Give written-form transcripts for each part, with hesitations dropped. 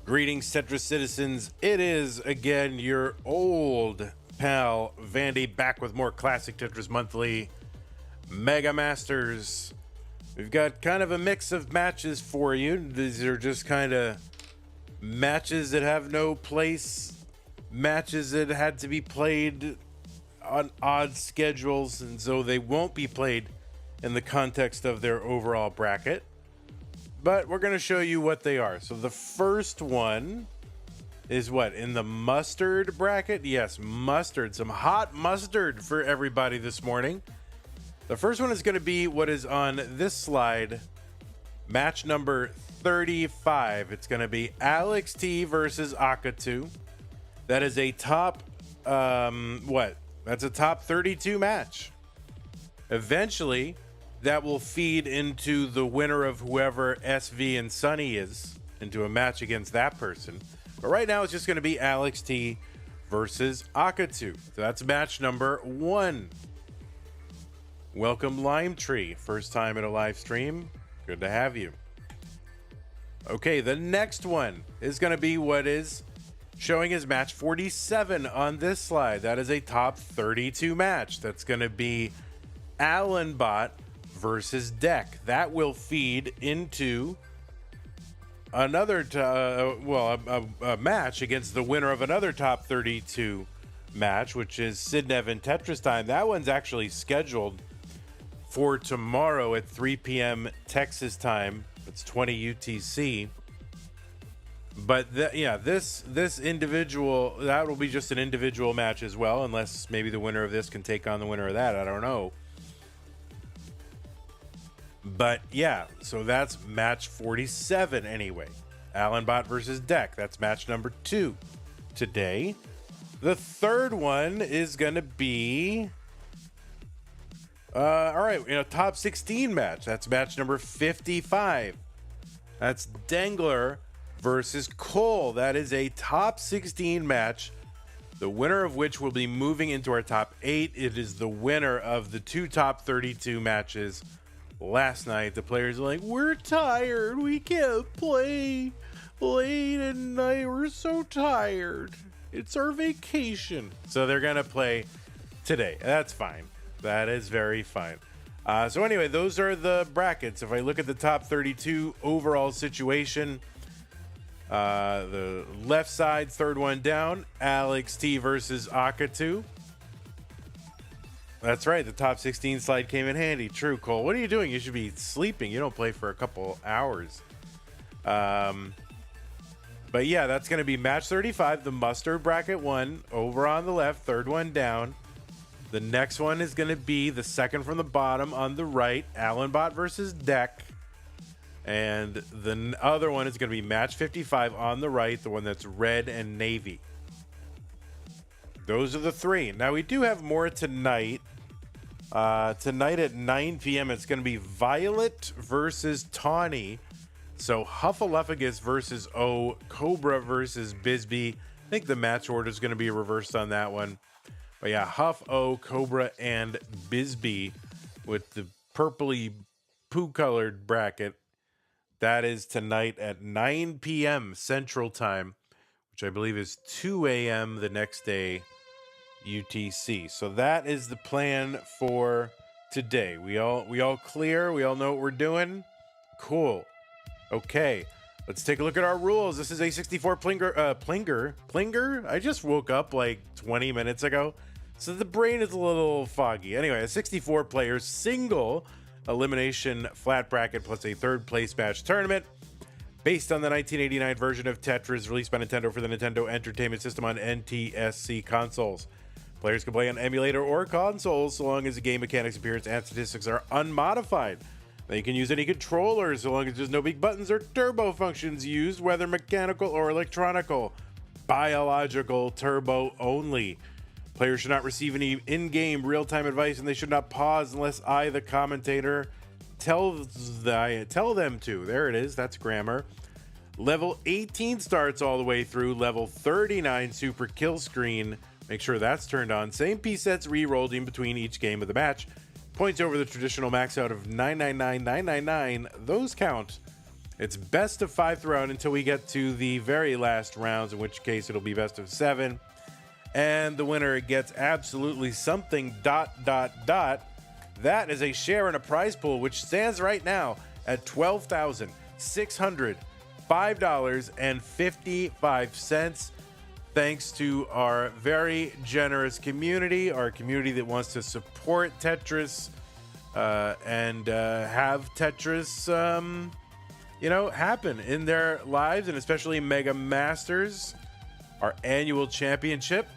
Greetings, Tetris citizens. It is again your old pal Vandy back with more Classic Tetris Monthly Mega Masters. We've got kind of a mix of matches for you. These are just kind of matches that have no place, matches that had to be played on odd schedules, and so they won't be played in the context of their overall bracket. But we're going to show you what they are. So the first one is what? In the mustard bracket? Yes, mustard. Some hot mustard for everybody this morning. The first one is going to be what is on this slide. Match number 35. It's going to be ALEXT versus Akatu. That is a top, That's a top 32 match. Eventually, that will feed into the winner of whoever SV and Sunny is, into a match against that person. But right now, it's just going to be ALEXT versus Akatu. So that's match number 1. Welcome, Lime Tree. First time at a live stream. Good to have you. Okay, the next one is going to be what is showing as match 47 on this slide. That is a top 32 match. That's going to be Allenbot versus DEKK. That will feed into another a match against the winner of another top 32 match, which is Sidnev and Tetris Time. That one's actually scheduled for tomorrow at 3 p.m. Texas time. It's 20 UTC. But this individual, that will be just an individual match as well, unless maybe the winner of this can take on the winner of that. I don't know. But yeah, so that's match 47 anyway. Allenbot versus DEKK. That's match number 2 today. The third one is going to be... all right, in a top 16 match. That's match number 55. That's Dangler versus Cole. That is a top 16 match, the winner of which will be moving into our top 8. It is the winner of the 2 top 32 matches last night. The players are like, we're tired, we can't play late at night, we're so tired, it's our vacation. So they're gonna play today. That's fine. That is very fine. So anyway, those are the brackets. If I look at the top 32 overall situation, the left side, third one down, ALEXT versus Akatu. That's right, the top 16 slide came in handy. True, Cole. What are you doing? You should be sleeping. You don't play for a couple hours. But yeah, that's going to be match 35, the mustard bracket 1, over on the left, third one down. The next one is going to be the second from the bottom on the right, Allenbot versus DEKK. And the other one is going to be match 55 on the right, the one that's red and navy. Those are the 3. Now, we do have more tonight. Tonight at 9 p.m., it's going to be Violet versus Tawny. So Huffaluffagus versus O, Cobra versus Bisbee. I think the match order is going to be reversed on that one. But yeah, Huff, O, Cobra, and Bisbee with the purpley poo-colored bracket. That is tonight at 9 p.m. Central Time, which I believe is 2 a.m. the next day, UTC. So that is the plan for today. We all clear? We all know what we're doing? Cool. Okay, let's take a look at our rules. This is a 64 Plinger? I just woke up like 20 minutes ago, so the brain is a little foggy. Anyway, a 64 player single elimination flat bracket plus a third place match tournament based on the 1989 version of Tetris released by Nintendo for the Nintendo Entertainment System on NTSC consoles. Players can play on emulator or consoles so long as the game mechanics, appearance, and statistics are unmodified. They can use any controllers so long as there's no big buttons or turbo functions used, whether mechanical or electronical. Biological turbo only. Players should not receive any in-game real-time advice, and they should not pause unless I, the commentator, tell them to. There it is. That's grammar. Level 18 starts all the way through. Level 39 super kill screen. Make sure that's turned on. Same piece sets re-rolled in between each game of the match. Points over the traditional max out of 999,999. Those count. It's best of 5 throughout until we get to the very last rounds, in which case it'll be best of 7. And the winner gets absolutely something ... That is a share in a prize pool, which stands right now at $12,605.55. Thanks to our very generous community, our community that wants to support Tetris and have Tetris, happen in their lives, and especially Mega Masters, our annual championship.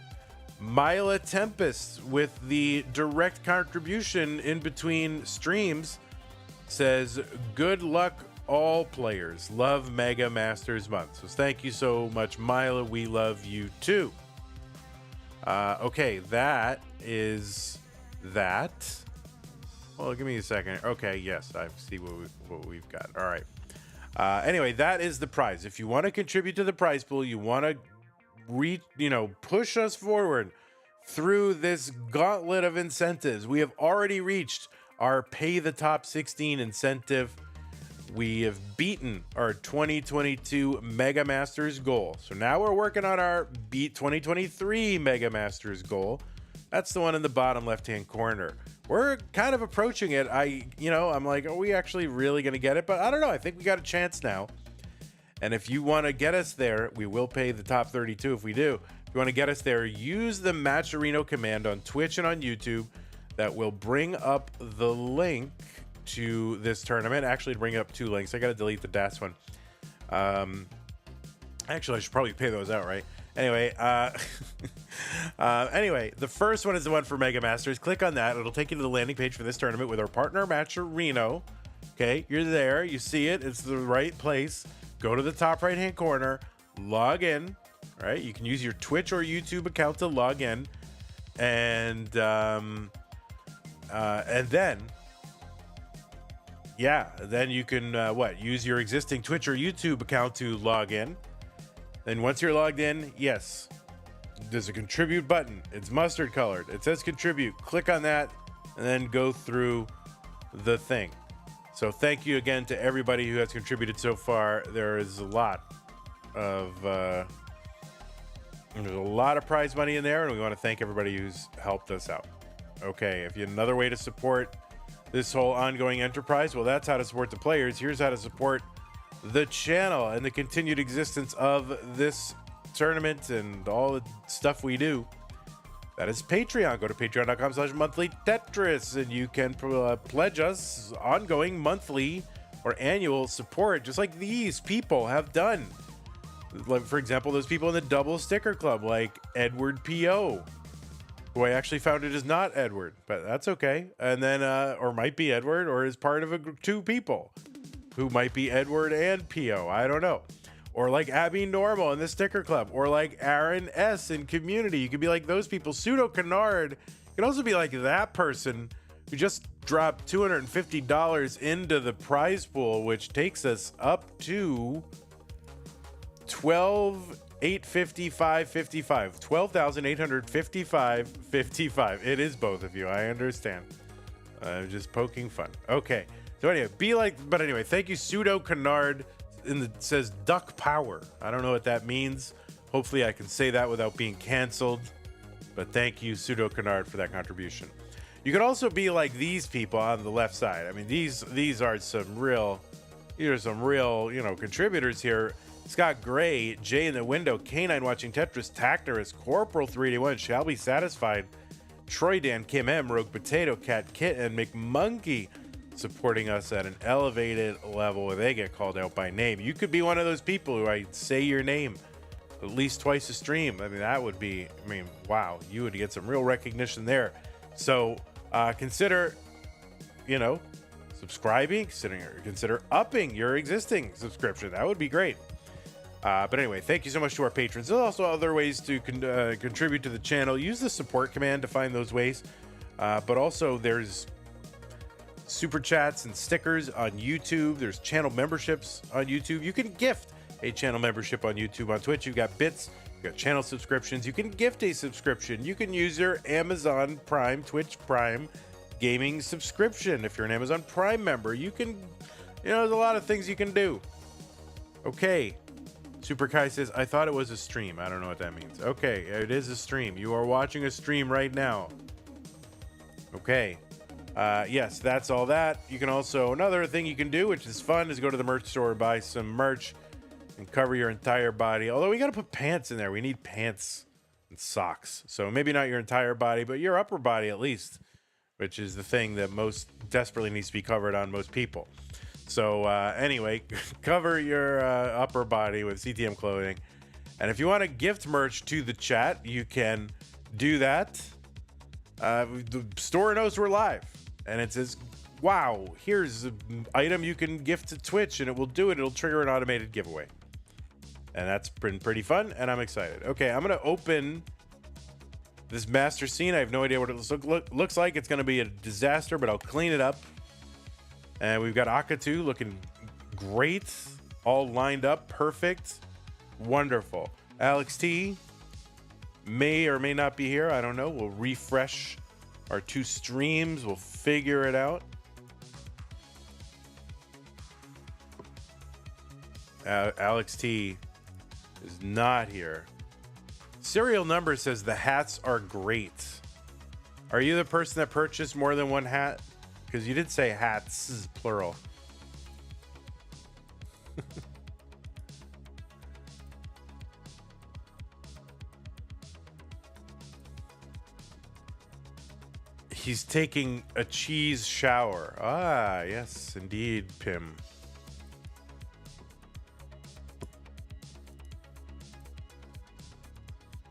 Mila Tempest, with the direct contribution in between streams, says, "Good luck, all players. Love Mega Masters Month." So thank you so much, Mila. We love you too. Okay, that is that. Well, give me a second. Okay, yes, I see what we've got. All right. Anyway, that is the prize. If you want to contribute to the prize pool, you want to push us forward through this gauntlet of incentives. We have already reached our pay the top 16 incentive. We have beaten our 2022 Mega Masters goal. So now we're working on our beat 2023 Mega Masters goal. That's the one in the bottom left-hand corner. We're kind of approaching it. I'm like, are we actually really going to get it? But I don't know. I think we got a chance now. And if you want to get us there, we will pay the top 32 if we do. If you want to get us there, use the Matcherino command on Twitch and on YouTube. That will bring up the link to this tournament. Actually, bring up 2 links. I got to delete the DAS one. Actually, I should probably pay those out, right? Anyway, the first one is the one for Mega Masters. Click on that. It'll take you to the landing page for this tournament with our partner, Matcherino. Okay, you're there. You see it. It's the right place. Go to the top right-hand corner, log in, right? You can use your Twitch or YouTube account to log in, and then you can use your existing Twitch or YouTube account to log in. Then once you're logged in, yes, there's a contribute button. It's mustard colored. It says contribute. Click on that, and then go through the thing. So thank you again to everybody who has contributed so far. There is a lot of prize money in there, and we want to thank everybody who's helped us out. Okay, if you have another way to support this whole ongoing enterprise, well, that's how to support the players. Here's how to support the channel and the continued existence of this tournament and all the stuff we do. That is Patreon. Go to patreon.com/monthlytetris, and you can pledge us ongoing monthly or annual support, just like these people have done. Like, for example, those people in the Double Sticker Club, like Edward P.O., who I actually found it is not Edward, but that's okay. And then, or might be Edward, or is part of 2 people who might be Edward and P.O. I don't know. Or like Abby Normal in the Sticker Club, or like Aaron S. in Community. You could be like those people. Pseudo Canard. You can also be like that person who just dropped $250 into the prize pool, which takes us up to $12,855.55. It is both of you. I understand. I'm just poking fun. Okay. So anyway, thank you, Pseudo Canard. It says Duck Power. I don't know what that means. Hopefully I can say that without being canceled. But thank you, Pseudo Canard, for that contribution. You could also be like these people on the left side. I mean, these are some real, contributors here. Scott Gray, Jay in the Window, Canine Watching Tetris, Tactorus, Corporal 381, Shall Be Satisfied, Troy Dan, Kim M, Rogue Potato, Cat Kit, and McMonkey, supporting us at an elevated level where they get called out by name. You could be one of those people who I say your name at least twice a stream. I mean, that would be, wow, you would get some real recognition there. So consider, subscribing, consider upping your existing subscription. That would be great. But anyway, thank you so much to our patrons. There's also other ways to contribute to the channel. Use the support command to find those ways. But also there's super chats and stickers on YouTube. There's channel memberships on YouTube. You can gift a channel membership on YouTube. On Twitch, you've got bits, you've got channel subscriptions. You can gift a subscription. You can use your Amazon Prime, Twitch Prime gaming subscription. If you're an Amazon Prime member, you can, there's a lot of things you can do. Okay. Super Kai says, I thought it was a stream. I don't know what that means. Okay, it is a stream. You are watching a stream right now. Okay. Yes, that's all that. You can also, another thing you can do, which is fun, is go to the merch store and buy some merch and cover your entire body. Although we got to put pants in there. We need pants and socks. So maybe not your entire body, but your upper body at least, which is the thing that most desperately needs to be covered on most people. So anyway, cover your upper body with CTM clothing. And if you want to gift merch to the chat, you can do that. The store knows we're live. And it says, wow, here's an item you can gift to Twitch, and it will do it. It'll trigger an automated giveaway. And that's been pretty fun, and I'm excited. Okay, I'm going to open this master scene. I have no idea what it looks like. It's going to be a disaster, but I'll clean it up. And we've got Akatu looking great, all lined up, perfect, wonderful. ALEXT may or may not be here. I don't know. We'll refresh our two streams. We'll figure it out. ALEXT is not here. Serial number says the hats are great. Are you the person that purchased more than one hat? Because you did say hats, this is plural. He's taking a cheese shower. Ah, yes, indeed, Pim.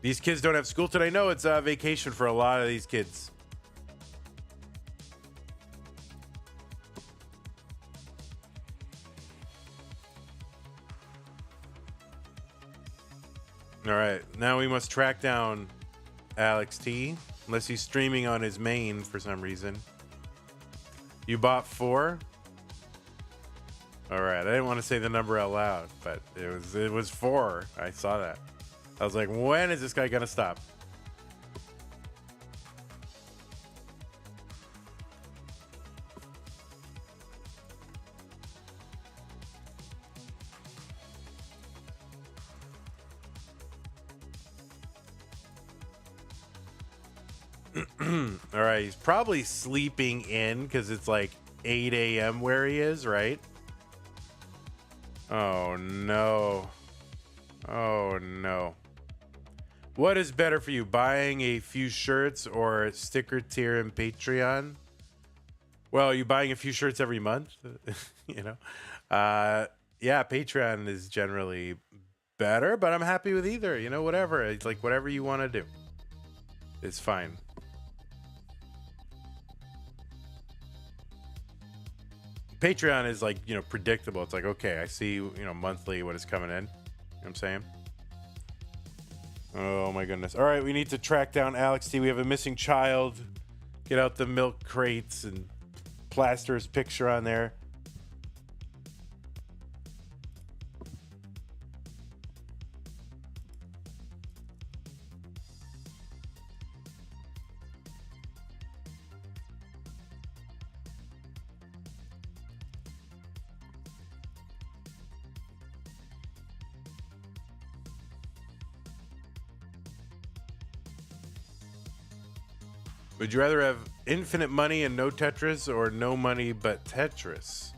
These kids don't have school today. No, it's vacation for a lot of these kids. All right, now we must track down ALEXT, unless he's streaming on his main for some reason. You bought 4? All right, I didn't want to say the number out loud, but it was 4. I saw that. I was like, when is this guy gonna stop? All right, he's probably sleeping in because it's like 8 a.m. where he is, right? Oh no. Oh no. What is better for you, buying a few shirts or sticker tier in Patreon? Well, you buying a few shirts every month, you know? Yeah, Patreon is generally better, but I'm happy with either, you know, whatever. It's like whatever you want to do. It's fine. Patreon is like, you know, predictable. It's like, okay, I see, you know, monthly what is coming in. You know what I'm saying? Oh my goodness. All right, we need to track down ALEXT. We have a missing child. Get out the milk crates and plaster his picture on there. Would you rather have infinite money and no Tetris, or no money but Tetris?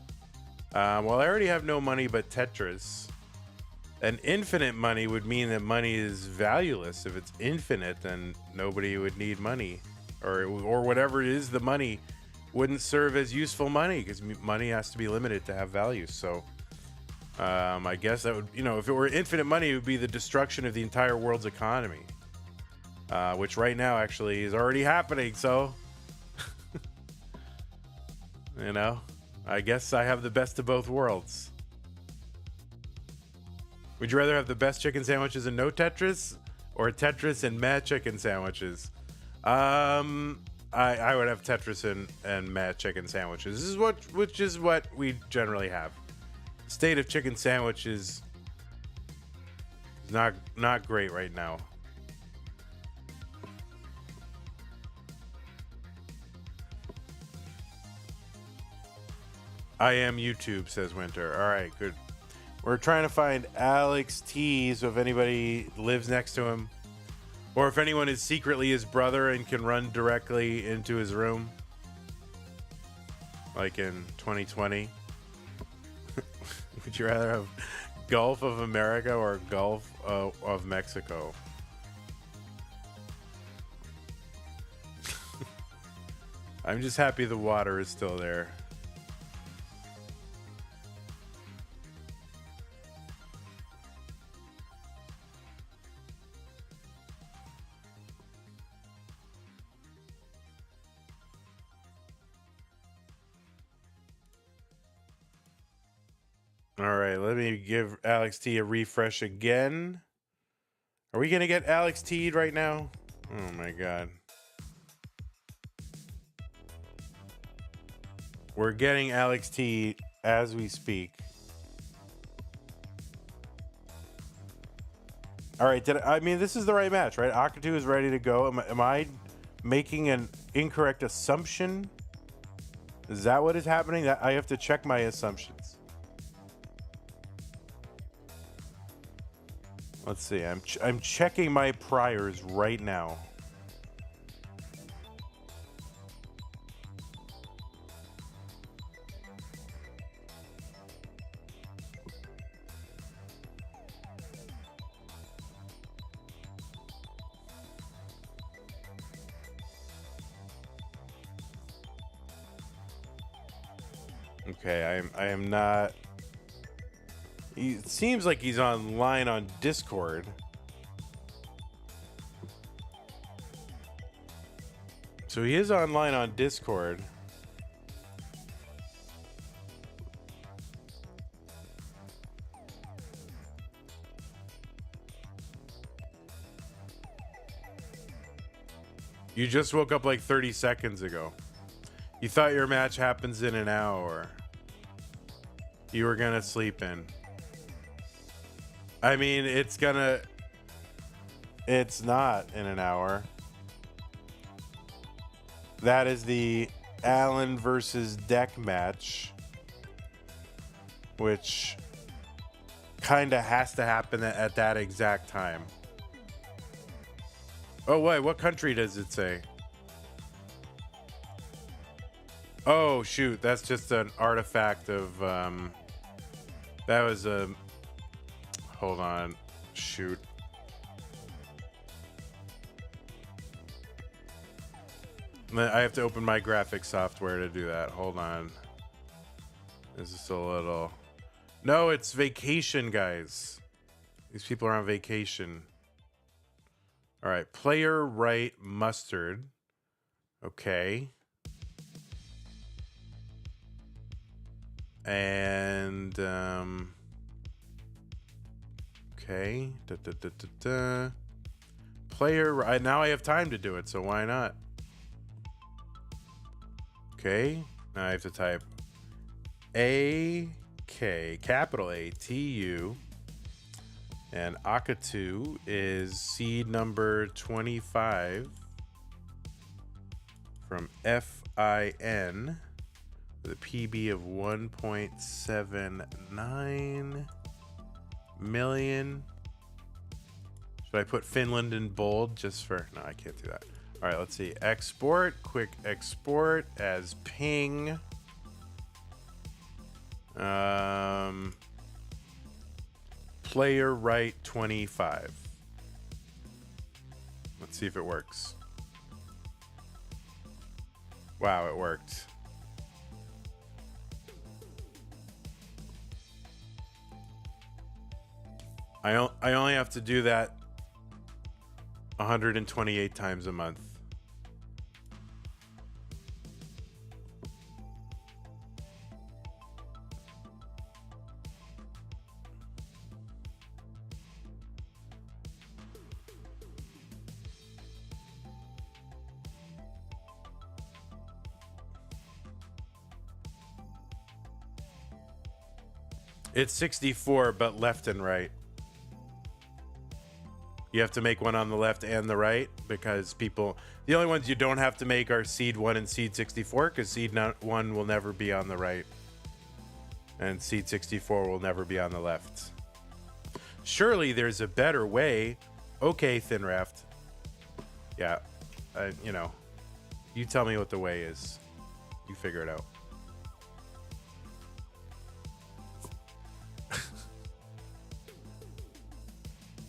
Well, I already have no money but Tetris. And infinite money would mean that money is valueless. If it's infinite, then nobody would need money. Or whatever it is, the money wouldn't serve as useful money, because money has to be limited to have value. So I guess that would, you know, if it were infinite money, it would be the destruction of the entire world's economy. Which right now actually is already happening, so you know, I guess I have the best of both worlds. Would you rather have the best chicken sandwiches and no Tetris, or Tetris and mad chicken sandwiches? I would have Tetris and mad chicken sandwiches. Which is what we generally have. State of chicken sandwiches is not great right now. I am YouTube, says Winter. All right, good. We're trying to find ALEXT, so if anybody lives next to him, or if anyone is secretly his brother and can run directly into his room, like in 2020. Would you rather have Gulf of America or Gulf of Mexico? I'm just happy the water is still there. All right, let me give ALEXT a refresh again. Are we going to get ALEXT right now? Oh my God. We're getting ALEXT as we speak. All right, I mean, this is the right match, right? Akatu is ready to go. Am I making an incorrect assumption? Is that what is happening? I have to check my assumptions. Let's see. I'm checking my priors right now. Okay, I am not. It seems like he's online on Discord. So he is online on Discord. You just woke up like 30 seconds ago. You thought your match happens in an hour. You were gonna sleep in. I mean, it's not in an hour. That is the Allen versus DEKK match, which kind of has to happen at that exact time. Oh, wait, what country does it say? Oh, shoot, that's just an artifact of, that was a, hold on, shoot. I have to open my graphic software to do that. Hold on. This is a little, no, it's vacation, guys. These people are on vacation. All right, player right mustard. Okay. And okay. Player. Now I have time to do it, so why not? Okay. Now I have to type AK, capital ATU, and Akatu is seed number 25 from FIN. With a PB of 1.79 million. Should I put Finland in bold just for... No, I can't do that. All right, let's see. Export. Quick export as ping. Player right 25. Let's see if it works. Wow, it worked. I only have to do that 128 times a month. It's 64, but left and right. You have to make one on the left and the right because people... The only ones you don't have to make are seed 1 and seed 64 because seed 1 will never be on the right. And seat 64 will never be on the left. Surely there's a better way. Okay, Thin Raft. Yeah, you know, you tell me what the way is. You figure it out.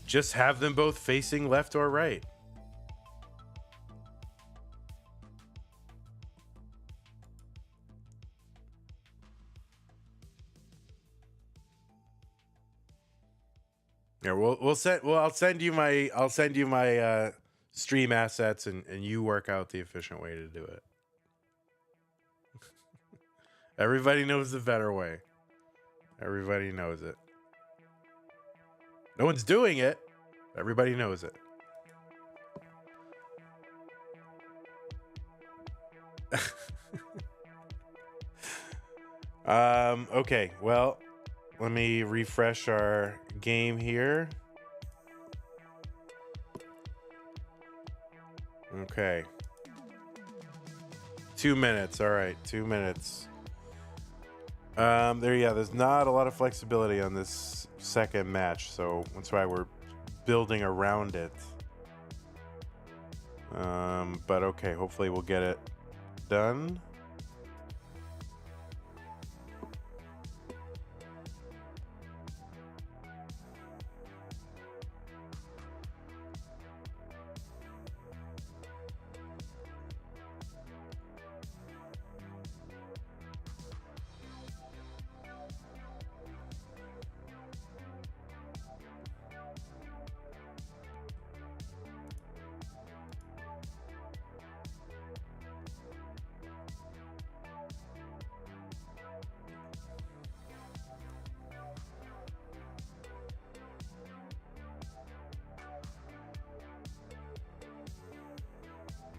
Just have them both facing left or right. Yeah, I'll send you my stream assets and you work out the efficient way to do it. Everybody knows the better way. Everybody knows it. No one's doing it. Everybody knows it. Okay, well, let me refresh our game here. Okay. 2 minutes. All right, 2 minutes. There's not a lot of flexibility on this second match, so that's why we're building around it. But okay, hopefully we'll get it done.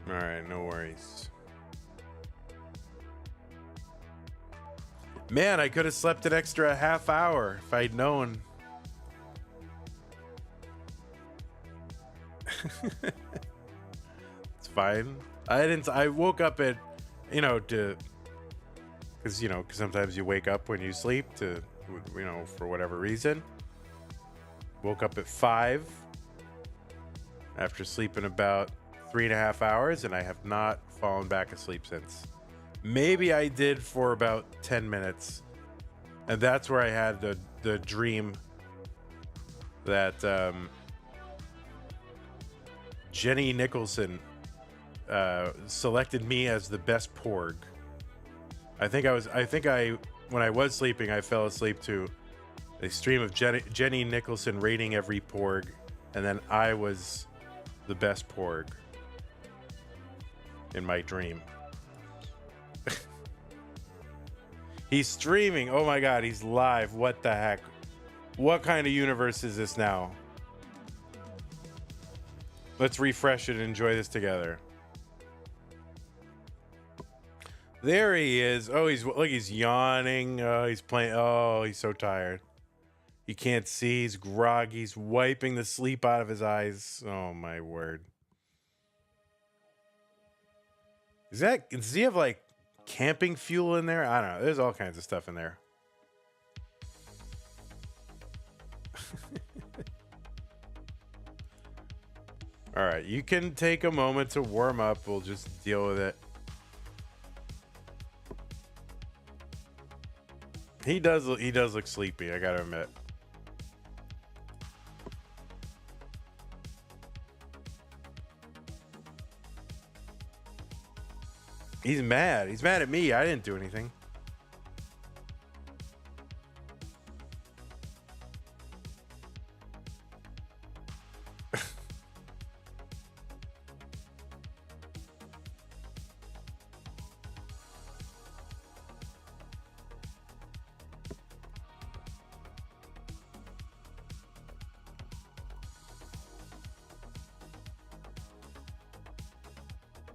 All right, no worries. Man, I could have slept an extra half hour if I'd known. It's fine. I woke up at, because sometimes you wake up when you sleep for whatever reason. Woke up at 5 after sleeping about 3.5 hours, and I have not fallen back asleep since. Maybe I did for about 10 minutes, and that's where I had the dream that Jenny Nicholson selected me as the best porg. When I was sleeping, I fell asleep to a stream of Jenny Nicholson rating every porg, and then I was the best porg in my dream. He's streaming. Oh my god, he's live. What the heck? What kind of universe is this now? Let's refresh it and enjoy this together. There he is. Oh, he's yawning. Oh, he's playing. Oh, he's so tired. He can't see. He's groggy. He's wiping the sleep out of his eyes. Oh my word. Does he have like camping fuel in there? I don't know. There's all kinds of stuff in there. All right, you can take a moment to warm up. We'll just deal with it. He does look sleepy, I gotta admit. He's mad. He's mad at me. I didn't do anything.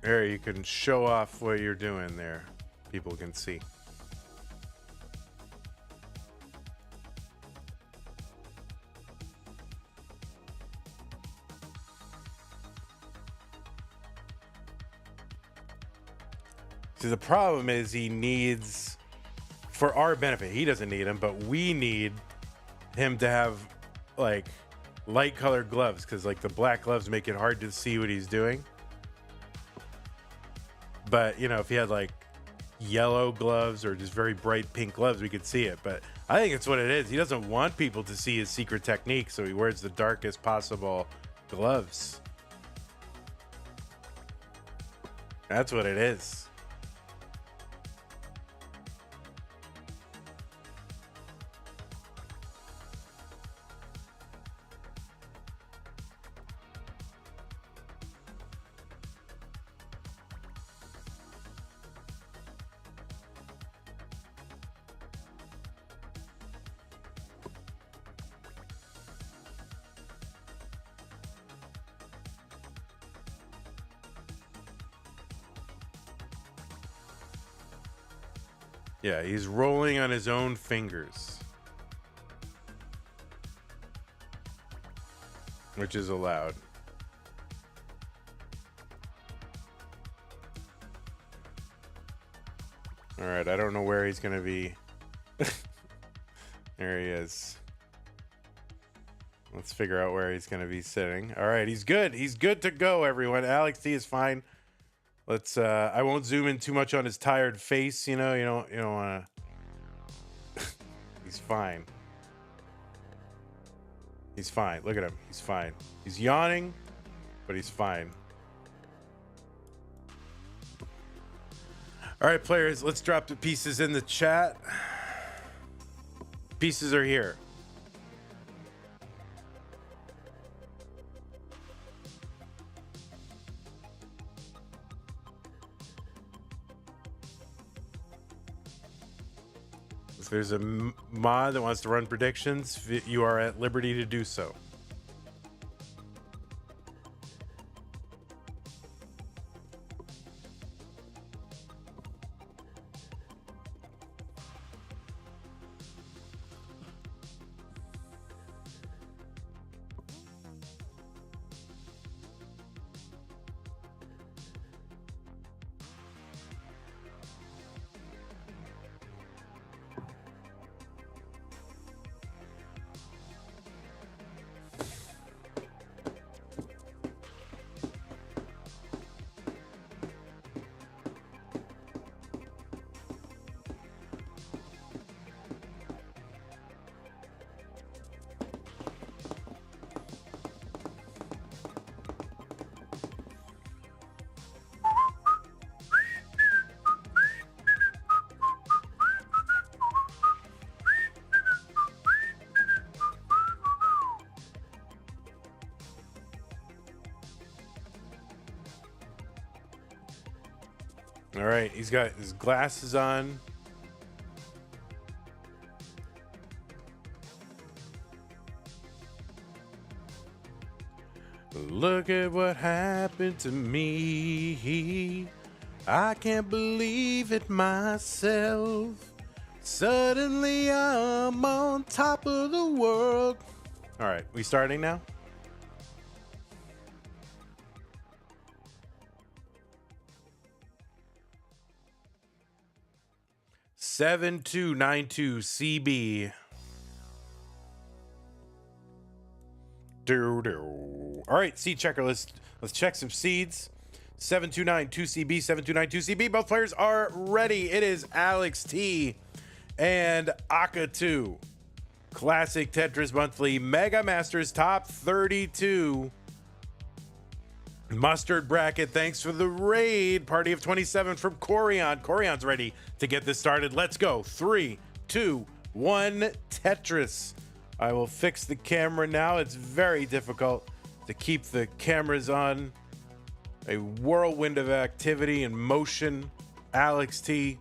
Here, you can show off what you're doing there. People can see. See, the problem is he needs for our benefit. He doesn't need them, but we need him to have like light colored gloves, because like the black gloves make it hard to see what he's doing. But you know, if he had like yellow gloves or just very bright pink gloves, we could see it. But I think it's what it is. He doesn't want people to see his secret technique, so he wears the darkest possible gloves. That's what it is. Yeah, he's rolling on his own fingers, which is allowed. All right, I don't know where he's going to be. There he is. Let's figure out where he's going to be sitting. All right, he's good. He's good to go, everyone. ALEXT is fine. Let's I won't zoom in too much on his tired face, you know. You don't want to. He's fine. He's fine. Look at him. He's fine. He's yawning, but he's fine. All right, players, let's drop the pieces in the chat. Pieces are here. If there's a mod that wants to run predictions, you are at liberty to do so. All right, he's got his glasses on. Look at what happened to me. I can't believe it myself. Suddenly I'm on top of the world. All right, we starting now? $7292 CB. All right, seed checker. Let's check some seeds. 7292 CB, 7292 CB. Both players are ready. It is ALEXT and Akatu. Classic Tetris Monthly Mega Masters Top 32. Mustard bracket. Thanks for the raid. Party of 27 from Corion. Corion's ready to get this started. Let's go. 3, 2, 1. Tetris. I will fix the camera now. It's very difficult to keep the cameras on. A whirlwind of activity and motion. ALEXT,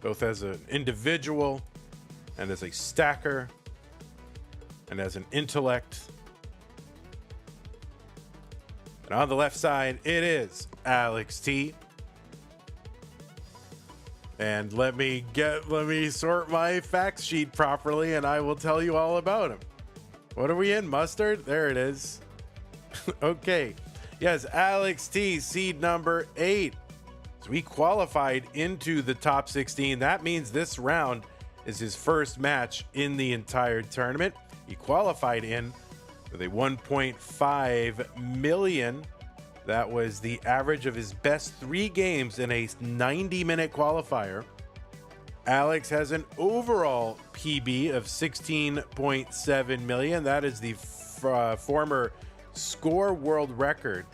both as an individual and as a stacker and as an intellect. And on the left side, it is ALEXT. And let me sort my facts sheet properly, and I will tell you all about him. What are we in? Mustard? There it is. Okay. Yes, ALEXT, seed number 8. So he qualified into the top 16. That means this round is his first match in the entire tournament. He qualified in with a 1.5 million. That was the average of his best 3 games in a 90-minute qualifier. Alex has an overall PB of 16.7 million. That is the former score world record.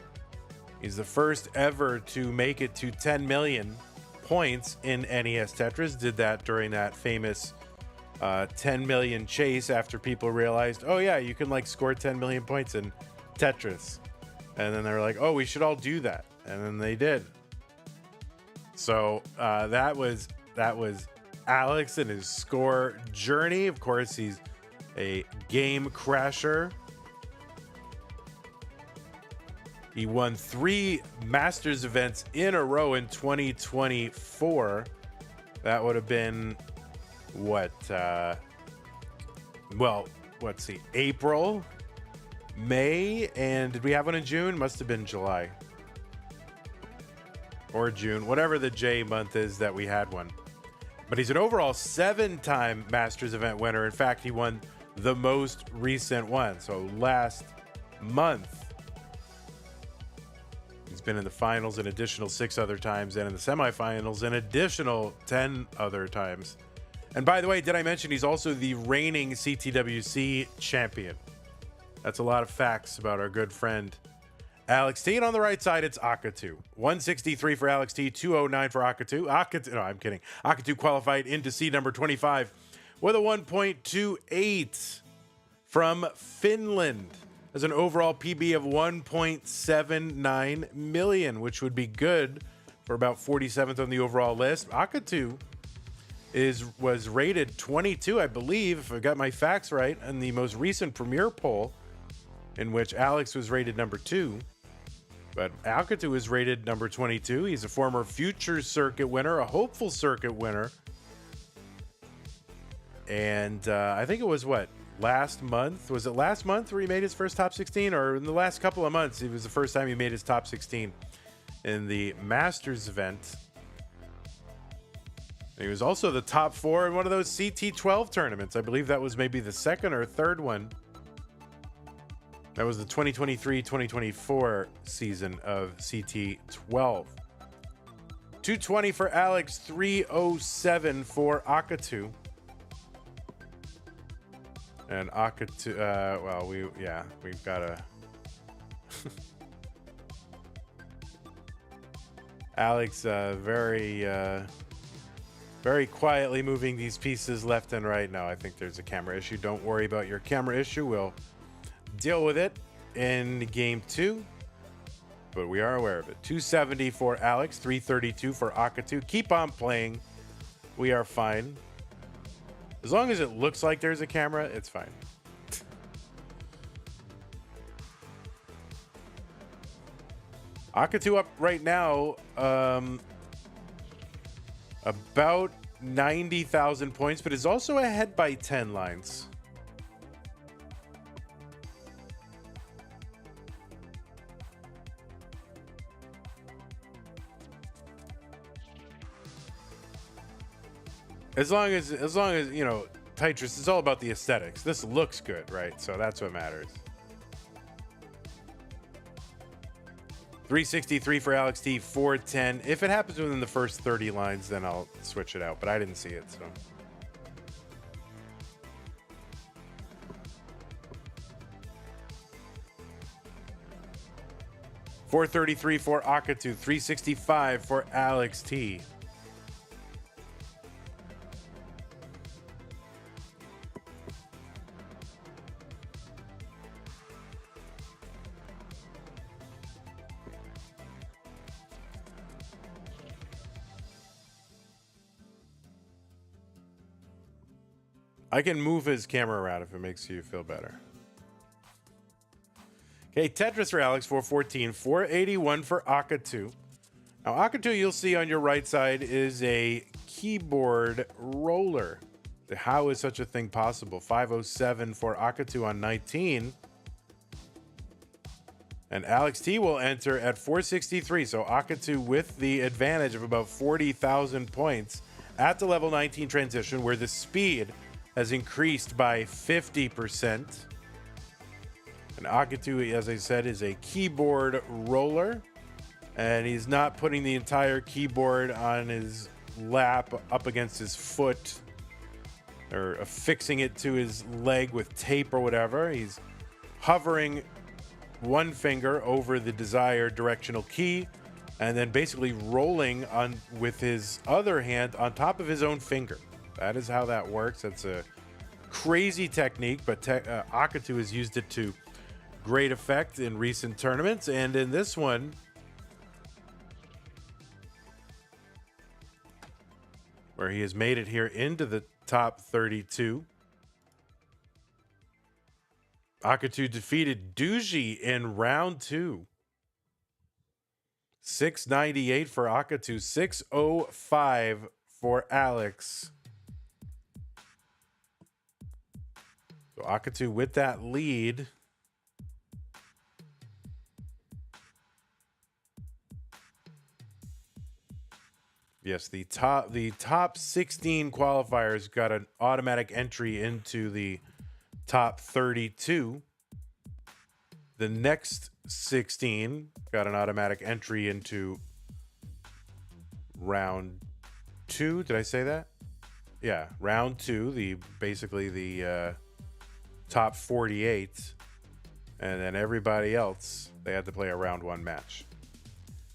He's the first ever to make it to 10 million points in NES Tetris. Did that during that famous 10 million chase after people realized, oh yeah, you can like score 10 million points in Tetris. And then they were like, oh, we should all do that. And then they did. So that was Alex and his score journey. Of course, he's a game crasher. He won 3 Masters events in a row in 2024. That would have been what? Well, let's see, April, May, and did we have one in June? Must have been July or June, whatever the J month is that we had one. But he's an overall 7-time Masters event winner. In fact, he won the most recent one. So last month, he's been in the finals an additional 6 other times and in the semifinals an additional 10 other times. And by the way, did I mention he's also the reigning CTWC champion? That's a lot of facts about our good friend ALEXT. And on the right side, it's Akatu. 163 for ALEXT, 209 for Akatu. No, I'm kidding. Akatu qualified into seed number 25 with a 1.28 from Finland. Has an overall PB of 1.79 million, which would be good for about 47th on the overall list. Akatu was rated 22, I believe, if I got my facts right, in the most recent Premier poll, in which Alex was rated number 2. But Akatu is rated number 22. He's a former future circuit winner, a hopeful circuit winner. And I think it was last month? Was it last month where he made his first top 16? Or in the last couple of months, it was the first time he made his top 16 in the Masters event. And he was also the top 4 in one of those CT12 tournaments. I believe that was maybe the second or third one. That was the 2023-2024 season of CT12. 220 for Alex, 307 for Akatu. And Akatu, well, we've got a Alex, very quietly moving these pieces left and right. Now I think there's a camera issue. Don't worry about your camera issue. We'll deal with it in game 2, but we are aware of it. 270 for Alex, 332 for Akatu. Keep on playing. We are fine. As long as it looks like there's a camera, it's fine. Akatu up right now, about 90,000 points, but is also ahead by 10 lines. As long as you know, Tetris is all about the aesthetics. This looks good, right? So that's what matters. 363 for ALEXT, 410. If it happens within the first 30 lines, then I'll switch it out, but I didn't see it, so. $433 for Akatu, 365 for ALEXT. I can move his camera around if it makes you feel better. Okay, Tetris for Alex, 414. 481 for Akatu. Now, Akatu, you'll see on your right side, is a keyboard roller. How is such a thing possible? 507 for Akatu on 19. And ALEXT will enter at 463. So Akatu with the advantage of about 40,000 points at the level 19 transition, where the speed has increased by 50%. And Akatu, as I said, is a keyboard roller. And he's not putting the entire keyboard on his lap up against his foot or affixing it to his leg with tape or whatever. He's hovering one finger over the desired directional key and then basically rolling on with his other hand on top of his own finger. That is how that works. That's a crazy technique, but Akatu has used it to great effect in recent tournaments. And in this one, where he has made it here into the top 32. Akatu defeated Duji in round 2. 698 for Akatu, 605 for Alex. So Akatu with that lead. Yes, the top 16 qualifiers got an automatic entry into the top 32. The next 16 got an automatic entry into round 2. Did I say that? Yeah, round 2, basically the top 48. And then everybody else, they had to play a round 1 match.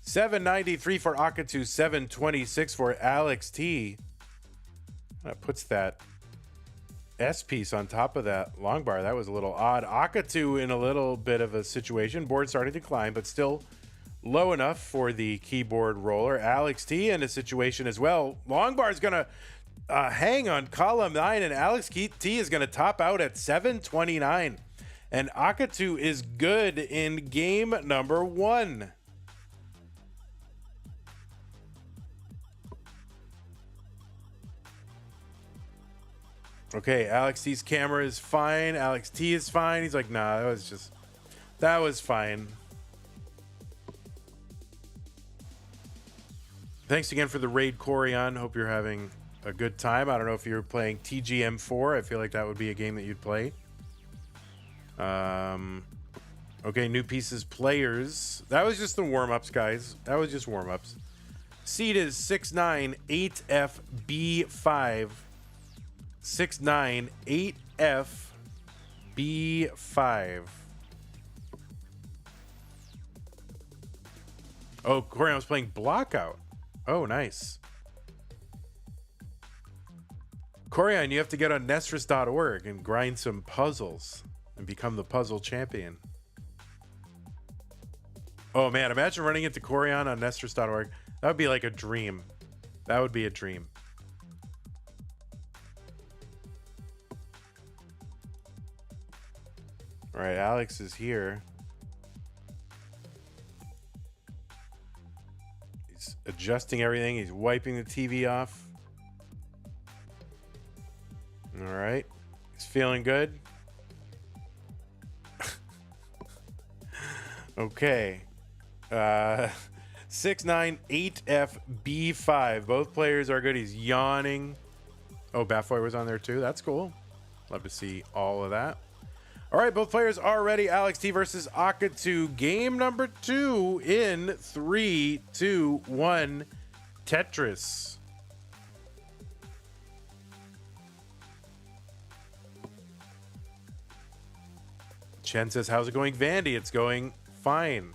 793 for Akatu, 726 for ALEXT. That puts that S piece on top of that long bar. That was a little odd. Akatu in a little bit of a situation. Board starting to climb, but still low enough for the keyboard roller. ALEXT in a situation as well. Long bar is going to hang on column 9, and ALEXT is going to top out at 729. And Akatu is good in game number 1. Okay, ALEXT's camera is fine. ALEXT is fine. He's like, nah, that was fine. Thanks again for the raid, Corian. Hope you're having a good time. I don't know if you're playing TGM4. I feel like that would be a game that you'd play. Okay, new pieces, players. That was just the warm-ups, guys. That was just warm-ups. Seed is 698FB5. 698FB5. Oh, Corey, I was playing Blockout. Oh, nice. Corian, you have to get on Nestris.org and grind some puzzles and become the puzzle champion. Oh, man, imagine running into Corian on Nestris.org. That would be like a dream. That would be a dream. All right, Alex is here. He's adjusting everything. He's wiping the TV off. All right. He's feeling good. Okay. 698FB5. Both players are good. He's yawning. Oh, Batfoy was on there too. That's cool. Love to see all of that. All right, both players are ready. ALEXT versus Akatu. Game number 2 in 3, 2, 1. Tetris. Chen says, how's it going, Vandy? It's going fine.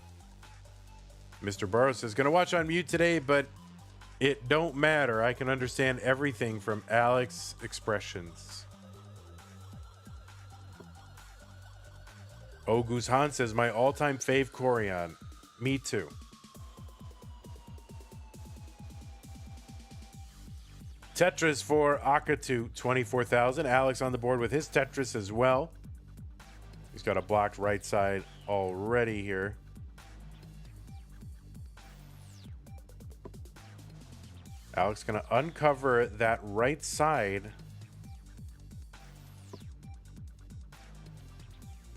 Mr. Burrow says, gonna watch on mute today, but it don't matter. I can understand everything from Alex's expressions. Ogus Han says, my all-time fave Corian. Me too. Tetris for Akatu, 24,000. Alex on the board with his Tetris as well. He's got a blocked right side already here. Alex going to uncover that right side.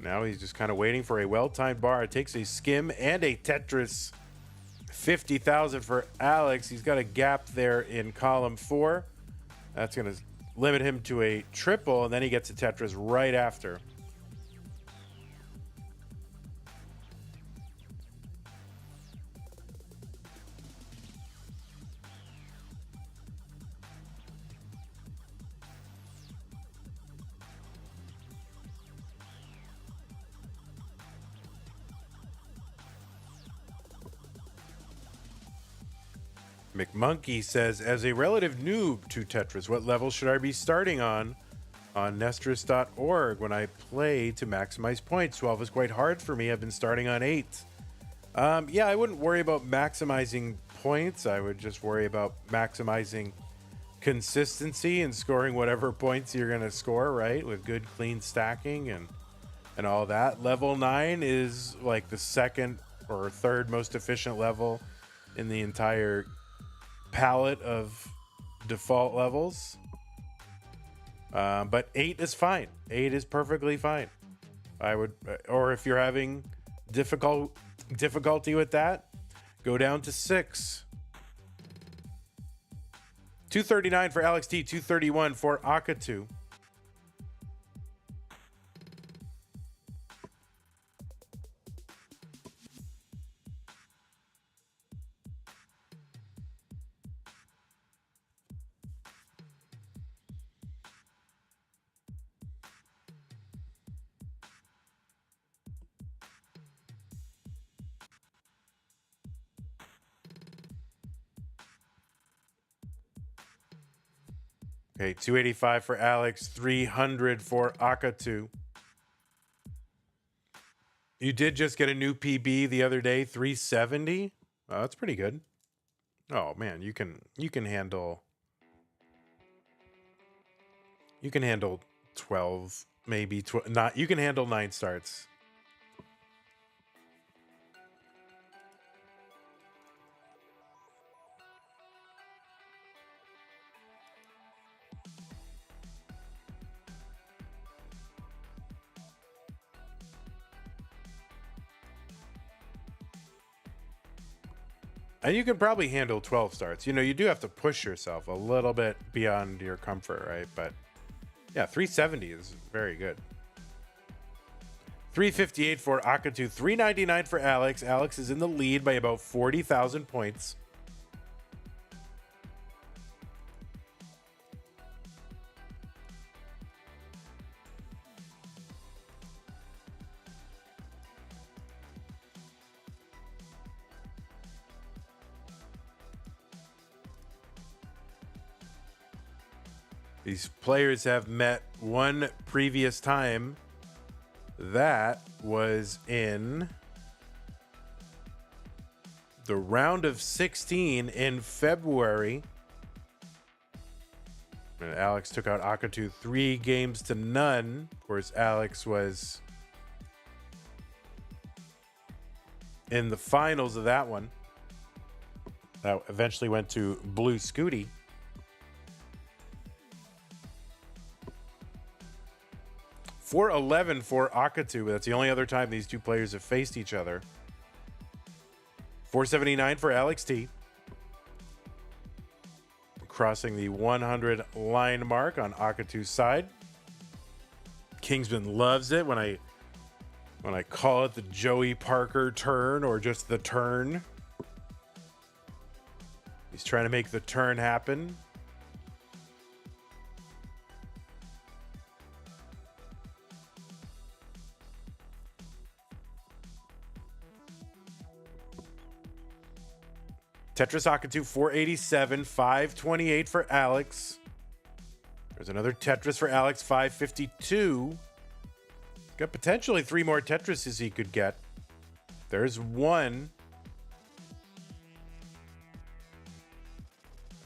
Now he's just kind of waiting for a well-timed bar. It takes a skim and a Tetris. 50,000 for Alex. He's got a gap there in column 4. That's going to limit him to a triple, and then he gets a Tetris right after. McMonkey says, as a relative noob to Tetris, what level should I be starting on Nestris.org when I play to maximize points? 12 is quite hard for me. I've been starting on 8. Yeah, I wouldn't worry about maximizing points. I would just worry about maximizing consistency and scoring whatever points you're going to score, right? With good, clean stacking and all that. Level 9 is like the second or third most efficient level in the entire palette of default levels. But 8 is fine. 8 is perfectly fine. I would, or if you're having difficulty with that, go down to 6. 239 for ALEXT, 231 for Akatu. Okay, 285 for Alex, 300 for Akatu. You did just get a new PB the other day, 370. Oh, that's pretty good. Oh man, you can handle 12, maybe 12. Not you can handle 9 starts. And you can probably handle 12 starts. You know, you do have to push yourself a little bit beyond your comfort, right? But yeah, 370 is very good. 358 for Akatu, 399 for Alex. Alex is in the lead by about 40,000 points. These players have met one previous time. That was in the round of 16 in February. And Alex took out Akatu 3-0. Of course, Alex was in the finals of that one. That eventually went to Blue Scooty. 411 for Akatu. That's the only other time these two players have faced each other. 479 for ALEXT. Crossing the 100 line mark on Akatu's side. Kingsman loves it when I call it the Joey Parker turn or just the turn. He's trying to make the turn happen. Tetris Akatu 487, 528 for Alex. There's another Tetris for Alex, 552. Got potentially 3 more Tetrises he could get. There's 1.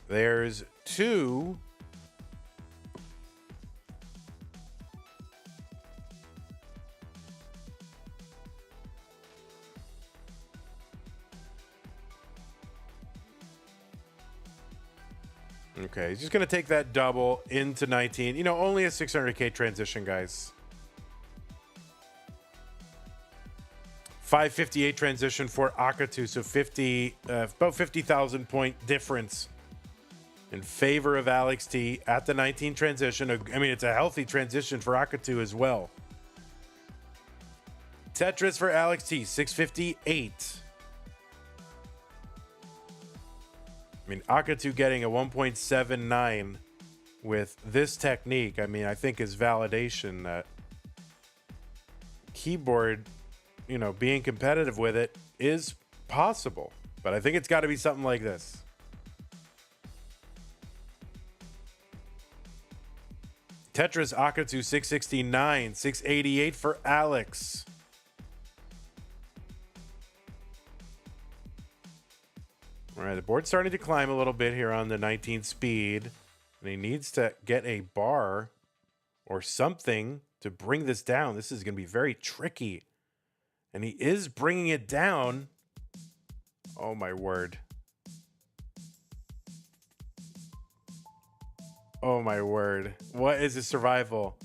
There's 2. Okay, he's just going to take that double into 19. You know, only a 600K transition, guys. 558 transition for Akatu. So about 50,000 point difference in favor of ALEXT at the 19 transition. I mean, it's a healthy transition for Akatu as well. Tetris for ALEXT, 658. I mean, Akatu getting a 1.79 with this technique, I mean, I think is validation that keyboard, you know, being competitive with it is possible. But I think it's got to be something like this. Tetris Akatu 669, 688 for Alex. All right, the board's starting to climb a little bit here on the 19 speed. And he needs to get a bar or something to bring this down. This is going to be very tricky. And he is bringing it down. Oh, my word. Oh, my word. What is his survival?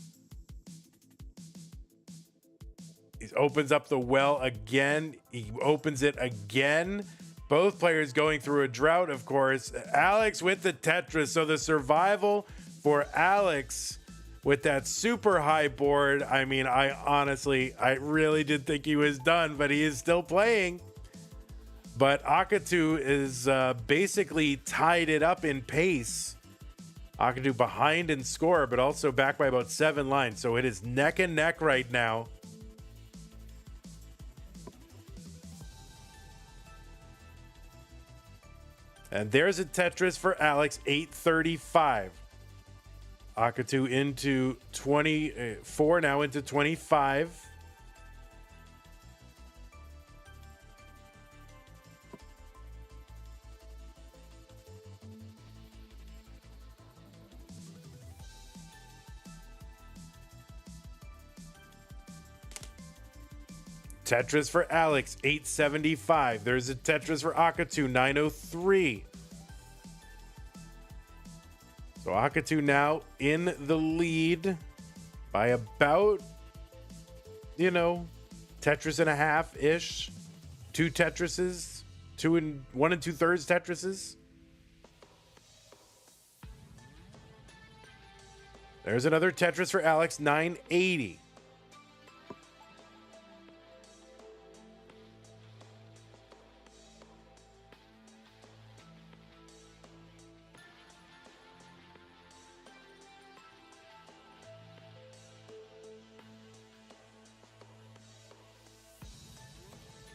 He opens up the well again. He opens it again. Both players going through a drought, of course. Alex with the Tetris. So the survival for Alex with that super high board. I mean, I really did think he was done, but he is still playing. But Akatu is basically tied it up in pace. Akatu behind in score, but also back by about 7 lines. So it is neck and neck right now. And there's a Tetris for Alex, 835. Akatu into 24, now into 25. Tetris for Alex, 875. There's a Tetris for Akatu, 903. So Akatu now in the lead by about, you know, Tetris and a half-ish. 2 Tetrises, 1 2/3 Tetrises. There's another Tetris for Alex, 980.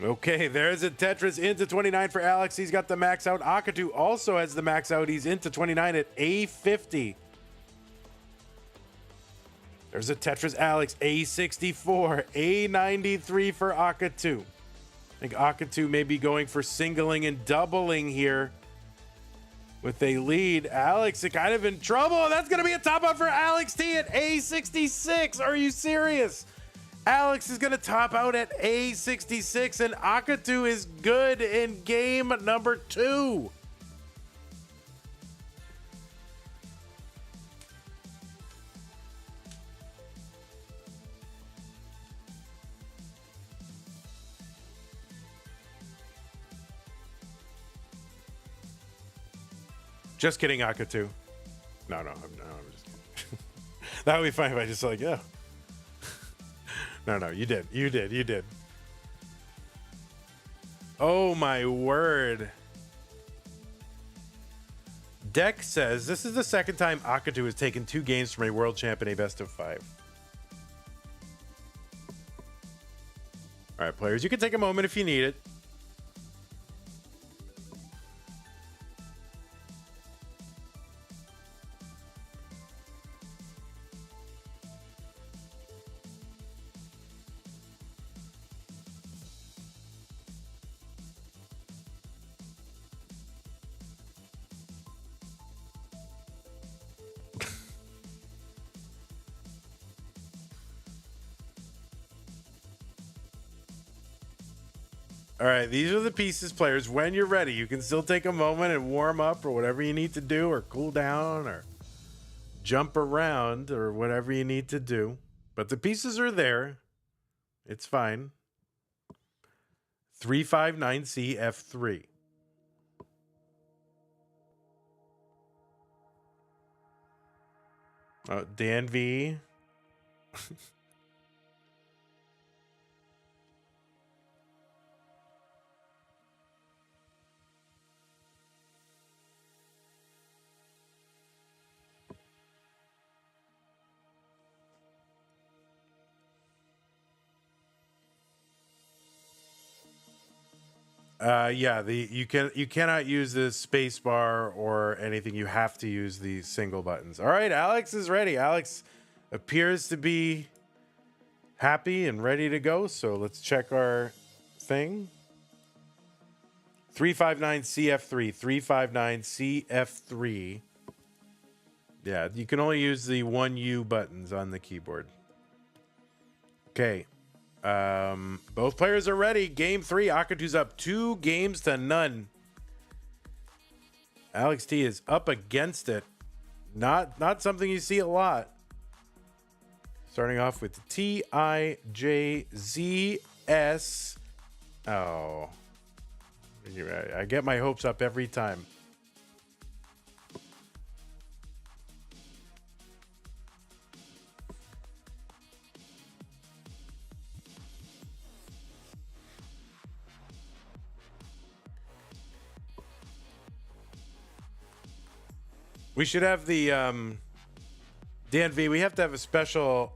Okay, there's a Tetris into 29 for Alex. He's got the max out. Akatu also has the max out. He's into 29 at A50. There's a Tetris Alex, A64, A93 for Akatu. I think Akatu may be going for singling and doubling here with a lead. Alex is kind of in trouble. That's going to be a top out for ALEXT at A66. Are you serious? Alex is going to top out at A66, and Akatu is good in game number 2. Just kidding, Akatu. No, I'm just kidding. That would be fine if I just like, yeah. No, you did. Oh my word. DEKK says this is the second time Akatu has taken 2 games from a world champ in a best of 5. All right, players, you can take a moment if you need it. All right, these are the pieces, players. When you're ready, you can still take a moment and warm up or whatever you need to do, or cool down or jump around or whatever you need to do. But the pieces are there. It's fine. 359CF3. Dan V. Yeah, you cannot use the space bar or anything. You have to use the single buttons. All right, Alex is ready. Alex appears to be happy and ready to go. So let's check our thing. 359CF3, 359CF3. Yeah, you can only use the 1U buttons on the keyboard. Okay. Both players are ready. Game 3. Akatu's up 2-0. ALEXT is up against it. Not something you see a lot. Starting off with TIJZS. Oh. I get my hopes up every time. We should have the Dan V. We have to have a special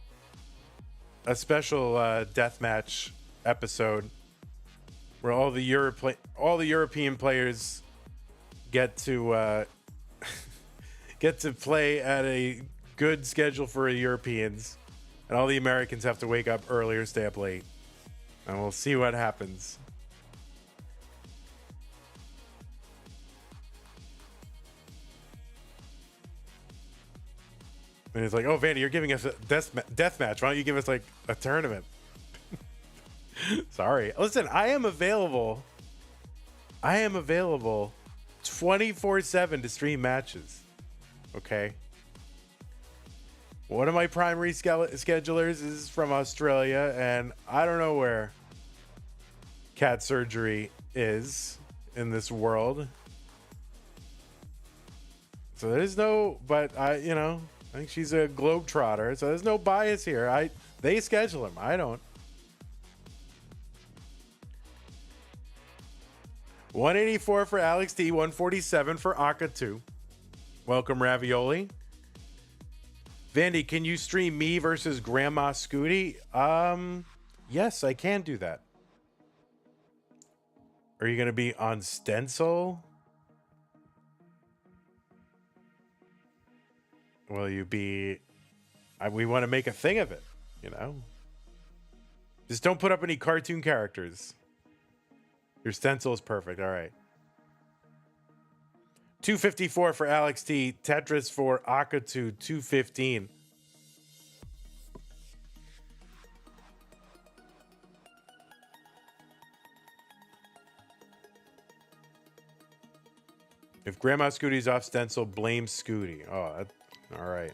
deathmatch episode where all the European players get to get to play at a good schedule for Europeans, and all the Americans have to wake up early or stay up late, and we'll see what happens. And it's like, oh, Vandy, you're giving us a death match. Why don't you give us like a tournament? Sorry. Listen, I am available 24/7 to stream matches. Okay. One of my primary schedulers is from Australia, and I don't know where cat surgery is in this world. So there's no, but I think she's a globetrotter, so there's no bias here. They schedule him. I don't. 184 for ALEXT, 147 for Akatu. Welcome, Ravioli. Vandy, can you stream me versus Grandma Scooty? Yes, I can do that. Are you going to be on Stencil? Will you be... we want to make a thing of it, Just don't put up any cartoon characters. Your stencil is perfect. All right. 254 for ALEXT. Tetris for Akatu. 215. If Grandma Scooty's off stencil, blame Scooty. Oh, all right.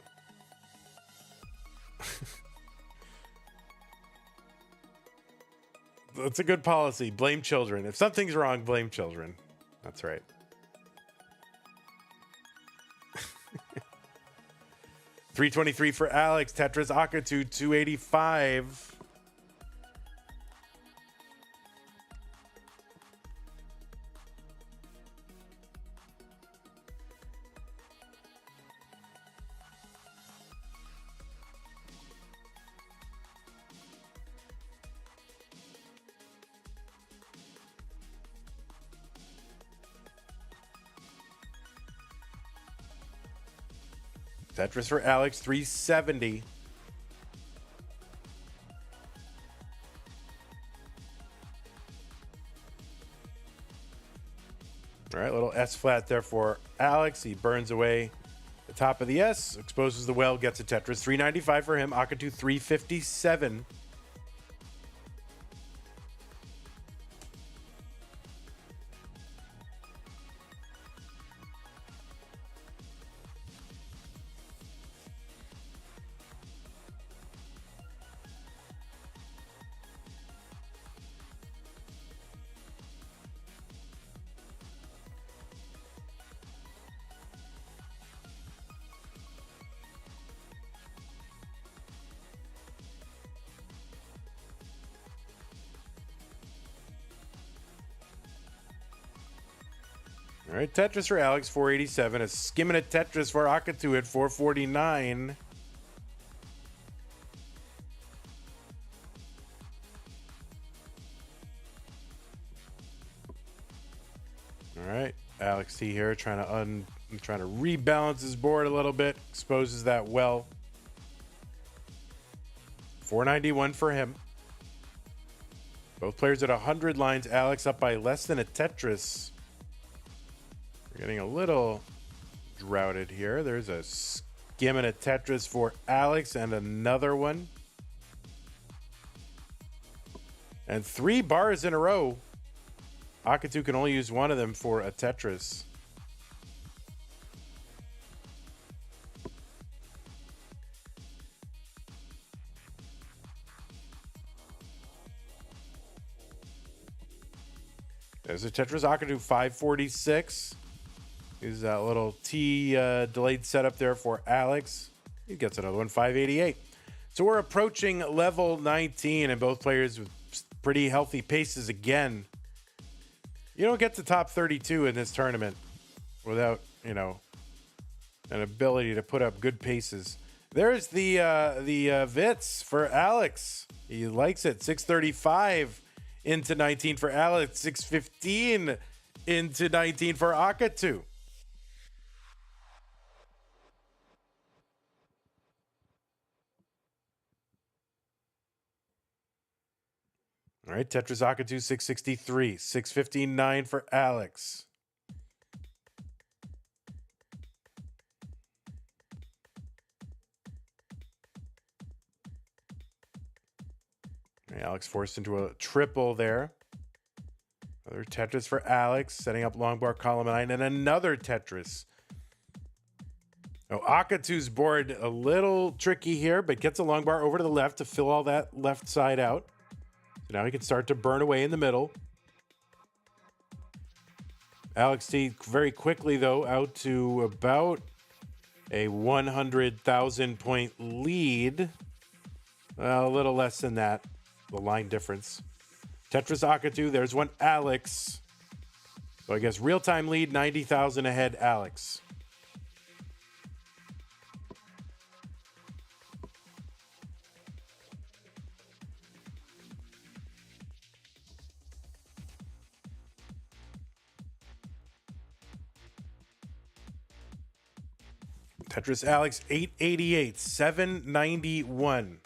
That's a good policy. Blame children. If something's wrong, blame children. That's right. $323 for Alex. Tetris Akatu, $285. Tetris for Alex, $370. All right, little S flat there for Alex. He burns away the top of the S, exposes the well, gets a Tetris. $395 for him. Akatu, $357. All right, Tetris for Alex, 487. A skimming at Tetris for Akatu at 449. All right, ALEXT here trying to rebalance his board a little bit. Exposes that well. 491 for him. Both players at 100 lines. Alex up by less than a Tetris. We're getting a little droughted here. There's a skimming at Tetris for Alex and another one. And 3 bars in a row. Akatu can only use one of them for a Tetris. There's a Tetris Akatu 546. Is that little T delayed setup there for Alex. He gets another one, 588. So we're approaching level 19 and both players with pretty healthy paces again. You don't get to top 32 in this tournament without, you know, an ability to put up good paces. There's the Vits for Alex. He likes it. 635 into 19 for Alex. 615 into 19 for Akatu. All right, Tetris Akatu 663, 659 for Alex. Alex forced into a triple there. Another Tetris for Alex, setting up long bar column 9, and another Tetris. Oh, Akatu's board a little tricky here, but gets a long bar over to the left to fill all that left side out. So now he can start to burn away in the middle. ALEXT very quickly, though, out to about a 100,000 point lead. A little less than that, the line difference. Tetris Akatu, there's one Alex. So I guess real-time lead, 90,000 ahead, Alex. Tetris Alex 888, 791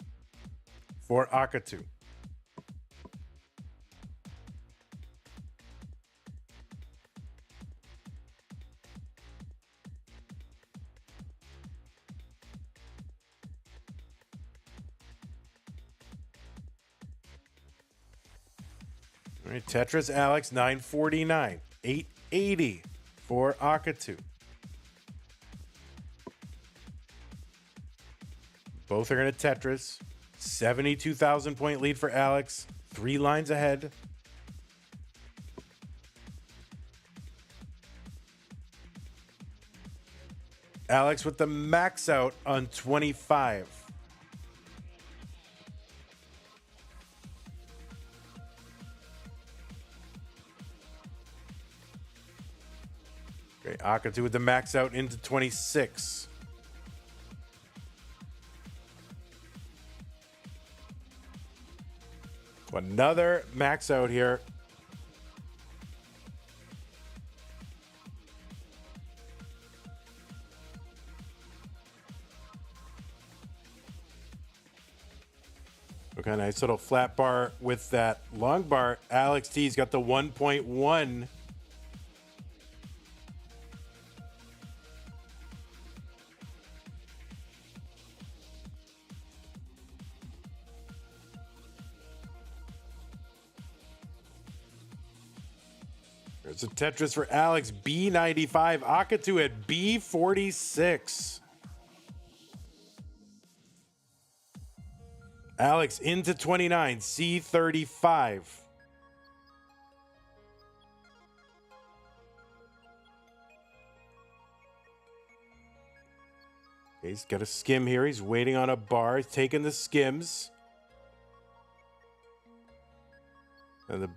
for Akatu. All right, Tetris Alex 949, 880 for Akatu. Both are going to Tetris. 72,000 point lead for Alex. 3 lines ahead. Alex with the max out on 25. Great. Akatu with the max out into 26. Another max out here. Okay, nice little flat bar with that long bar. ALEXT's got the 1.1. There's a Tetris for Alex, B95. Akatu at B46. Alex into 29, C35. Okay, he's got a skim here. He's waiting on a bar. He's taking the skims. And the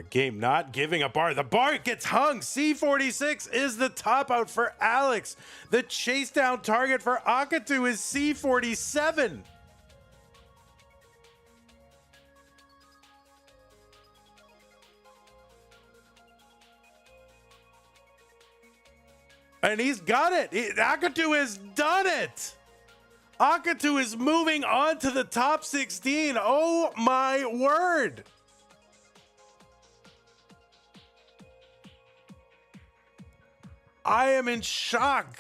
Game not giving a bar. The bar gets hung. C46 is the top out for Alex. The chase down target for Akatu is C47. And he's got it. Akatu has done it. Akatu is moving on to the top 16. Oh my word. I am in shock.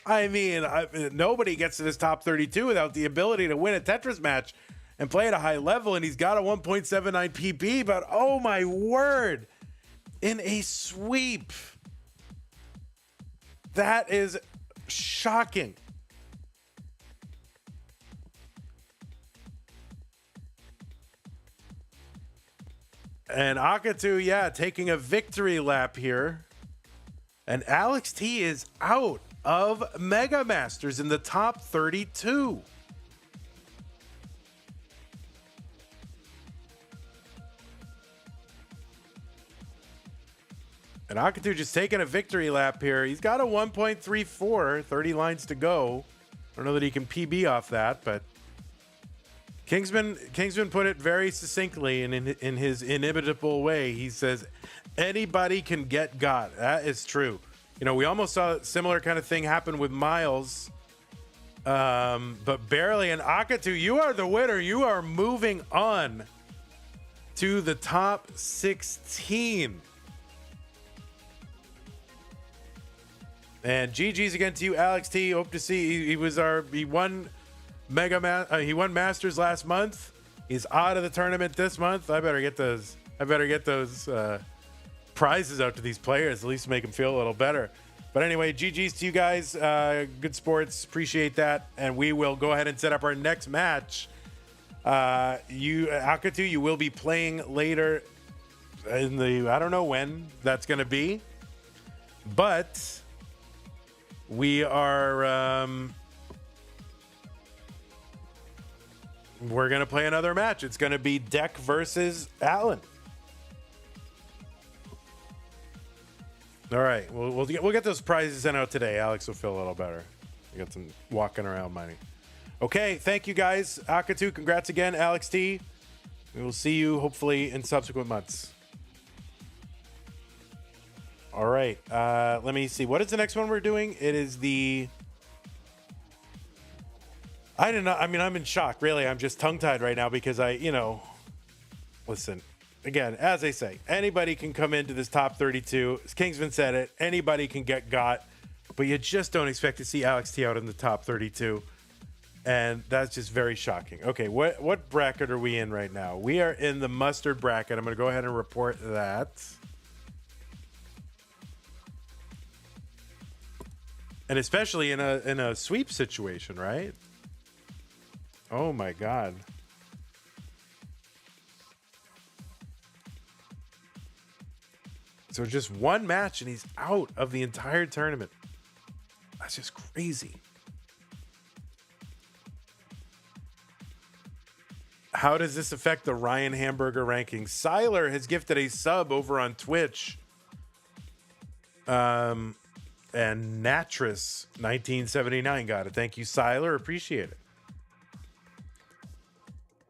I mean, nobody gets to this top 32 without the ability to win a Tetris match and play at a high level, and he's got a 1.79 PB, but oh my word. In a sweep. That is shocking. And Akatu, yeah, taking a victory lap here. And ALEXT is out of Mega Masters in the top 32. And Akatu just taking a victory lap here. He's got a 1.34, 30 lines to go. I don't know that he can PB off that, but Kingsman put it very succinctly and in his inimitable way. He says, anybody can get got. That is true. You know, we almost saw a similar kind of thing happen with Miles, but barely. And Akatu, you are the winner. You are moving on to the top 16. And GG's again to you, ALEXT. Hope to see. He won he won Masters last month. He's out of the tournament this month. I better get those prizes out to these players, at least make them feel a little better. But anyway, GG's to you guys. Good sports. Appreciate that. And we will go ahead and set up our next match. Akatu, you will be playing later in the, I don't know when that's going to be, but we are we're gonna play another match. It's gonna be DEKK versus Allen. All right, we'll get those prizes sent out today. Alex will feel a little better. We got some walking around money. Okay, thank you guys. Akatu, congrats again. ALEXT, we will see you hopefully in subsequent months. All right, let me see. What is the next one we're doing? It is the... I don't know. I mean, I'm in shock, really. I'm just tongue-tied right now because listen, again, as I say, anybody can come into this top 32. As Kingsman said it, anybody can get got, but you just don't expect to see ALEXT out in the top 32. And that's just very shocking. Okay, what bracket are we in right now? We are in the mustard bracket. I'm going to go ahead and report that. And especially in a sweep situation, right? Oh my God. So just one match and he's out of the entire tournament. That's just crazy. How does this affect the Ryan Hamburger rankings? Siler has gifted a sub over on Twitch. And Natris 1979 got it. Thank you, Siler. Appreciate it.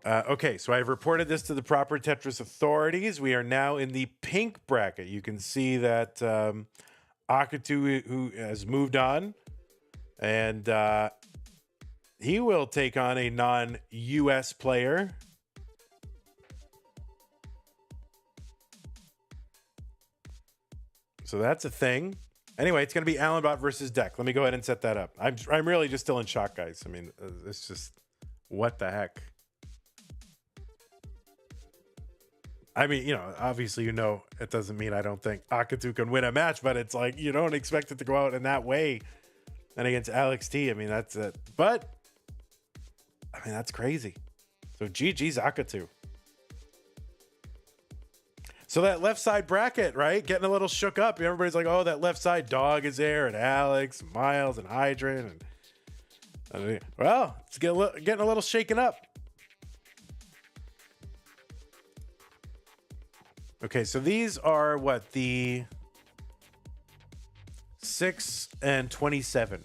Okay, so I've reported this to the proper Tetris authorities. We are now in the pink bracket. You can see that Akatu, who has moved on, and he will take on a non-US player. So that's a thing. Anyway, it's going to be Allenbot versus DEKK. Let me go ahead and set that up. I'm really just still in shock, guys. I mean, it's just, what the heck? I mean, obviously, it doesn't mean I don't think Akatu can win a match, but it's like, you don't expect it to go out in that way. And against ALEXT, I mean, that's it. But, I mean, that's crazy. So GG's Akatu. So that left side bracket, right? Getting a little shook up. Everybody's like, oh, that left side dog is there, and Alex, Miles, and Hydrant. And well, it's getting a little shaken up. Okay, so these are what, the 6 and 27.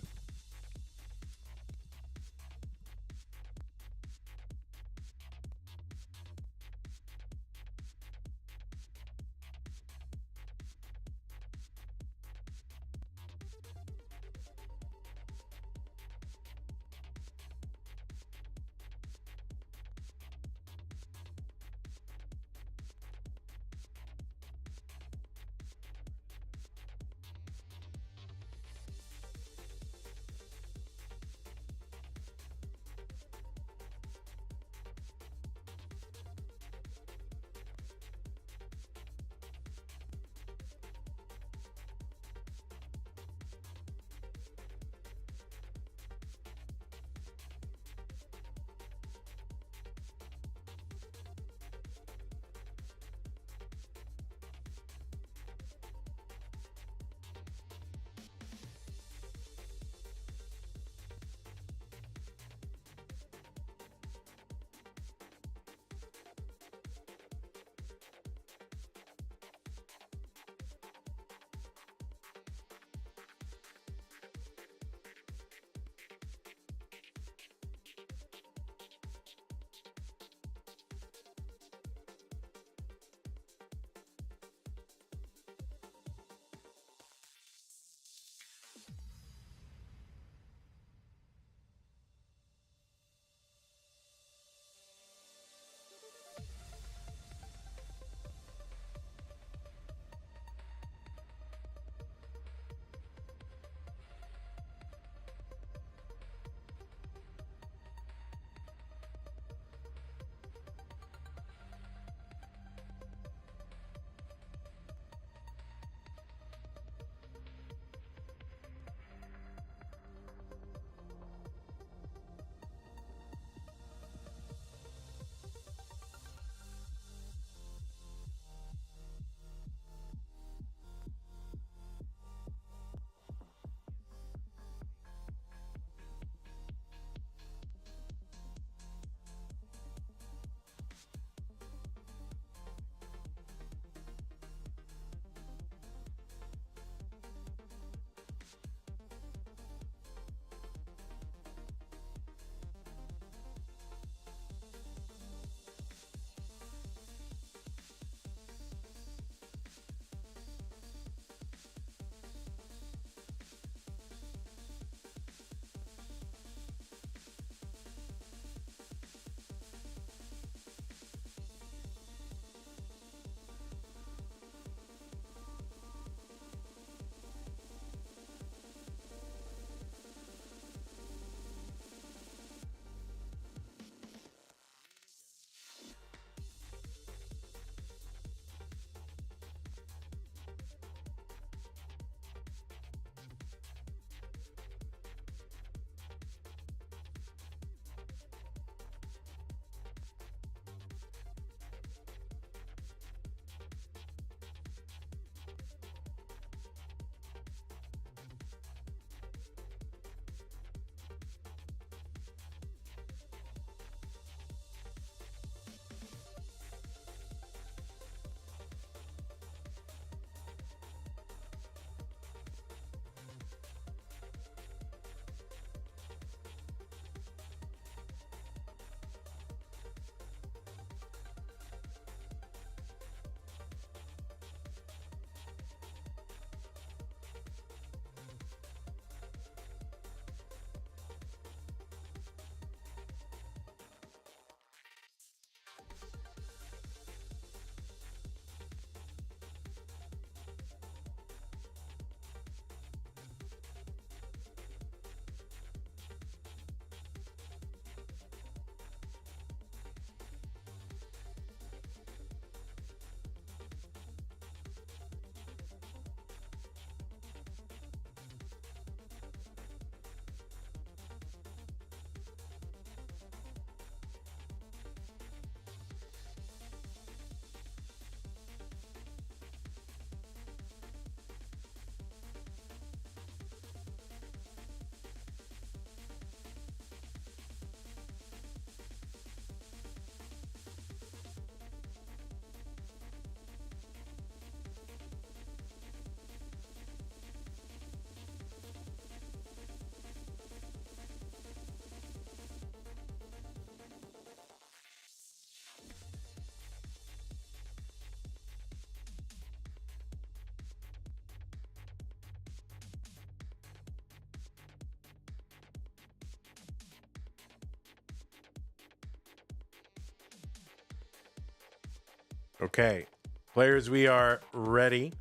Okay, players, we are ready.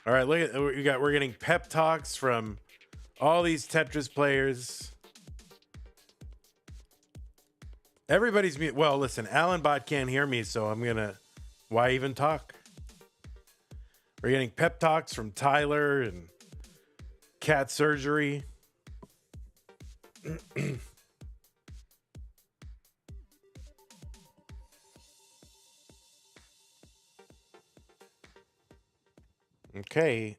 All right, look at we're getting pep talks from all these Tetris players. Everybody's mute. Well, listen, Allenbot can't hear me, so I'm gonna. Why even talk? We're getting pep talks from Tyler and Cat Surgery. Okay.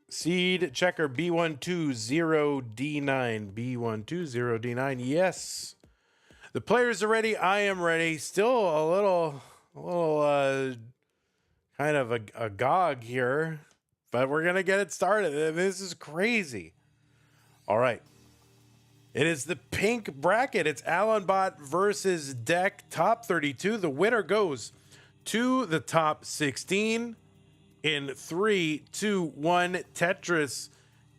Seed checker B120D9. B120D9. Yes. The players are ready. I am ready. Still a little kind of a gog here, but we're going to get it started. This is crazy. All right. It is the pink bracket. It's Allenbot versus DEKK top 32. The winner goes to the top 16 in 3, 2, 1. Tetris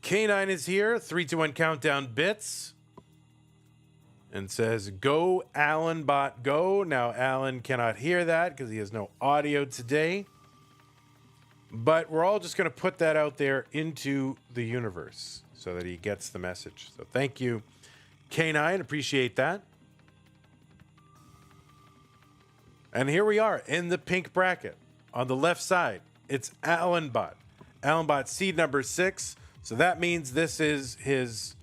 K9 is here. 3, 2, 1 countdown bits. And says, go Allenbot, go. Now, Allen cannot hear that because he has no audio today. But we're all just going to put that out there into the universe so that he gets the message. So thank you, K9. Appreciate that. And here we are in the pink bracket. On the left side, it's Allenbot. Allenbot seed number 6. So that means this is his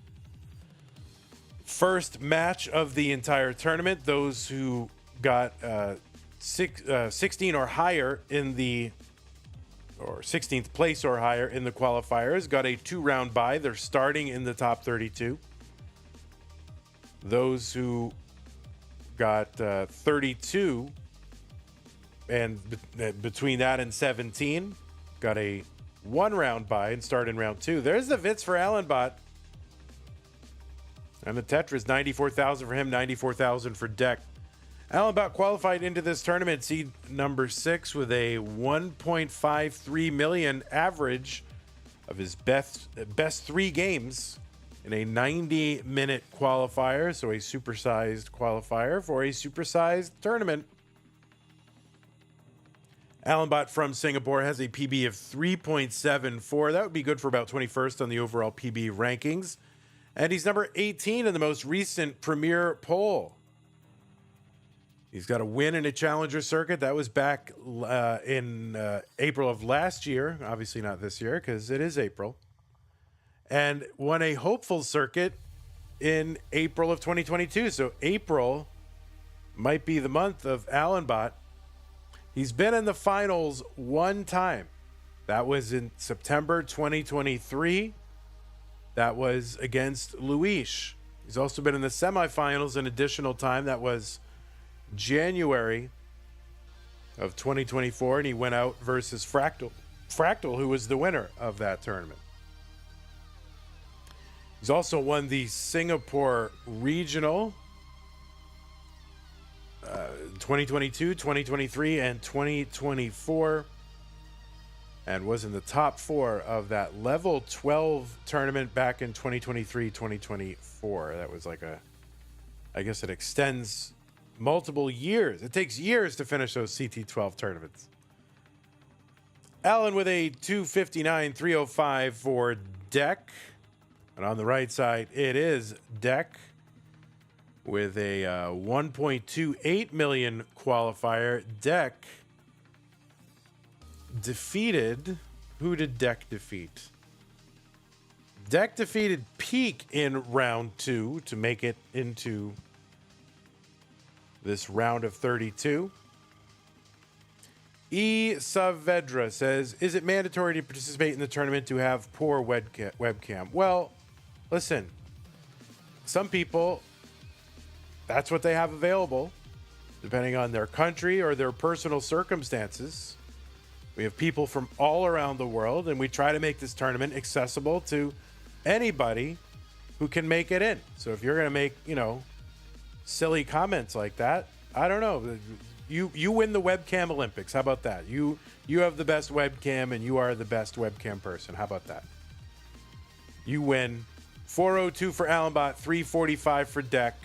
first match of the entire tournament. Those who got 16 or higher in the, or 16th place or higher in the qualifiers got a 2-round bye. They're starting in the top 32. Those who got 32 and between that and 17 got a 1-round bye and start in round 2. There's the Vits for Allenbot. And the Tetris, 94,000 for him, 94,000 for DEKK. Allenbot qualified into this tournament, seed number 6, with a 1.53 million average of his best 3 games in a 90-minute qualifier, so a supersized qualifier for a supersized tournament. Allenbot from Singapore has a PB of 3.74. That would be good for about 21st on the overall PB rankings. And he's number 18 in the most recent Premier poll. He's got a win in a challenger circuit. That was back in April of last year. Obviously not this year because it is April. And won a hopeful circuit in April of 2022. So April might be the month of Allenbot. He's been in the finals 1 time. That was in September 2023. That was against Luis. He's also been in the semifinals an additional time. That was January of 2024, and he went out versus Fractal, who was the winner of that tournament. He's also won the Singapore Regional 2022, 2023, and 2024. And was in the top 4 of that level 12 tournament back in 2023, 2024. That was like I guess it extends multiple years. It takes years to finish those CT12 tournaments. Allen with a 259.305 for DEKK. And on the right side, it is DEKK with a 1.28 million qualifier. DEKK defeated, who did DEKK defeat? DEKK defeated Peak in round 2 to make it into this round of 32. E. Saavedra says, is it mandatory to participate in the tournament to have poor webcam? Well, listen, some people, that's what they have available, depending on their country or their personal circumstances. We have people from all around the world, and we try to make this tournament accessible to anybody who can make it in. So if you're going to make, silly comments like that, I don't know. You win the webcam Olympics. How about that? You have the best webcam, and you are the best webcam person. How about that? You win. 402 for Allenbot, 345 for DEKK.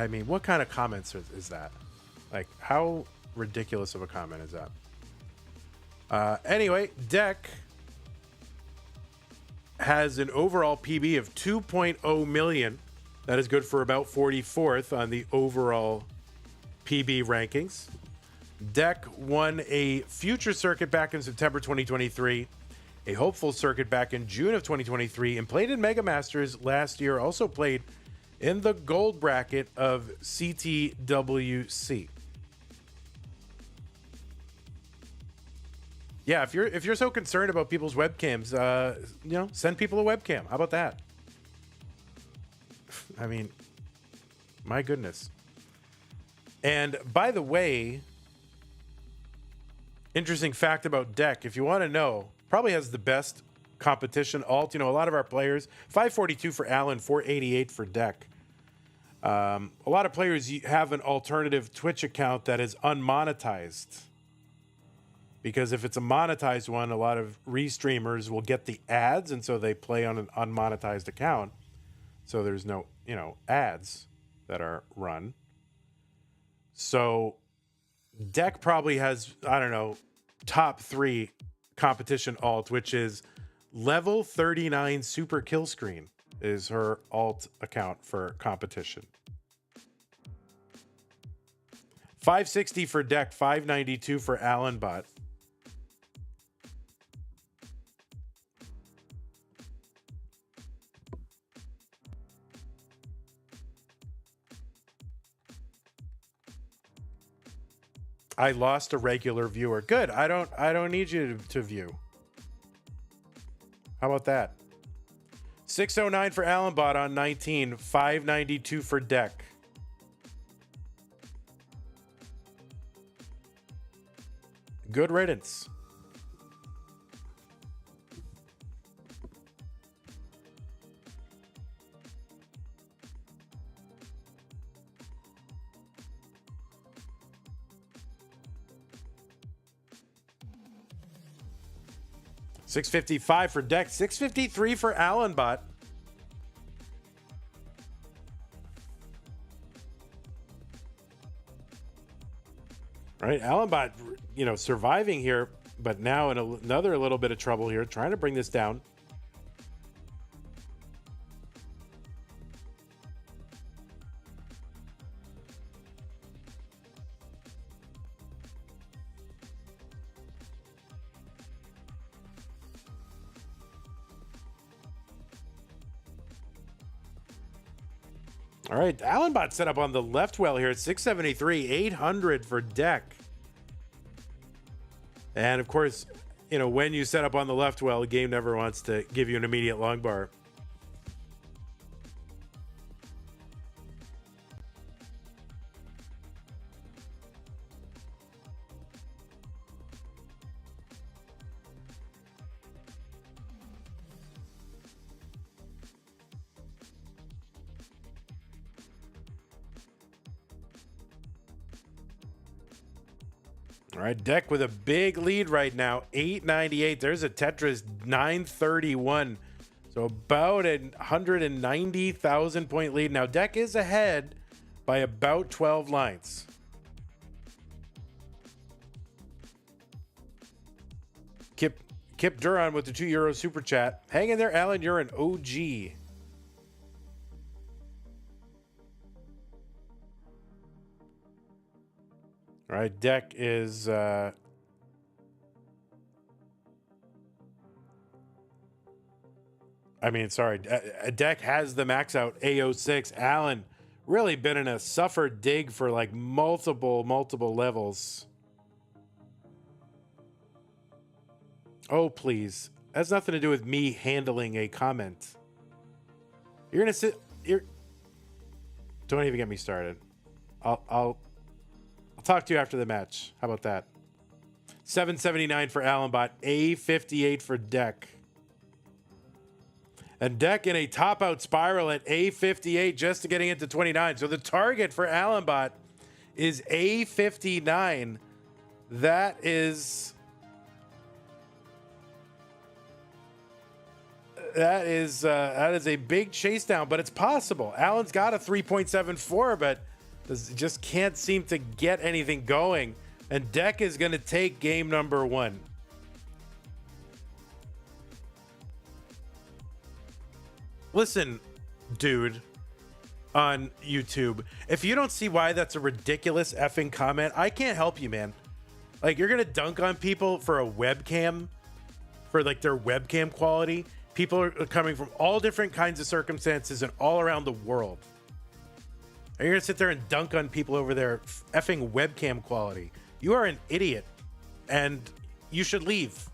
I mean, what kind of comments is that? Like, how ridiculous of a comment is that? Anyway, DEKK has an overall PB of 2.0 million. That is good for about 44th on the overall PB rankings. DEKK won a future circuit back in September 2023, a hopeful circuit back in June of 2023, and played in Mega Masters last year. Also played in the gold bracket of CTWC. Yeah, if you're so concerned about people's webcams, you know, send people a webcam. How about that? I mean, my goodness. And by the way, interesting fact about DEKK, if you want to know, probably has the best competition alt. You know, a lot of our players, 542 for Allen, 488 for DEKK. A lot of players have an alternative Twitch account that is unmonetized. Because if it's a monetized one, a lot of restreamers will get the ads, and so they play on an unmonetized account. So there's no, you know, ads that are run. So DEKK probably has, I don't know, top 3 competition alt, which is level 39 super kill screen is her alt account for competition. 560 for DEKK, 592 for Allenbot. I lost a regular viewer. Good. I don't need you to view. How about that? 609 for Allenbot on 19, 592 for DEKK. Good riddance. $655 for DEKK, $653 for Allenbot. Right, Allenbot, you know, surviving here, but now in another little bit of trouble here, trying to bring this down. All right, Allenbot set up on the left well here at 673, 800 for DEKK. And of course, you know, when you set up on the left well, the game never wants to give you an immediate long bar. All right, DEKK with a big lead right now, 898. There's a Tetris 931. So about a 190,000 point lead. Now DEKK is ahead by about 12 lines. Kip Duran with the €2 super chat. Hang in there, Alan. You're an OG. All right, DEKK is DEKK has the max out A06. Allen really been in a suffer dig for like multiple levels. Oh, please. That's nothing to do with me handling a comment. You're gonna sit. Don't even get me started. I'll talk to you after the match. How about that? 779 for Allenbot, A58 for DEKK. And DEKK in a top-out spiral at A58 just to getting into 29. So the target for Allenbot is A59. That is a big chase down, but it's possible. Allen's got a 3.74, but Just can't seem to get anything going. And DEKK is going to take game number 1. Listen, dude, on YouTube, if you don't see why that's a ridiculous effing comment, I can't help you, man. Like, you're going to dunk on people for a webcam, for like their webcam quality. People are coming from all different kinds of circumstances and all around the world. And you're going to sit there and dunk on people over their effing webcam quality. You are an idiot, and you should leave.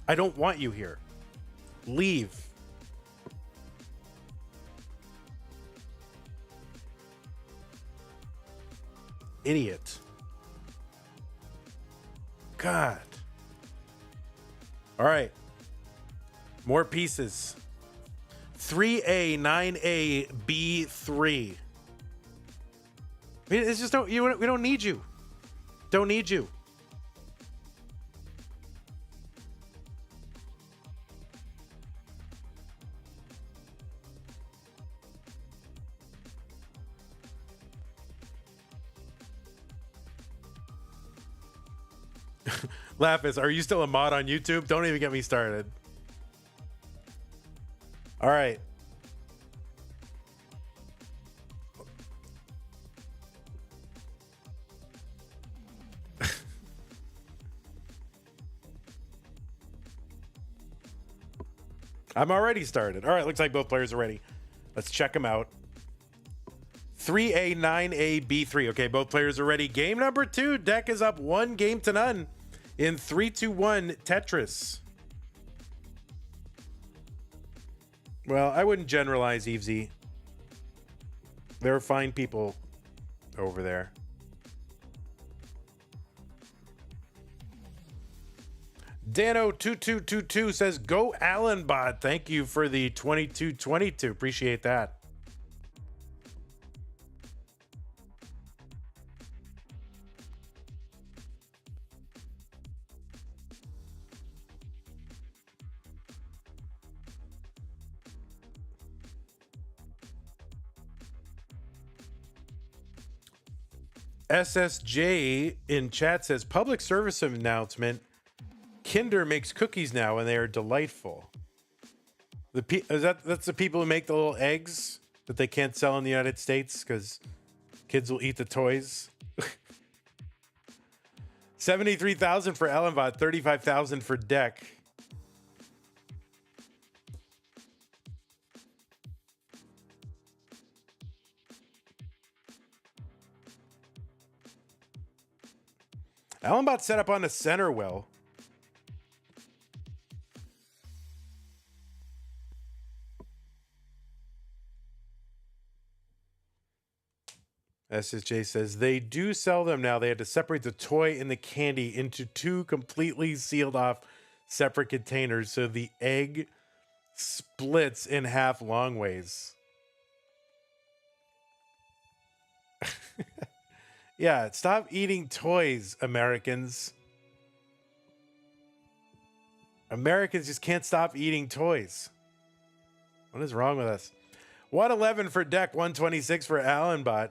I don't want you here. Leave. Idiot. God. All right. More pieces. 3A, 9A, B3. It's just we don't need you. Don't need you. Lapis, are you still a mod on YouTube? Don't even get me started. All right. I'm already started. All right, looks like both players are ready. Let's check them out. 3A, 9A, B3. Okay, both players are ready. Game number 2. DEKK is up 1-0 in 3-2-1 Tetris. Well, I wouldn't generalize, Evesy. There are fine people over there. Dano2222 says, go Allenbot. Thank you for the 2222. Appreciate that. SSJ in chat says, public service announcement. Kinder makes cookies now and they are delightful. That's the people who make the little eggs that they can't sell in the United States because kids will eat the toys. 73,000 for Allenbot, 35,000 for DEKK. Allenbot set up on the center well. SSJ says, they do sell them now. They had to separate the toy and the candy into 2 completely sealed off separate containers so the egg splits in half long ways. Yeah, stop eating toys, Americans. Americans just can't stop eating toys. What is wrong with us? 111 for DEKK, 126 for Allenbot.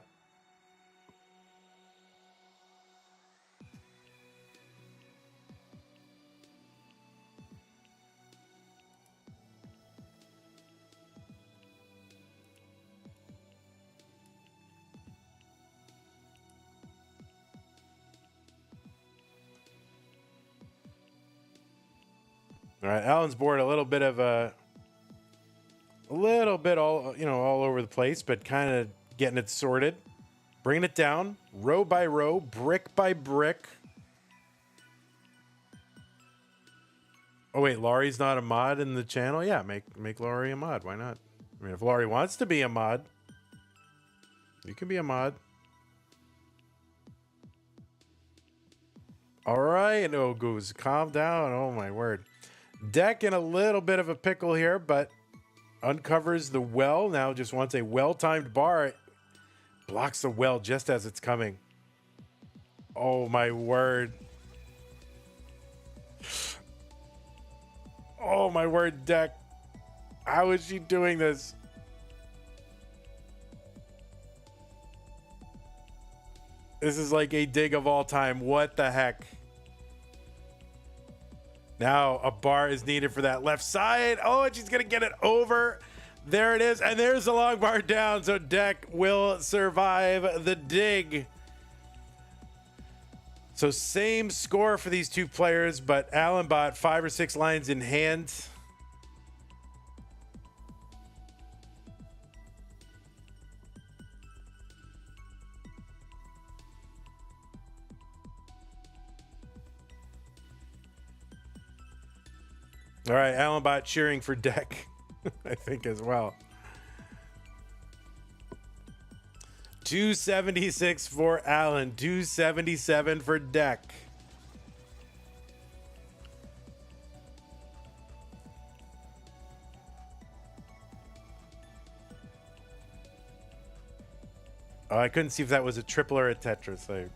All right, Alan's board a little bit all over the place, but kind of getting it sorted, bringing it down row by row, brick by brick. Oh wait, Laurie's not a mod in the channel? Yeah, make Laurie a mod. Why not? I mean, if Laurie wants to be a mod, you can be a mod. All right, no goose, calm down. Oh my word. DEKK in a little bit of a pickle here, but uncovers the well. Now just wants a well-timed bar. Blocks the well just as it's coming. Oh my word. Oh my word, DEKK. How is she doing this? This is like a dig of all time. What the heck? Now a bar is needed for that left side. Oh, and she's going to get it over. There it is. And there's the long bar down. So DEKK will survive the dig. So same score for these two players, but Allenbot 5 or 6 lines in hand. All right, Allenbot cheering for DEKK, I think, as well. 276 for Allen, 277 for DEKK. Oh, I couldn't see if that was a triple or a Tetris. I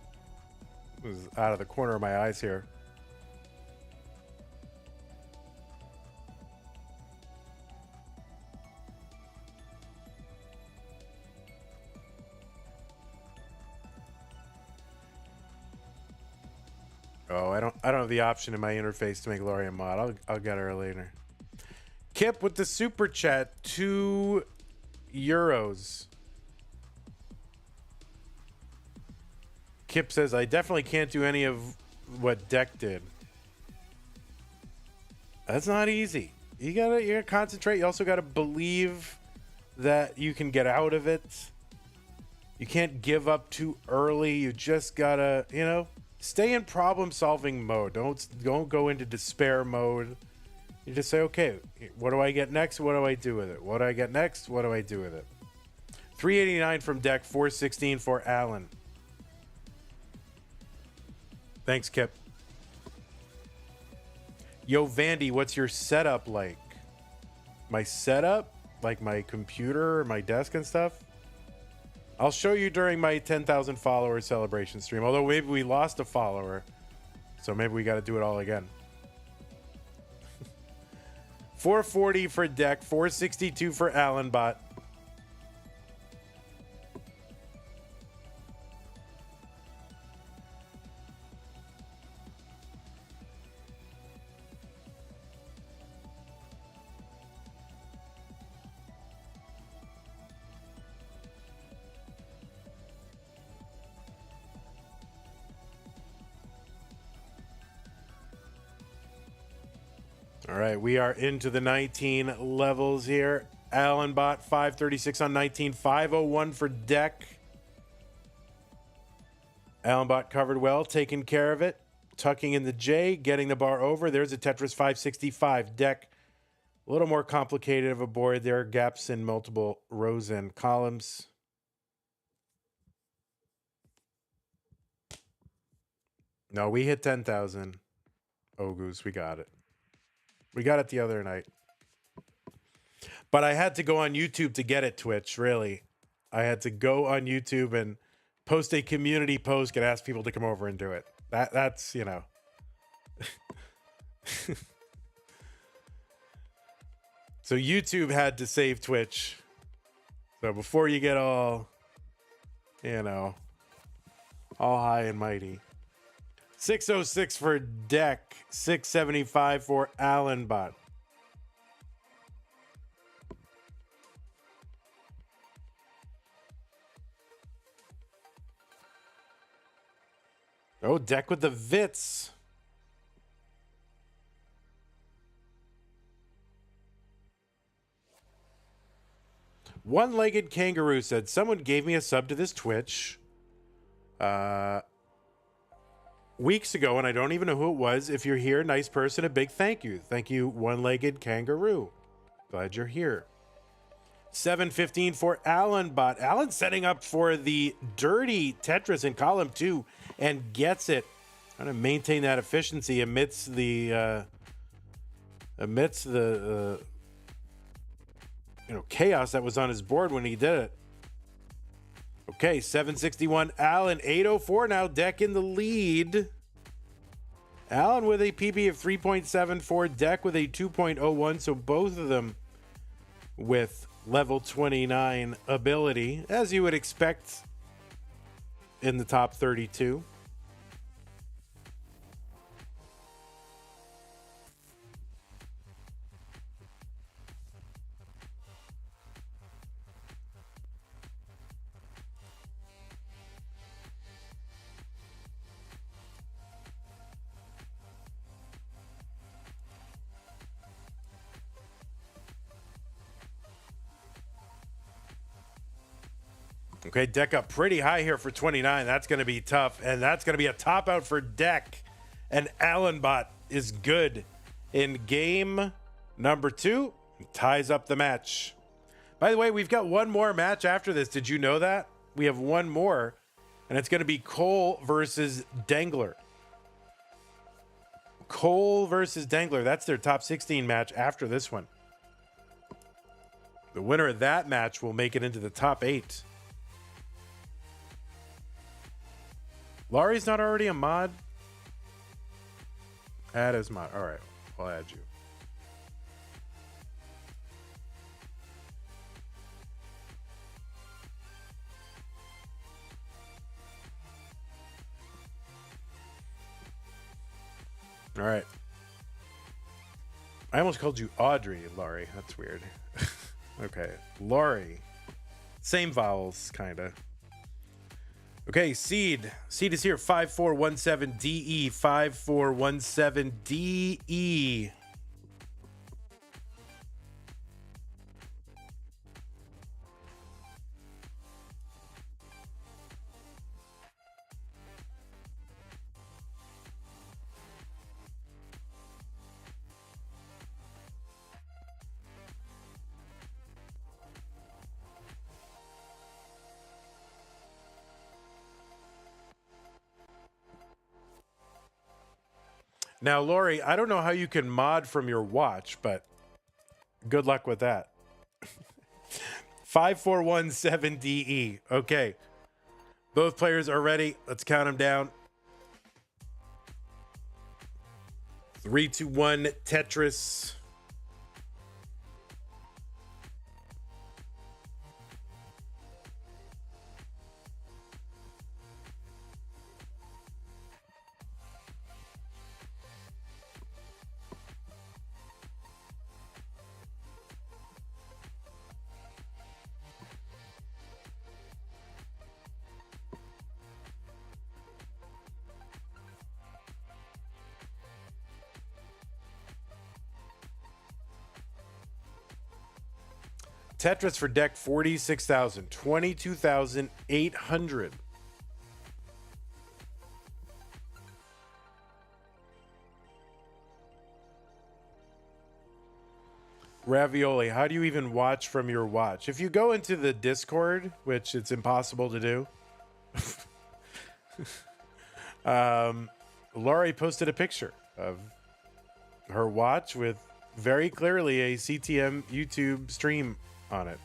was out of the corner of my eyes here. Oh, I don't have the option in my interface to make Lori a mod. I'll get her later. Kip with the super chat, €2. Kip says, I definitely can't do any of what DEKK did. That's not easy. You gotta concentrate. You also gotta believe that you can get out of it. You can't give up too early. You just gotta, stay in problem-solving mode. Don't go into despair mode. You just say, okay, what do I get next? What do I do with it? What do I get next? What do I do with it? 389 from DEKK, 416 for Allen. Thanks, Kip. Yo, Vandy, what's your setup like? My setup? Like my computer, my desk and stuff? I'll show you during my 10,000 follower celebration stream. Although maybe we lost a follower. So maybe we got to do it all again. 440 for DEKK. 462 for Allenbot. All right, we are into the 19 levels here. Allenbot, 536 on 19, 501 for DEKK. Allenbot covered well, taking care of it, tucking in the J, getting the bar over. There's a Tetris 565. DEKK, a little more complicated of a board there. Gaps in multiple rows and columns. No, we hit 10,000. Oh, Goose, we got it. We got it the other night. But I had to go on YouTube to get it, Twitch, really. I had to go on YouTube and post a community post and ask people to come over and do it. That's. So YouTube had to save Twitch. So before you get all high and mighty. 606 for DEKK, 675 for Allenbot. Oh, DEKK with the Vits. One-legged kangaroo said, someone gave me a sub to this Twitch. Weeks ago, and I don't even know who it was. If you're here, nice person, a big thank you. Thank you, one-legged kangaroo. Glad you're here. 715 for Allenbot. Allen setting up for the dirty Tetris in column 2 and gets it. Trying to maintain that efficiency amidst the chaos that was on his board when he did it. Okay, 761 Allen, 804 now. DEKK in the lead. Allen with a PB of 3.74, DEKK with a 2.01, so both of them with level 29 ability, as you would expect in the top 32. Okay, DEKK up pretty high here for 29. That's going to be tough, and that's going to be a top out for DEKK. And Allenbot is good in game number 2. Ties up the match. By the way, we've got one more match after this. Did you know that? We have one more, and it's going to be Cole versus Dangler. Cole versus Dangler. That's their top 16 match after this one. The winner of that match will make it into the top 8. Laurie's not already a mod? Add as mod. All right, I'll add you. All right. I almost called you Audrey, Laurie. That's weird. Okay, Laurie. Same vowels, kind of. Okay, Seed. Seed is here. 5417DE. 5417DE. Now, Lori, I don't know how you can mod from your watch, but good luck with that. 5417DE. Okay. Both players are ready. Let's count them down. 3, 2, 1, Tetris. Tetris for DEKK 46,000, 22,800. Ravioli, how do you even watch from your watch? If you go into the Discord, which it's impossible to do, Laurie posted a picture of her watch with very clearly a CTM YouTube stream on it.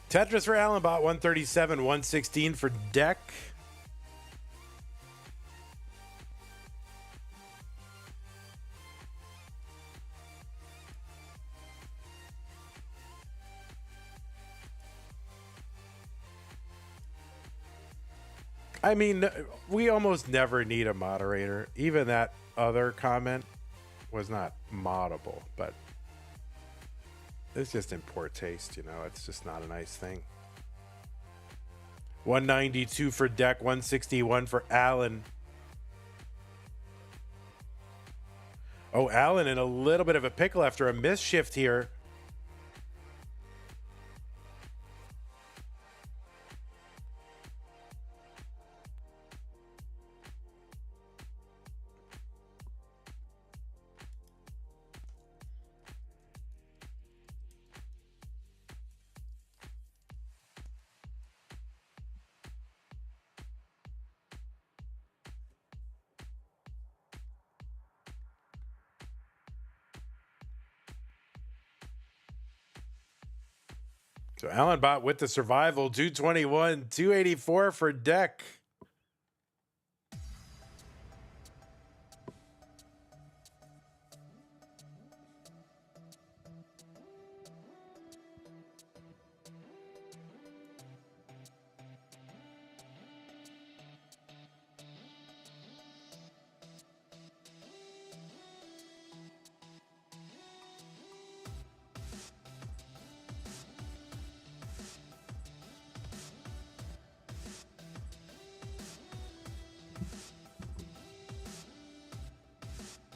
Tetris for Allenbot, 137, 116 for DEKK. I mean, we almost never need a moderator. Even that other comment was not moddable, but it's just in poor taste, you know. It's just not a nice thing. 192 for DEKK, 161 for Allen. Oh, Allen in a little bit of a pickle after a miss shift here. So Allenbot with the survival, 221, 284 for DEKK.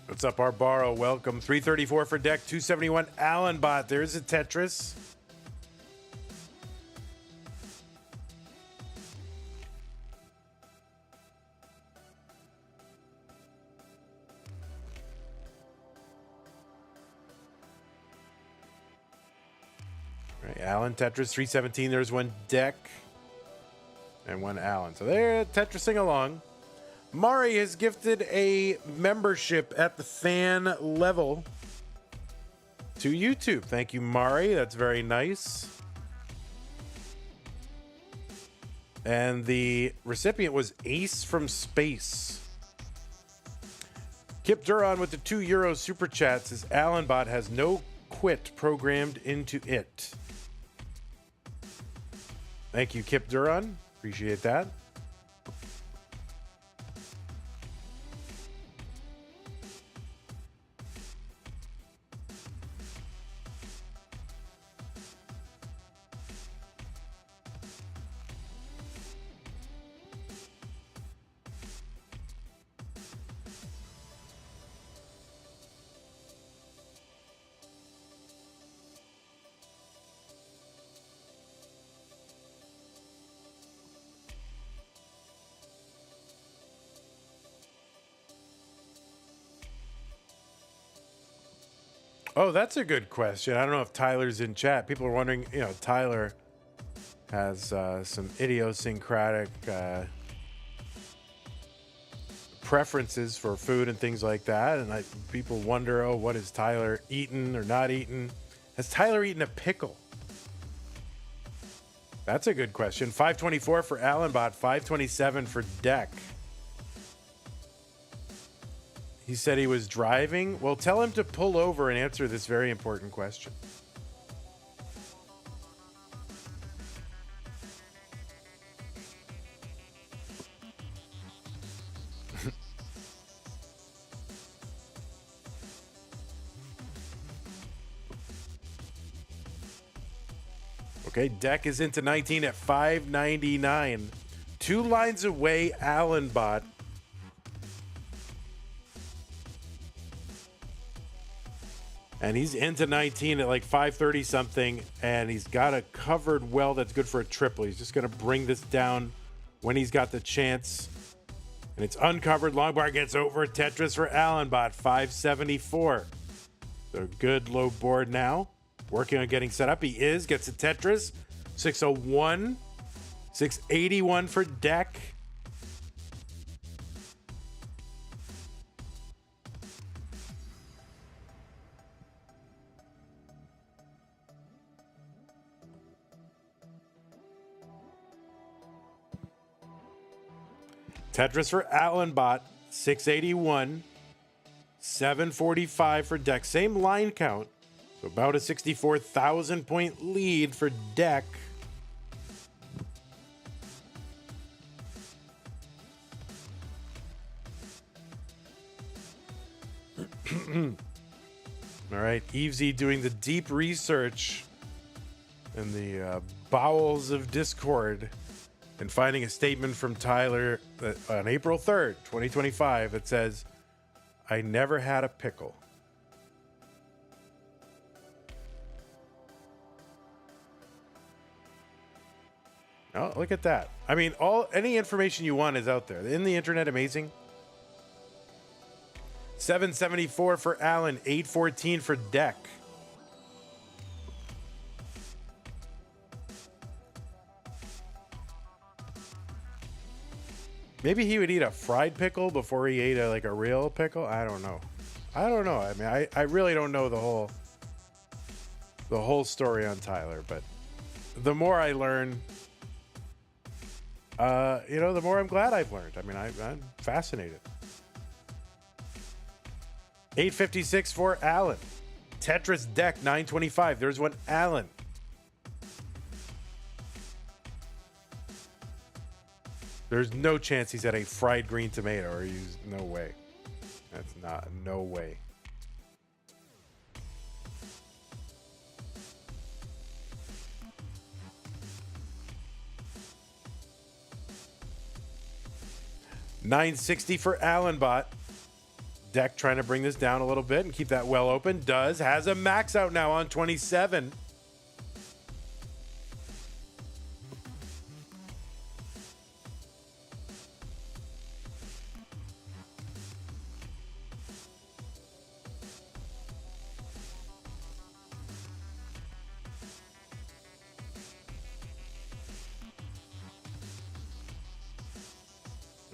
What's up, Arbaro? Welcome. 334 for DEKK, 271 Allenbot. There's a Tetris. All right, Allen Tetris, 317. There's one DEKK and one Allen. So they're Tetrising along. Mari has gifted a membership at the fan level to YouTube. Thank you, Mari. That's very nice. And the recipient was Ace from Space. Kip Duran with the €2 super chat says Allenbot has no quit programmed into it. Thank you, Kip Duran. Appreciate that. Oh, that's a good question. I don't know if Tyler's in chat. People are wondering, you know, Tyler has some idiosyncratic preferences for food and things like that. And people wonder, oh, what is Tyler eaten or not eaten? Has Tyler eaten a pickle? That's a good question. 524 for Allenbot, 527 for DEKK. He said he was driving. Well, tell him to pull over and answer this very important question. Okay, DEKK is into 19 at 599. 2 lines away, Allenbot. And he's into 19 at like 530 something, and he's got a covered well that's good for a triple. He's just going to bring this down when he's got the chance. And it's uncovered. Long bar gets over. Tetris for Allenbot, 574. So good low board now. Working on getting set up. He gets a Tetris. 601. 681 for DEKK. Tetris for Allenbot, 681, 745 for DEKK. Same line count, so about a 64,000 point lead for DEKK. All right, Evesy doing the deep research in the bowels of Discord, and finding a statement from Tyler on April 3rd, 2025 that says, I never had a pickle. Oh, look at that. I mean, any information you want is out there. Isn't the internet amazing? 774 for Allen, 814 for DEKK. Maybe he would eat a fried pickle before he ate a real pickle. I don't know. I mean, I really don't know the whole story on Tyler, but the more I learn, the more I'm glad I've learned. I mean, I'm fascinated. 856 for Allen. Tetris DEKK, 925. There's one Allen. There's no chance he's at a fried green tomato, or no way. That's no way. $960 for Allenbot. DEKK trying to bring this down a little bit and keep that well open. Does. Has a max out now on 27.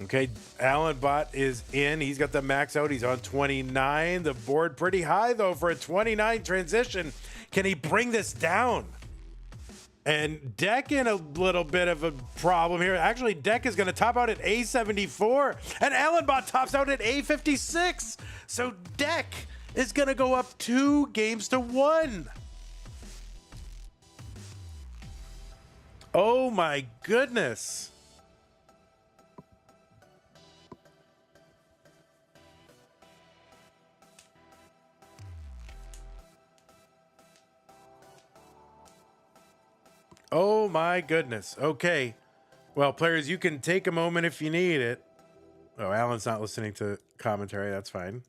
Okay, Allenbot is in. He's got the max out. He's on 29. The board pretty high, though, for a 29 transition. Can he bring this down? And DEKK in a little bit of a problem here. Actually, DEKK is going to top out at A74, and Allenbot tops out at A56. So DEKK is going to go up 2 games to 1. Oh, my goodness. Oh my goodness. Okay. Well, players, you can take a moment if you need it. Oh, Alan's not listening to commentary. That's fine.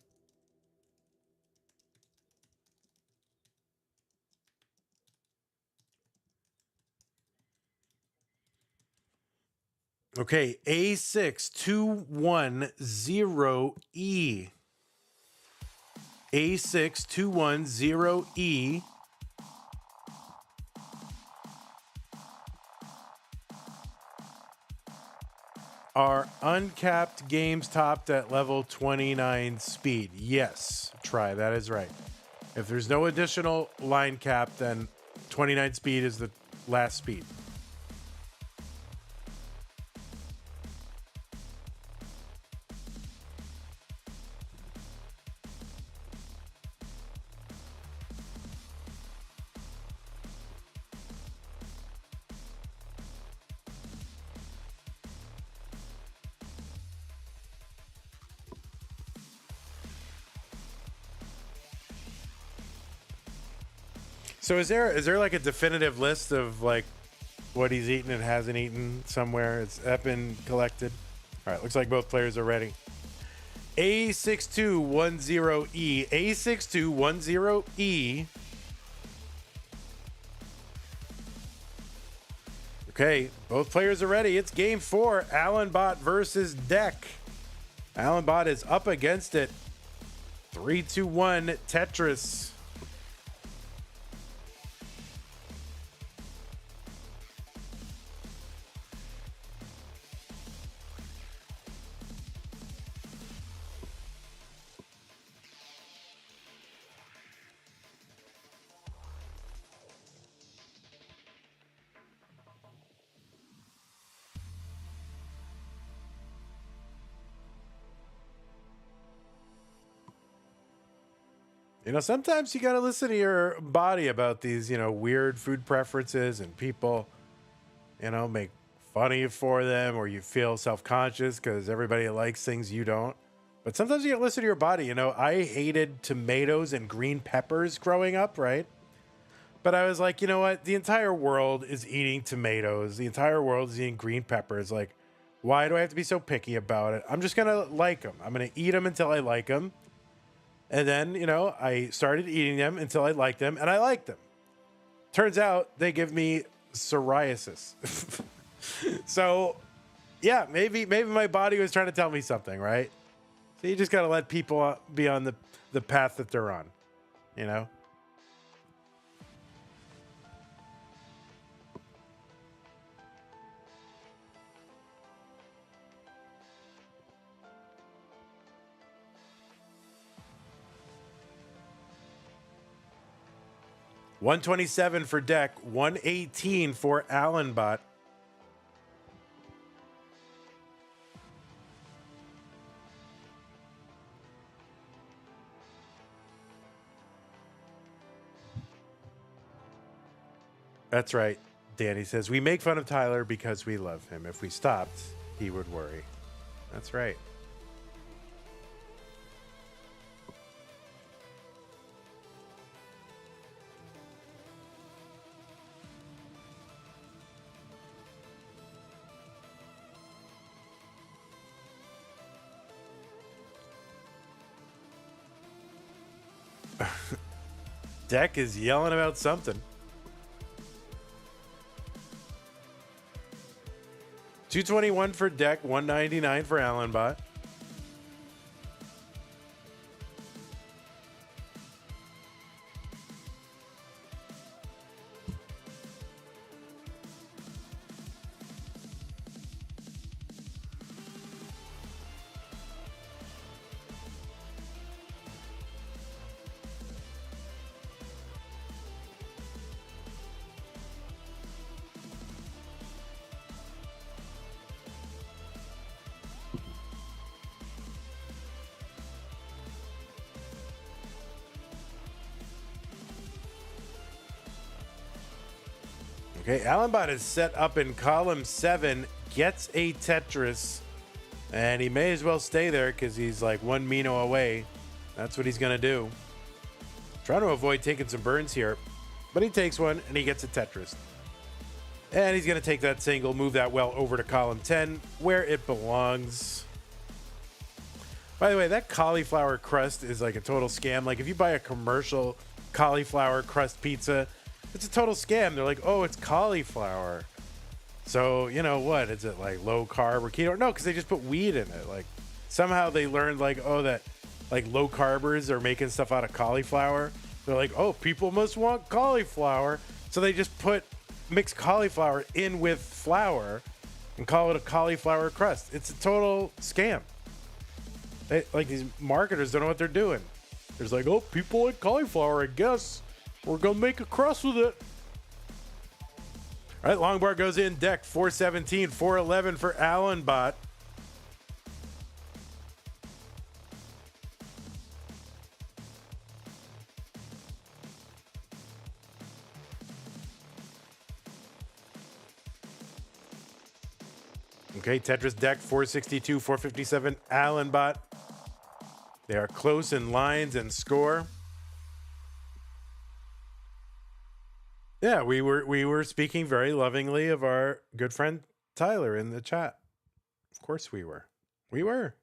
Okay, A6210E. A6210E. Are uncapped games topped at level 29 speed? Yes, try. That is right. If there's no additional line cap, then 29 speed is the last speed. So is there like a definitive list of like what he's eaten and hasn't eaten somewhere? It's that been collected? All right, looks like both players are ready. A6210E. A6210E. Okay, both players are ready. It's game 4. Allenbot versus DEKK. Allenbot is up against it. 3-2-1 Tetris. You know, sometimes you got to listen to your body about these, you know, weird food preferences, and people, you know, make fun of you for them, or you feel self-conscious because everybody likes things you don't. But sometimes you got to listen to your body. You know, I hated tomatoes and green peppers growing up, right? But I was like, you know what? The entire world is eating tomatoes. The entire world is eating green peppers. Like, why do I have to be so picky about it? I'm just going to like them. I'm going to eat them until I like them. And then, you know, I started eating them until I liked them, and I liked them. Turns out they give me psoriasis. So, yeah, maybe my body was trying to tell me something, right? So you just got to let people be on the path that they're on, you know? $127 for DEKK, $118 for Allenbot. That's right. Danny says, we make fun of Tyler because we love him. If we stopped, he would worry. That's right. DEKK is yelling about something. 221 for DEKK, 199 for Allenbot. Okay, Allenbot is set up in column 7, gets a Tetris, and he may as well stay there because he's like one Mino away. That's what he's going to do. Trying to avoid taking some burns here, but he takes one and he gets a Tetris. And he's going to take that single, move that well over to column 10, where it belongs. By the way, that cauliflower crust is like a total scam. Like if you buy a commercial cauliflower crust pizza, it's a total scam. They're like, oh, it's cauliflower. So, you know what? Is it like low carb or keto? No, because they just put weed in it. Like somehow they learned like, oh, that like low carbers are making stuff out of cauliflower. They're like, oh, people must want cauliflower. So they just mix cauliflower in with flour and call it a cauliflower crust. It's a total scam. Like these marketers don't know what they're doing. There's like, oh, people like cauliflower, I guess. We're going to make a crust with it. All right, long bar goes in. DEKK, 417, 411 for Allenbot. Okay, Tetris DEKK, 462, 457, Allenbot. They are close in lines and score. Yeah, we were speaking very lovingly of our good friend Tyler in the chat. Of course we were. We were.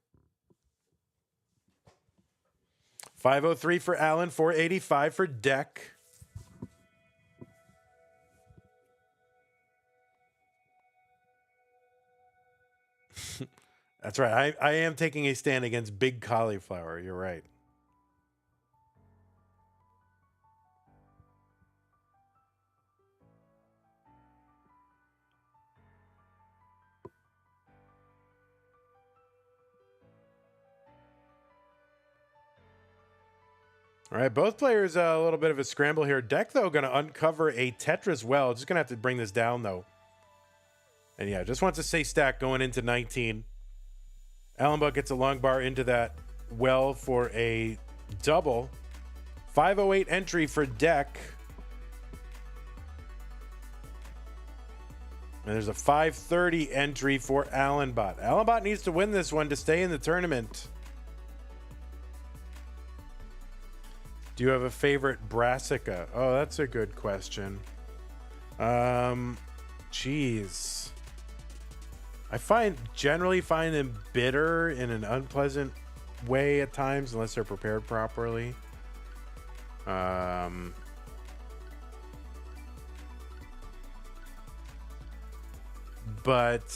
503 for Allen, 485 for DEKK. That's right. I am taking a stand against big cauliflower. You're right. All right, both players a little bit of a scramble here. DEKK, though, going to uncover a Tetris well. Just going to have to bring this down, though. And yeah, just wants to stay stacked going into 19. Allenbot gets a long bar into that well for a double. 508 entry for DEKK. And there's a 530 entry for Allenbot. Allenbot needs to win this one to stay in the tournament. Do you have a favorite brassica? Oh, that's a good question. Jeez. I generally find them bitter in an unpleasant way at times, unless they're prepared properly. But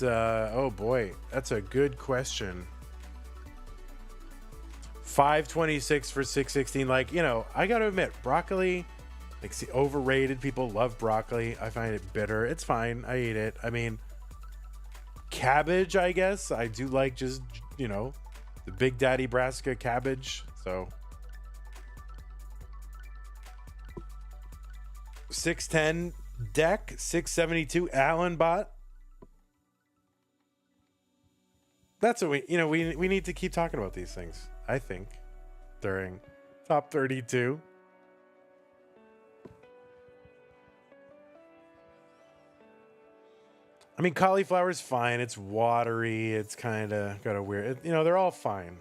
oh boy, that's a good question. 526 for 616. Like, you know, I gotta admit, broccoli, like, see, overrated. People love broccoli. I find it bitter. It's fine. I eat it. I mean, cabbage, I guess. I do like just, you know, the Big Daddy Brassica cabbage. So 610 DEKK, 672 Allenbot. That's what we need to keep talking about these things, I think, during top 32. I mean, cauliflower's fine. It's watery. It's kind of got a weird, you know, they're all fine.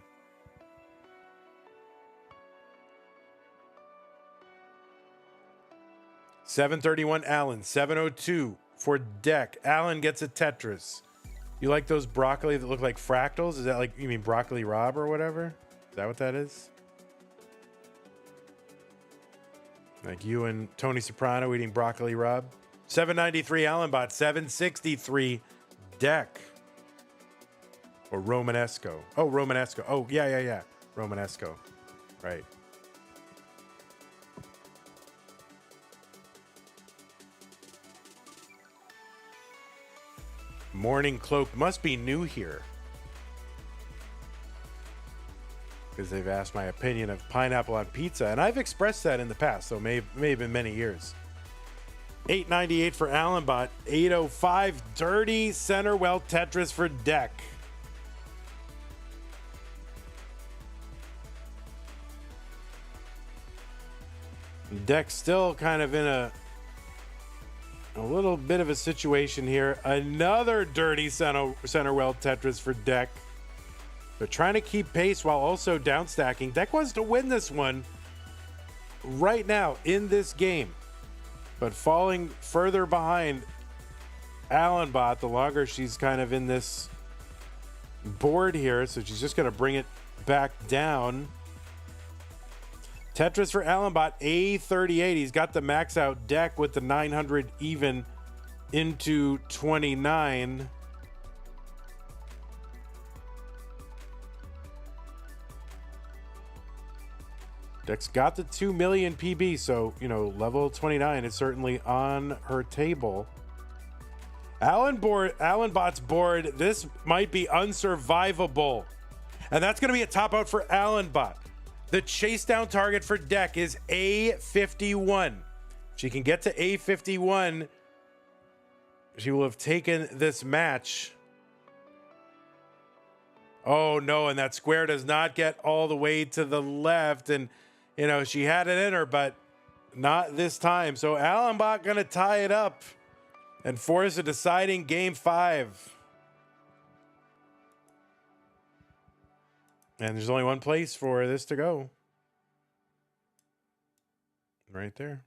$731 Allen, 702 for DEKK. Allen gets a Tetris. You like those broccoli that look like fractals? Is that like, you mean broccoli Rob or whatever? Is that what that is? Like you and Tony Soprano eating broccoli rub. 793 Allenbot, 763 DEKK. Or Romanesco. Oh, Romanesco. Oh, yeah. Romanesco. Right. Morning Cloak must be new here, because they've asked my opinion of pineapple on pizza, and I've expressed that in the past, so may have been many years. 898 for Allenbot, 805 Dirty Center Well Tetris for DEKK. DEKK still kind of in a little bit of a situation here. Another dirty center well Tetris for DEKK. They're trying to keep pace while also downstacking. DEKK wants to win this one right now in this game, but falling further behind Allenbot the longer she's kind of in this board here. So she's just going to bring it back down. Tetris for Allenbot, A38. He's got the max out DEKK with the 900 even into 29. DEKK's got the 2 million PB, so, level 29 is certainly on her table. Allenbot's board, this might be unsurvivable. And that's going to be a top out for Allenbot. The chase down target for DEKK is A51. If she can get to A51, she will have taken this match. Oh no, and that square does not get all the way to the left. And, she had it in her, but not this time. So Allenbot going to tie it up and force a deciding game 5. And there's only one place for this to go. Right there.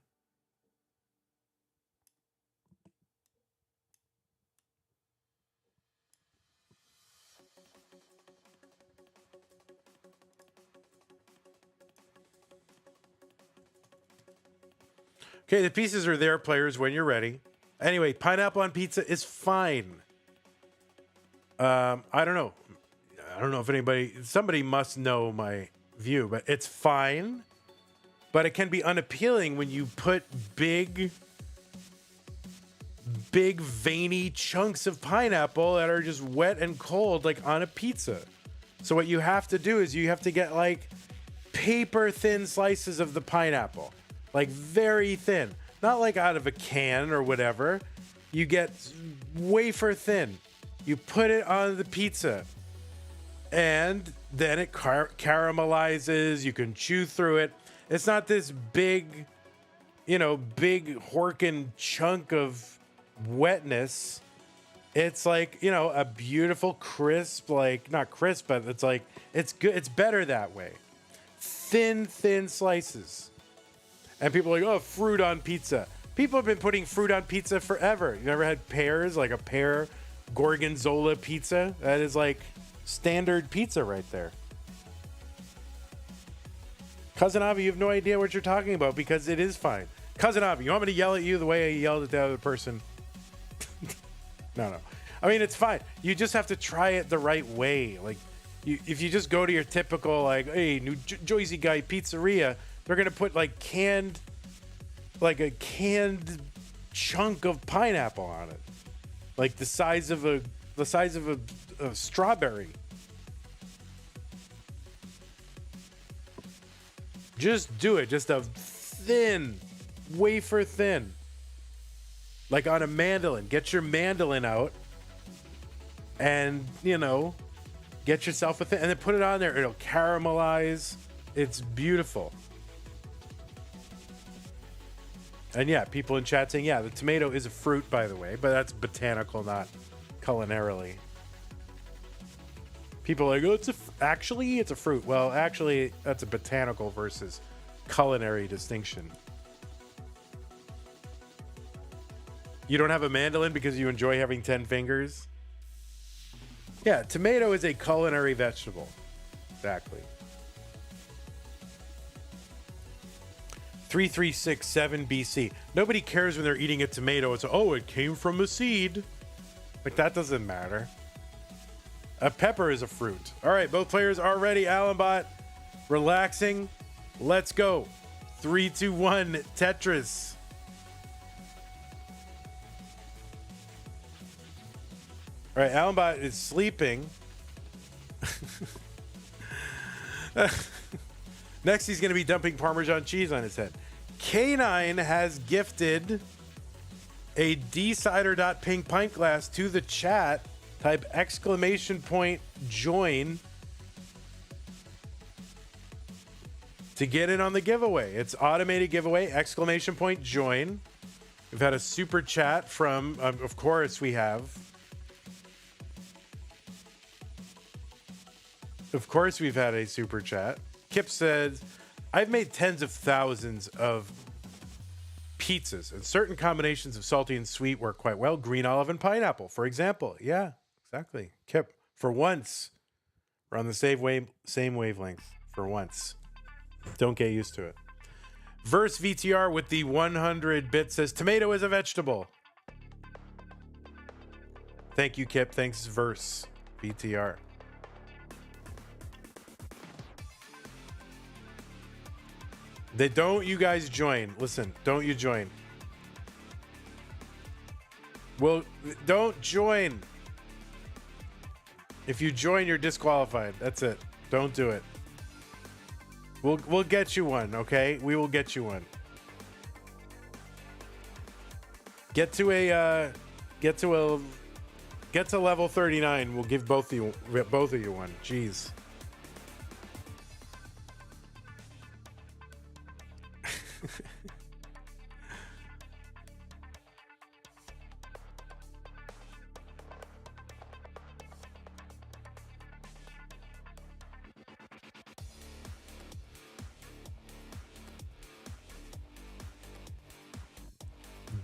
Okay, the pieces are there, players, when you're ready. Anyway, pineapple on pizza is fine. I don't know. I don't know if somebody must know my view, but it's fine. But it can be unappealing when you put big veiny chunks of pineapple that are just wet and cold, like on a pizza. So what you have to do is you have to get like paper thin slices of the pineapple, like very thin, not like out of a can or whatever. You get wafer thin. You put it on the pizza. And then it caramelizes. You can chew through it. It's not this big horkin chunk of wetness. It's like, a beautiful crisp, like not crisp, but it's like, it's good. It's better that way. Thin slices. And people are like, oh, fruit on pizza. People have been putting fruit on pizza forever. You ever had pears, like a pear gorgonzola pizza? That is like standard pizza right there. Cousin Avi, you have no idea what you're talking about because it is fine. Cousin Avi, you want me to yell at you the way I yelled at the other person? No. I mean, it's fine. You just have to try it the right way. Like, if you just go to your typical, like, hey, New Jersey guy pizzeria, they're going to put a canned chunk of pineapple on it. Like the size of a strawberry. Just do it. Just a thin, wafer thin. Like on a mandolin. Get your mandolin out and, get yourself a thin, and then put it on there. It'll caramelize. It's beautiful. And yeah, people in chat saying, yeah, the tomato is a fruit, by the way, but that's botanical, not culinarily. People are like, oh, actually, it's a fruit. Well, actually, that's a botanical versus culinary distinction. You don't have a mandolin because you enjoy having 10 fingers? Yeah, tomato is a culinary vegetable. Exactly. 3367 BC. Nobody cares when they're eating a tomato. It's, oh, it came from a seed. Like, that doesn't matter. A pepper is a fruit. All right, both players are ready. Allenbot, relaxing. Let's go. 3, 2, 1, Tetris. All right, Allenbot is sleeping. Next, he's going to be dumping Parmesan cheese on his head. K9 has gifted a D-Cider.pink pint glass to the chat. Type exclamation point join to get in on the giveaway. It's automated giveaway, exclamation point join. We've had a super chat from, of course we have. Of course we've had a super chat. Kip says, I've made tens of thousands of pizzas, and certain combinations of salty and sweet work quite well. Green olive and pineapple, for example. Yeah, exactly. Kip, for once, we're on the same wavelength. For once. Don't get used to it. Verse VTR with the 100 bit says, tomato is a vegetable. Thank you, Kip. Thanks, Verse VTR. Don't you guys join. Listen, don't you join. Well, don't join. If you join, you're disqualified. That's it. Don't do it. We'll get you one, okay? We will get you one. Get to level 39. We'll give both of you one. Jeez.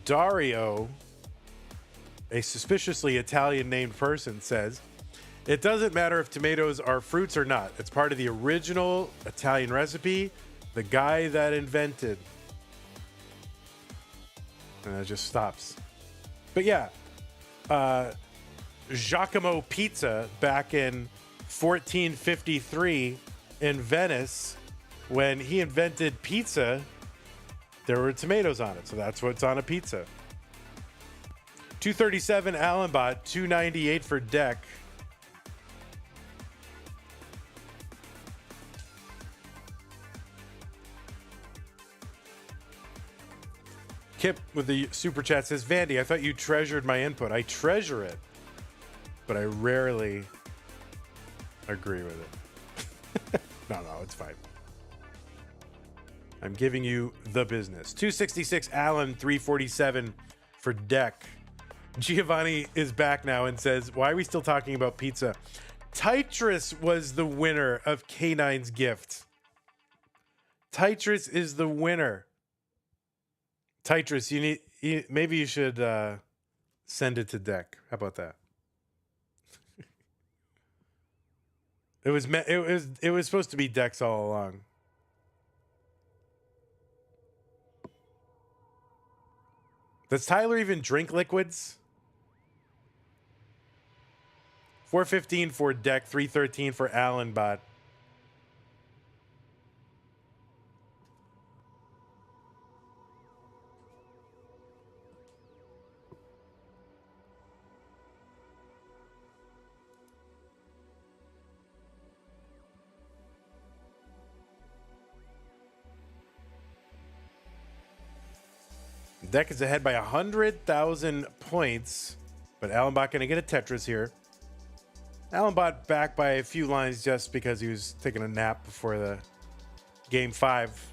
Dario, a suspiciously Italian named person, says, it doesn't matter if tomatoes are fruits or not. It's part of the original Italian recipe. The guy that invented. And it just stops. But yeah, Giacomo Pizza back in 1453 in Venice, when he invented pizza, there were tomatoes on it. So that's what's on a pizza. 237 Allenbot, 298 for DEKK. Kip with the super chat says, Vandy, I thought you treasured my input. I treasure it, but I rarely agree with it. No, it's fine. I'm giving you the business. 266 Allen, 347 for DEKK. Giovanni is back now and says, why are we still talking about pizza? Tetris was the winner of K9's gift. Tetris is the winner. Tetris, maybe you should send it to DEKK. How about that? It was supposed to be DEKK's all along. Does Tyler even drink liquids? 415 for DEKK, 313 for Allenbot. DEKK is ahead by 100,000 points, but Allenbot going to get a Tetris here. Allenbot back by a few lines just because he was taking a nap before the game 5.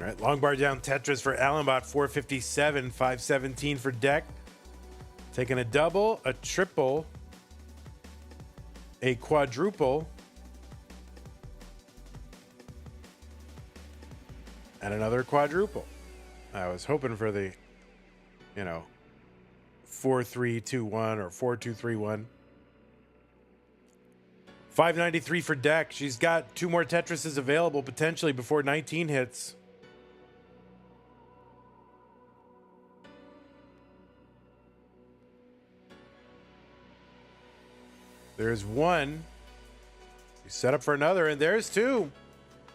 All right, long bar down Tetris for Allenbot, 457, 517 for DEKK. Taking a double, a triple, a quadruple, and another quadruple. I was hoping for the, 4-3-2-1 or 4-2-3-1. 593 for DEKK. She's got 2 more Tetrises available potentially before 19 hits. There's 1. He's set up for another, and there's 2.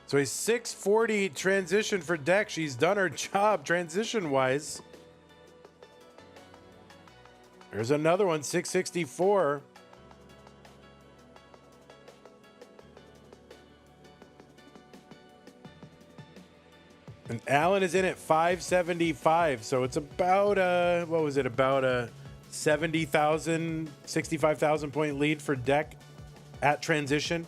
So a 640 transition for DEKK. She's done her job transition-wise. There's another one, 664. And Allen is in at 575, so it's about what was it? About a 70,000, 65,000 point lead for DEKK at transition.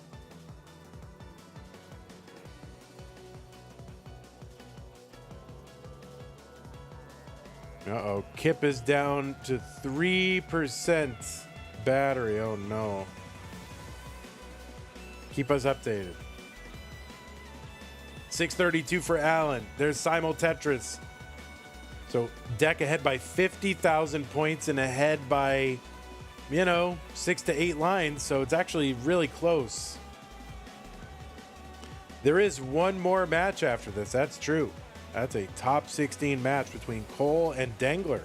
Uh-oh, Kip is down to 3% battery. Oh no. Keep us updated. 632 for Allen. There's Simul Tetris. So DEKK ahead by 50,000 points and ahead by, 6 to 8 lines. So it's actually really close. There is one more match after this. That's true. That's a top 16 match between Cole and Dangler.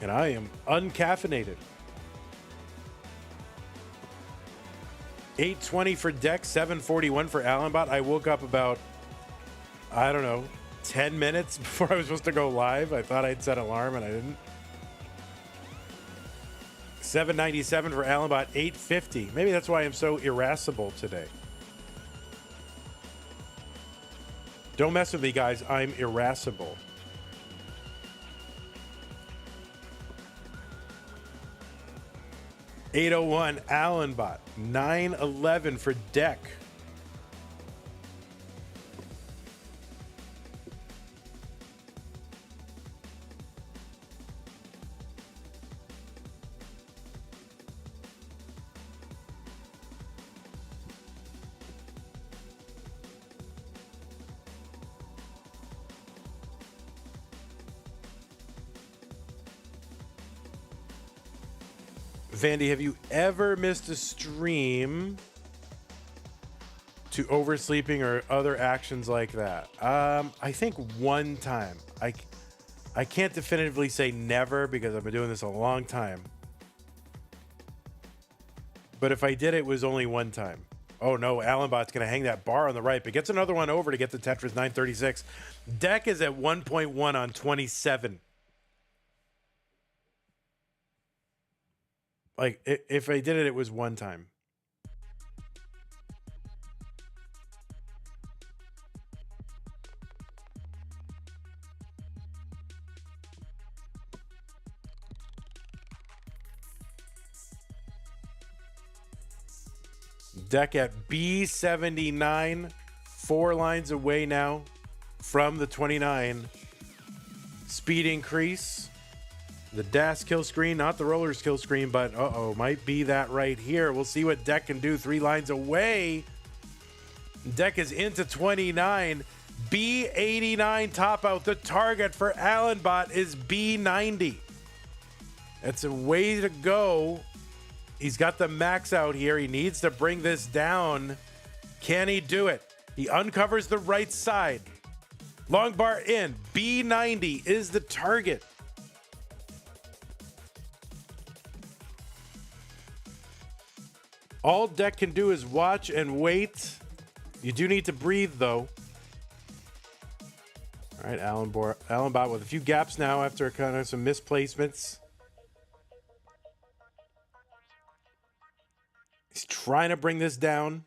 And I am uncaffeinated. 820 for DEKK, 741 for Allenbot. I woke up about, 10 minutes before I was supposed to go live. I thought I'd set an alarm and I didn't. 797 for Allenbot, 850. Maybe that's why I'm so irascible today. Don't mess with me, guys. I'm irascible. $801 Allenbot, 911 for DEKK. Vandy, have you ever missed a stream to oversleeping or other actions like that? I think one time. I can't definitively say never because I've been doing this a long time. But if I did, it was only one time. Oh no, Allenbot's going to hang that bar on the right, but gets another one over to get the Tetris 936. DEKK is at 1.1 on 27. Like, if I did it, it was one time. DEKK at B79, 4 lines away now from the 29. Speed increase. The dash kill screen, not the rollers kill screen, but might be that right here. We'll see what DEKK can do. 3 lines away. DEKK is into 29. B89 top out. The target for Allenbot is B90. That's a way to go. He's got the max out here. He needs to bring this down. Can he do it? He uncovers the right side. Long bar in. B90 is the target. All DEKK can do is watch and wait. You do need to breathe, though. All right, Allenbot with a few gaps now after kind of some misplacements. He's trying to bring this down.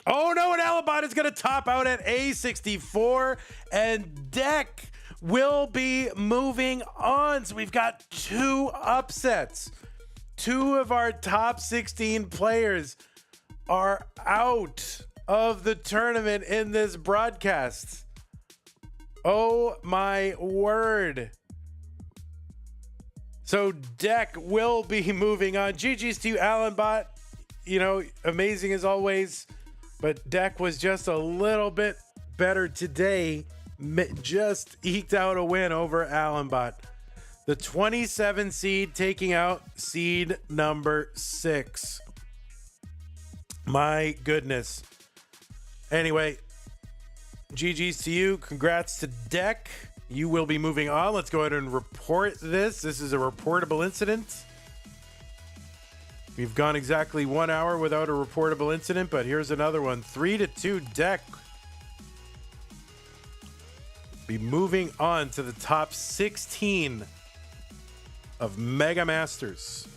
Oh, no, and Allenbot is going to top out at A64, and DEKK will be moving on. So we've got 2 upsets. 2 of our top 16 players are out of the tournament in this broadcast. Oh my word. So DEKK will be moving on. GG's to you, Allenbot. You know, amazing as always. But DEKK was just a little bit better today. Just eked out a win over Allenbot. The 27 seed taking out seed number 6. My goodness. Anyway, GG's to you. Congrats to DEKK. You will be moving on. Let's go ahead and report this. This is a reportable incident. We've gone exactly 1 hour without a reportable incident, but here's another one. 3-2 DEKK. Be moving on to the top 16 of Mega Masters.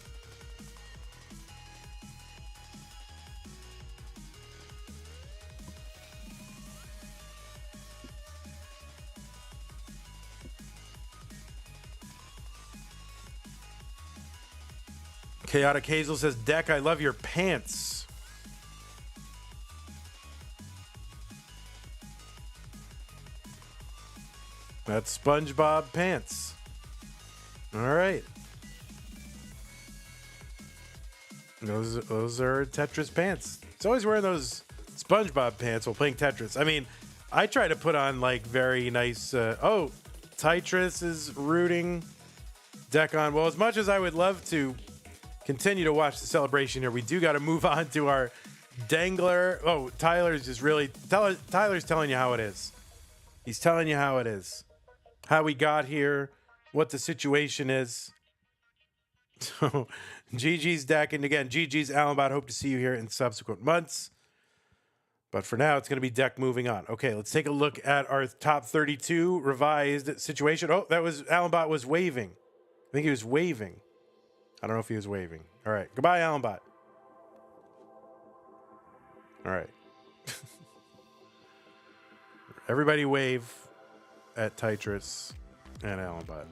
Chaotic Hazel says, DEKK, I love your pants. That's SpongeBob pants. All right. Those are Tetris pants. It's always wearing those SpongeBob pants while playing Tetris. I mean, I try to put on like very nice. Oh, Tetris is rooting DEKK on. Well, as much as I would love to continue to watch the celebration here, we do got to move on to our Dangler. Oh, Tyler's just really Tyler's telling you how it is. He's telling you how it is, how we got here, what the situation is. So GG's DEKK, and again, GG's Allenbot. Hope to see you here in subsequent months. But for now, it's going to be DEKK moving on. Okay, let's take a look at our top 32 revised situation. Oh, that was Allenbot was waving. I think he was waving. I don't know if he was waving. All right. Goodbye, Allenbot. All right. Everybody wave at Tetris and Allenbot.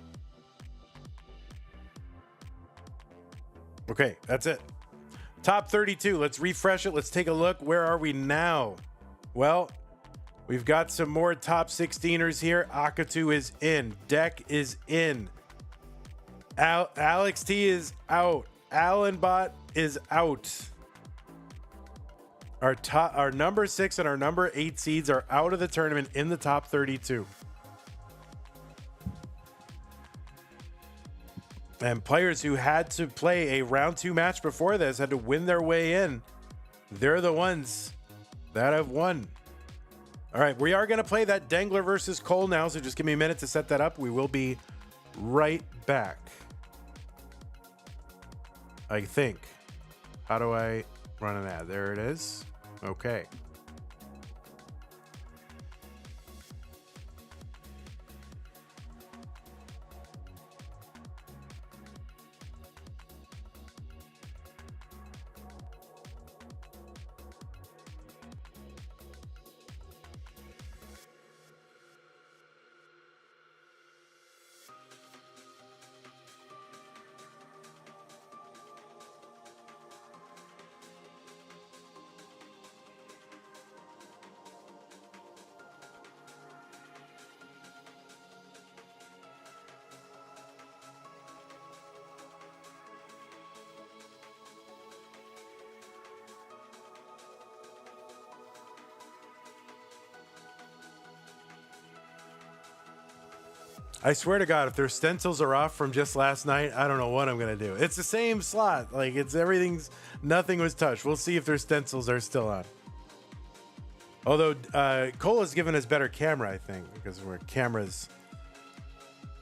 Okay, that's it. Top 32. Let's refresh it. Let's take a look. Where are we now? Well, we've got some more top 16ers here. Akatu is in. DEKK is in. ALEXT is out. Allenbot is out. Our number 6 and our number 8 seeds are out of the tournament in the top 32. And players who had to play a round 2 match before this had to win their way in. They're the ones that have won. All right, we are going to play that Dangler versus Cole now, so just give me a minute to set that up. We will be right back. I think. How do I run an ad? There it is. Okay. I swear to God, if their stencils are off from just last night, I don't know what I'm going to do. It's the same slot. Like, it's everything's, nothing was touched. We'll see if their stencils are still on. Although, Cole has given us better camera, I think, because we're cameras.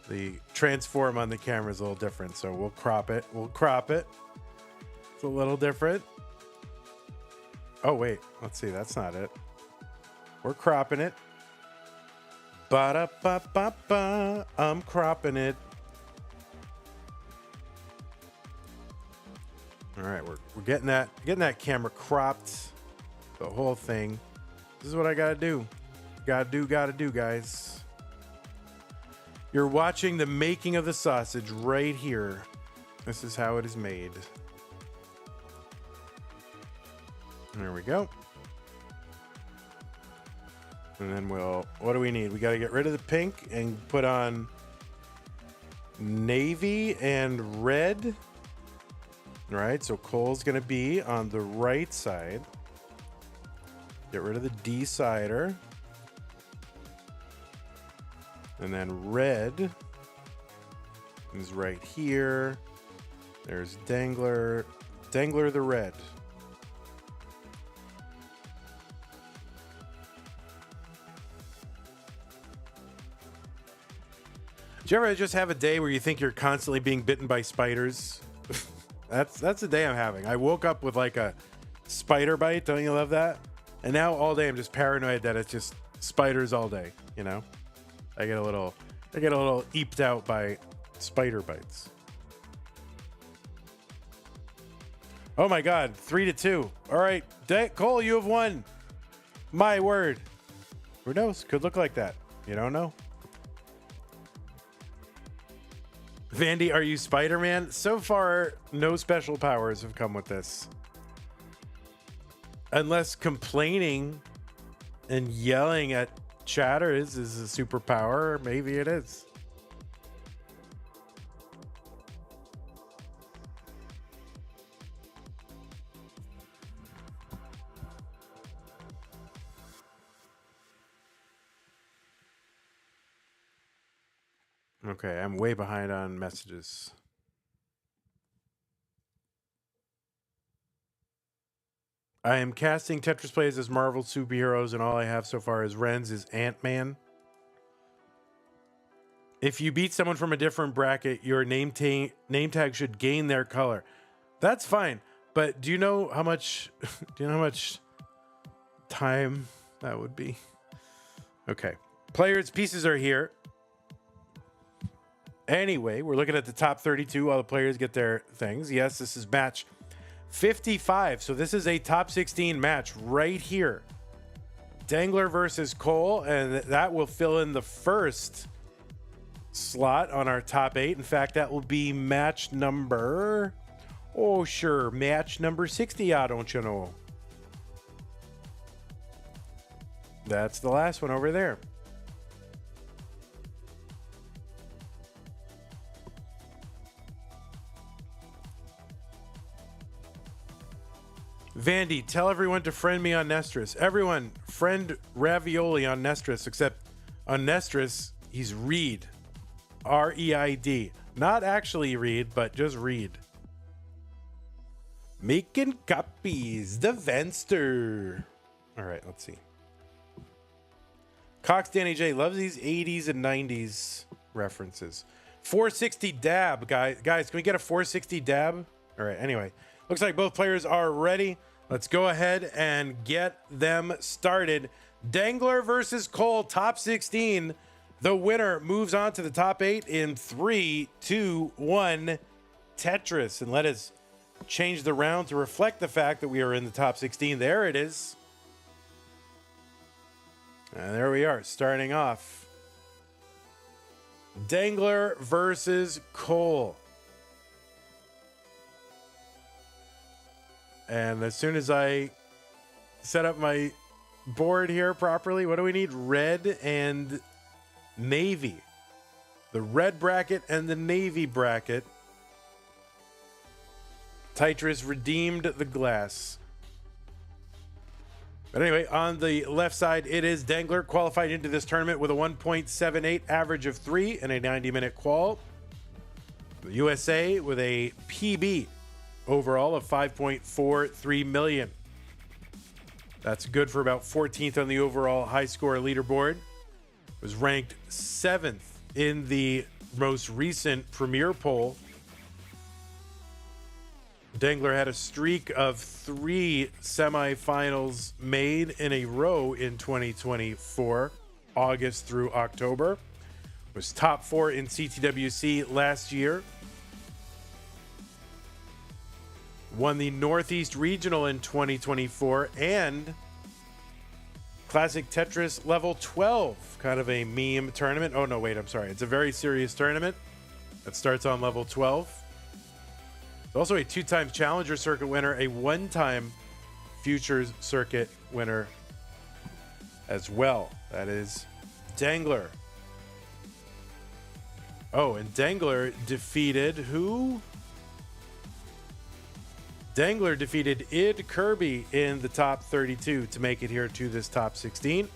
The transform on the camera is a little different, so we'll crop it. We'll crop it. It's a little different. Oh, wait. Let's see. That's not it. We're cropping it. Ba-da-ba-ba-ba. I'm cropping it. All right, we're getting that camera cropped. The whole thing. This is what I gotta do. Gotta do, guys. You're watching the making of the sausage right here This is how it is made. There we go. And then what do we need? We got to get rid of the pink and put on navy and red. All right, so Cole's going to be on the right side. Get rid of the decider. And then red is right here. There's Dangler. Dangler the red. Do you ever just have a day where you think you're constantly being bitten by spiders? That's the day I'm having. I woke up with like a spider bite. Don't you love that? And now all day I'm just paranoid that it's just spiders all day. You know, I get a little eeped out by spider bites. Oh my God, 3-2. All right, Cole, you have won. My word. Who knows? Could look like that. You don't know. Vandy, are you Spider-Man? So far, no special powers have come with this. Unless complaining and yelling at chatter is a superpower, maybe it is. Okay, I'm way behind on messages. I am casting Tetris plays as Marvel superheroes, and all I have so far is Ren's is Ant-Man. If you beat someone from a different bracket, your name tag should gain their color. That's fine, but do you know how much time that would be? Okay, players' pieces are here. Anyway, we're looking at the top 32 while the players get their things. Yes, this is match 55. So this is a top 16 match right here. Dangler versus Cole, and that will fill in the first slot on our top 8. In fact, that will be match number... Oh, sure. Match number 60, don't you know? That's the last one over there. Vandy, tell everyone to friend me on Nestris. Everyone, friend Ravioli on Nestris, except on Nestris, he's Reed. R-E-I-D. Not actually Reed, but just Reed. Making copies. The Venster. All right, let's see. Cox Danny J loves these 80s and 90s references. 460 dab, guys. Guys, can we get a 460 dab? All right, anyway. Looks like both players are ready. Let's go ahead and get them started. Dangler versus Cole, top 16. The winner moves on to the top 8 in 3, 2, 1. Tetris. And let us change the round to reflect the fact that we are in the top 16. There it is. And there we are, starting off. Dangler versus Cole. And as soon as I set up my board here properly, what do we need? Red and navy. The red bracket and the navy bracket. Tetris redeemed the glass. But anyway, on the left side, it is Dangler, qualified into this tournament with a 1.78 average of 3 and a 90-minute qual. The USA with a PB overall of 5.43 million. That's good for about 14th on the overall high score leaderboard. Was ranked 7th in the most recent Premier poll. Dangler had a streak of 3 semifinals made in a row in 2024, August through October. Was top 4 in CTWC last year. Won the Northeast Regional in 2024 and Classic Tetris Level 12, kind of a meme tournament. Oh, no, wait, I'm sorry. It's a very serious tournament that starts on Level 12. Also a 2-time Challenger Circuit winner, a 1-time Futures Circuit winner as well. That is Dangler. Oh, and Dangler defeated who? Dangler defeated Id Kirby in the top 32 to make it here to this top 16.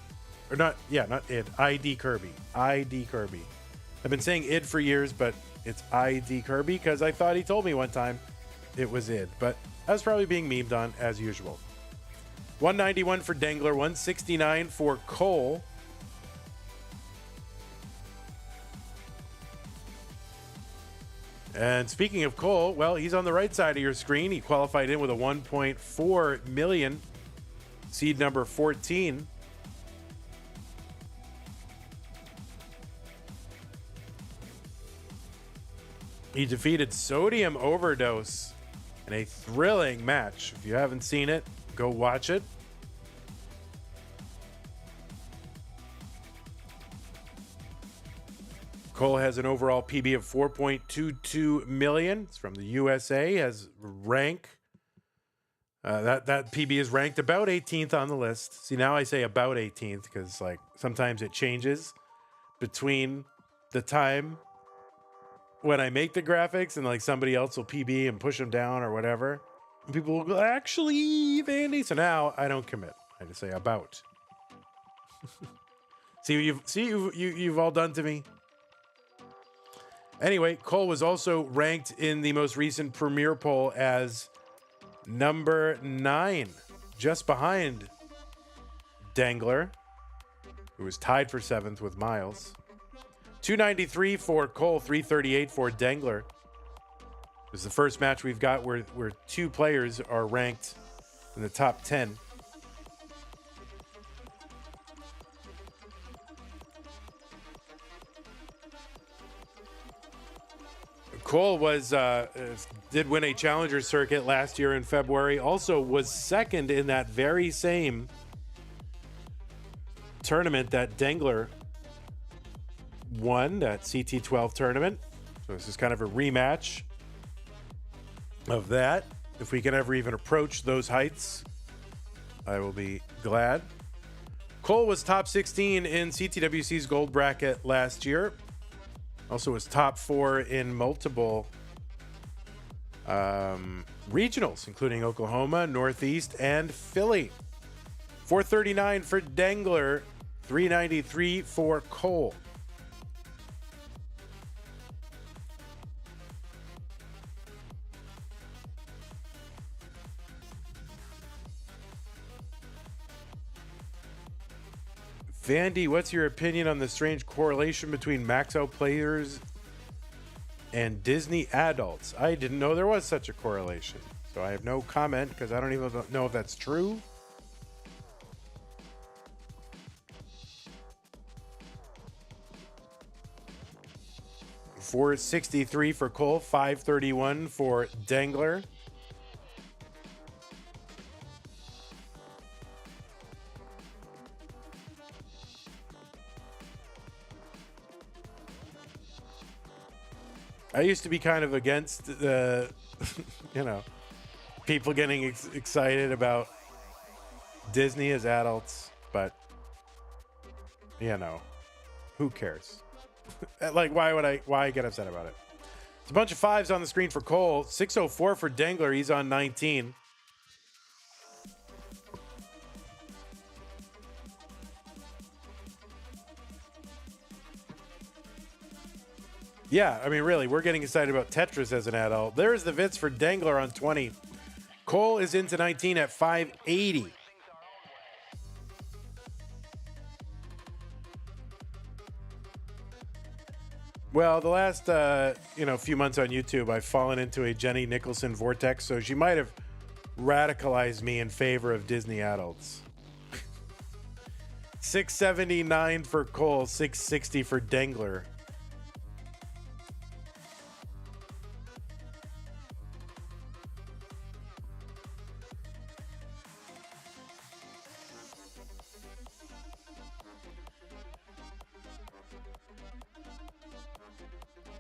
Or not, yeah, not Id, ID Kirby. ID Kirby. I've been saying Id for years, but it's ID Kirby because I thought he told me one time it was Id. But I was probably being memed on as usual. 191 for Dangler, 169 for Cole. And speaking of Cole, well, he's on the right side of your screen. He qualified in with a 1.4 million, seed number 14. He defeated Sodium Overdose in a thrilling match. If you haven't seen it, go watch it. Cole has an overall PB of 4.22 million. It's from the USA. Has rank. That PB is ranked about 18th on the list. See, now I say about 18th because like sometimes it changes between the time when I make the graphics and like somebody else will PB and push them down or whatever. And people will go, actually, Vandy. So now I don't commit. I just say about. See what you've all done to me. Anyway, Cole was also ranked in the most recent Premier poll as number 9, just behind Dangler, who was tied for 7th with Miles. 293 for Cole, 338 for Dangler. It was the first match we've got where two players are ranked in the top 10. Cole was did win a Challenger Circuit last year in February. Also was second in that very same tournament that Dangler won, that CT12 tournament. So this is kind of a rematch of that. If we can ever even approach those heights, I will be glad. Cole was top 16 in CTWC's gold bracket last year. Also was top 4 in multiple regionals, including Oklahoma, Northeast, and Philly. 439 for Dangler, 393 for Cole. Vandy, what's your opinion on the strange correlation between max out players and Disney adults? I didn't know there was such a correlation, so I have no comment because I don't even know if that's true. $463 for Cole, $531 for Dangler. I used to be kind of against the, people getting excited about Disney as adults, but, who cares? Like, why get upset about it? It's a bunch of 5s on the screen for Cole. 604 for Dangler. He's on 19. Yeah, I mean, really, we're getting excited about Tetris as an adult. There's the Vits for Dangler on 20. Cole is into 19 at 580. Well, the last, few months on YouTube, I've fallen into a Jenny Nicholson vortex, so she might have radicalized me in favor of Disney adults. 679 for Cole, 660 for Dangler.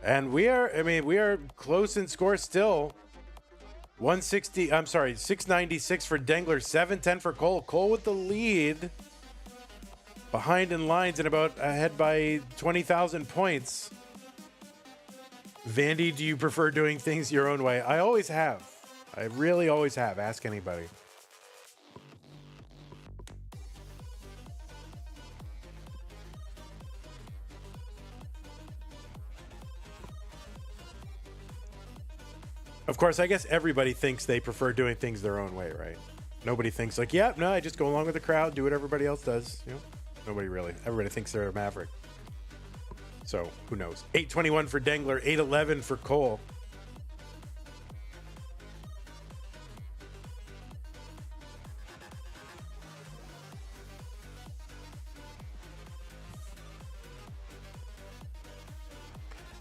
And we are close in score still. 160, I'm sorry, 696 for Dangler, 710 for Cole. Cole with the lead. Behind in lines and about ahead by 20,000 points. Vandy, do you prefer doing things your own way? I always have. I really always have. Ask anybody. Of course, I guess everybody thinks they prefer doing things their own way, right? Nobody thinks like, yeah, no, I just go along with the crowd, do what everybody else does. You know, nobody really. Everybody thinks they're a maverick. So who knows? 821 for Dangler, 811 for Cole.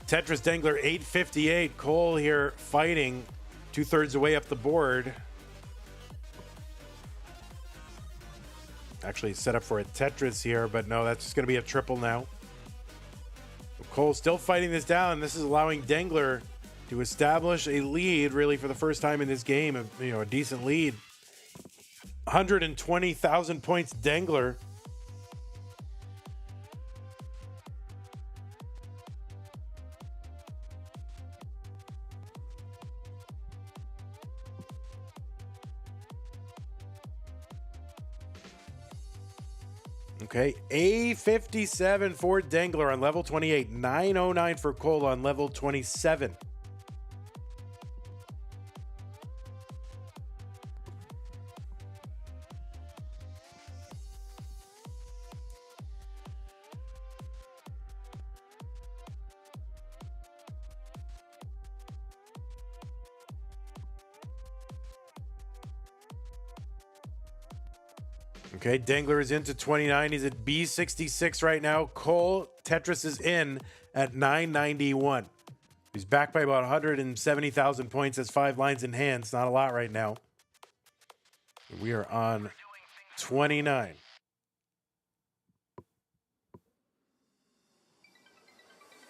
Tetris Dangler 858. Cole here fighting 2/3 away up the board. Actually set up for a Tetris here, but no, that's just going to be a triple now. Cole still fighting this down. This is allowing Dangler to establish a lead really for the first time in this game, a decent lead. 120,000 points Dangler. Okay, A57 for Dangler on level 28. 909 for Cole on level 27. Okay, Dangler is into 29. He's at B66 right now. Cole Tetris is in at 991. He's back by about 170,000 points. Has 5 lines in hand. It's not a lot right now. We are on 29.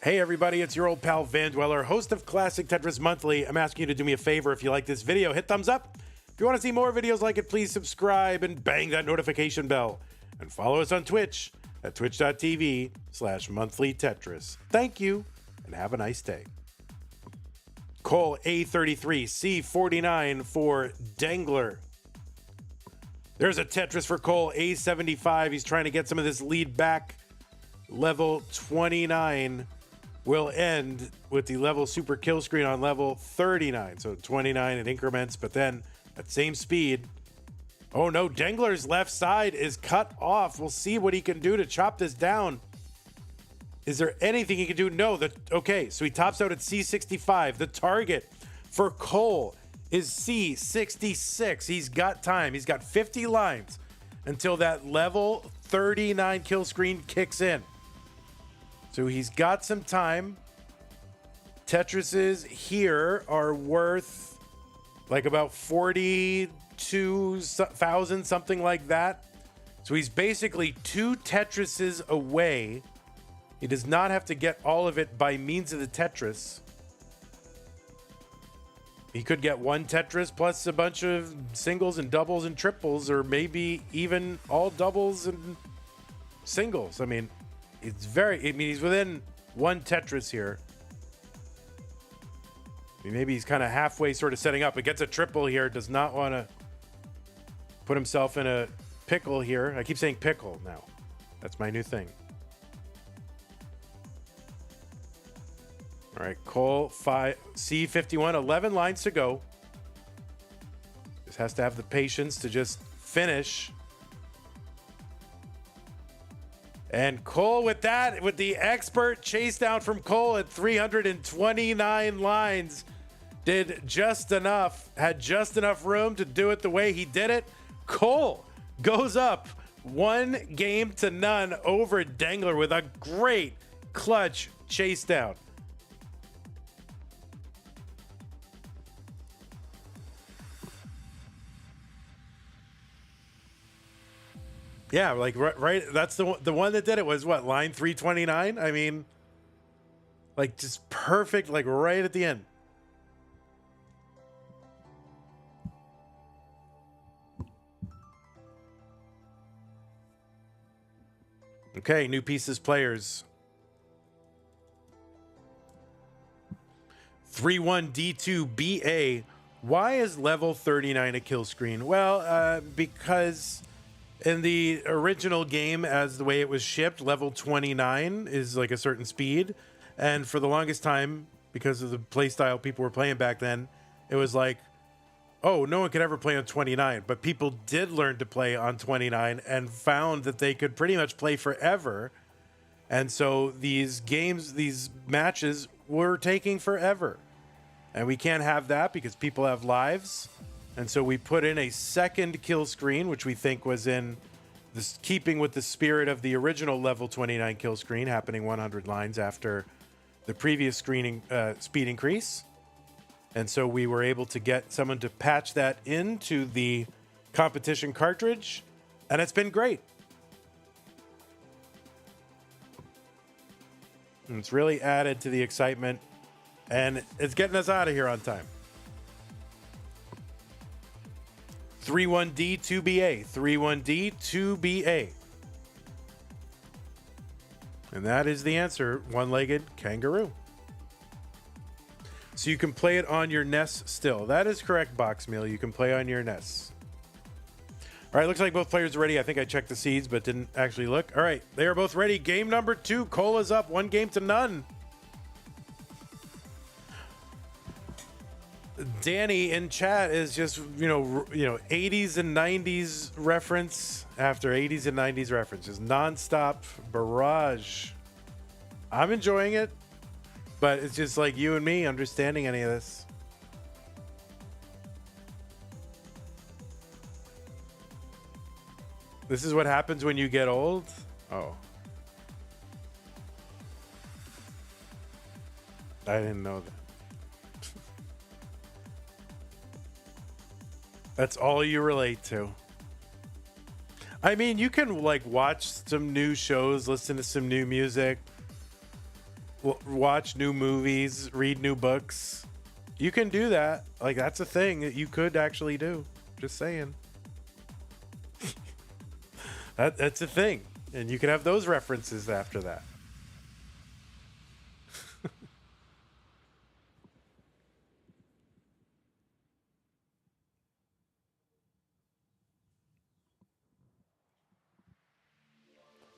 Hey everybody, it's your old pal Van Dweller, host of Classic Tetris Monthly. I'm asking you to do me a favor. If you like this video, hit thumbs up. If you want to see more videos like it, please subscribe and bang that notification bell. And follow us on Twitch at twitch.tv/monthlytetris. Thank you, and have a nice day. Cole A33, C49 for Dangler. There's a Tetris for Cole A75. He's trying to get some of this lead back. Level 29 will end with the level super kill screen on level 39. So 29 in increments, but then at same speed. Oh no, Dangler's left side is cut off. We'll see what he can do to chop this down. Is there anything he can do? No. Okay, so he tops out at C65. The target for Cole is C66. He's got time. He's got 50 lines until that level 39 kill screen kicks in. So he's got some time. Tetrises here are worth like about 42,000, something like that. So he's basically 2 Tetrises away. He does not have to get all of it by means of the Tetris. He could get 1 Tetris plus a bunch of singles and doubles and triples, or maybe even all doubles and singles. I mean, he's within 1 Tetris here. Maybe he's kind of halfway sort of setting up. It gets a triple here. Does not want to put himself in a pickle here. I keep saying pickle now. That's my new thing. All right, Cole, C51, 11 lines to go. Just has to have the patience to just finish. And Cole with that, with the expert chase down from Cole at 329 lines. Did just enough, had just enough room to do it the way he did it. Cole goes up 1-0 over Dangler with a great clutch chase down. Yeah, like right. That's the one that did it was what, line 329? I mean, like just perfect, like right at the end. Okay, new pieces players. 31D2BA. Why is level 39 a kill screen? Well, because in the original game, as the way it was shipped, level 29 is like a certain speed. And for the longest time, because of the playstyle people were playing back then, it was like, oh, no one could ever play on 29. But people did learn to play on 29 and found that they could pretty much play forever. And so these games, these matches were taking forever. And we can't have that because people have lives. And so we put in a second kill screen, which we think was in this, keeping with the spirit of the original level 29 kill screen, happening 100 lines after the previous screening speed increase. And so we were able to get someone to patch that into the competition cartridge. And it's been great. And it's really added to the excitement. And it's getting us out of here on time. 31D2BA. 31D2BA. And that is the answer. One-legged kangaroo. So you can play it on your NES still. That is correct, Boxmeal. You can play on your NES. All right, looks like both players are ready. I think I checked the seeds, but didn't actually look. All right, they are both ready. Game number 2. Cola's up 1-0. Danny in chat is just, you know, 80s and 90s reference after 80s and 90s references. Non-stop barrage. I'm enjoying it, but it's just like you and me understanding any of this. This is what happens when you get old? Oh. I didn't know that. That's all you relate to. I mean, you can like watch some new shows, listen to some new music, watch new movies, read new books. You can do that. Like, that's a thing that you could actually do. Just saying. That's a thing. And you can have those references after that.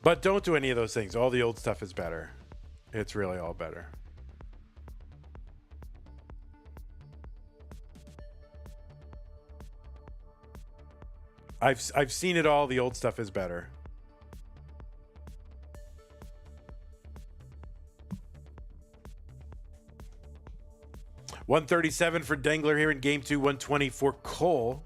But don't do any of those things. All the old stuff is better. It's really all better. I've seen it all. The old stuff is better. $137 for Dangler here in game 2. 120 for Cole.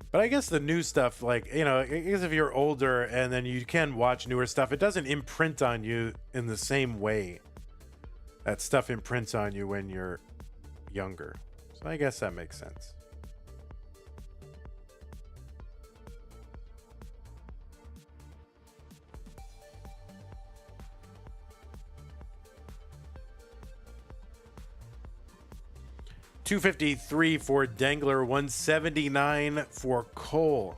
But I guess the new stuff, like, you know, I guess if you're older and then you can watch newer stuff, it doesn't imprint on you in the same way that stuff imprints on you when you're younger. So I guess that makes sense. $253 for Dangler, $179 for Cole.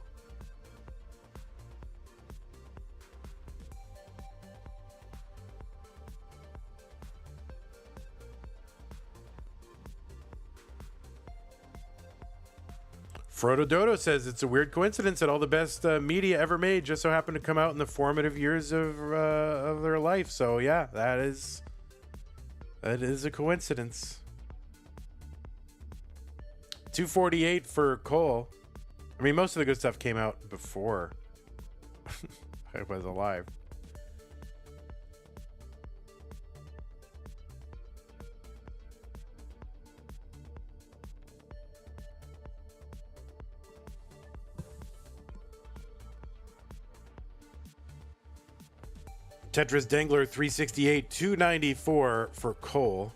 Frodo Dodo says it's a weird coincidence that all the best media ever made just so happened to come out in the formative years of their life. So yeah, that is a coincidence. 248 for Cole. I mean, most of the good stuff came out before I was alive. Tetris Dangler 368, 294 for Cole.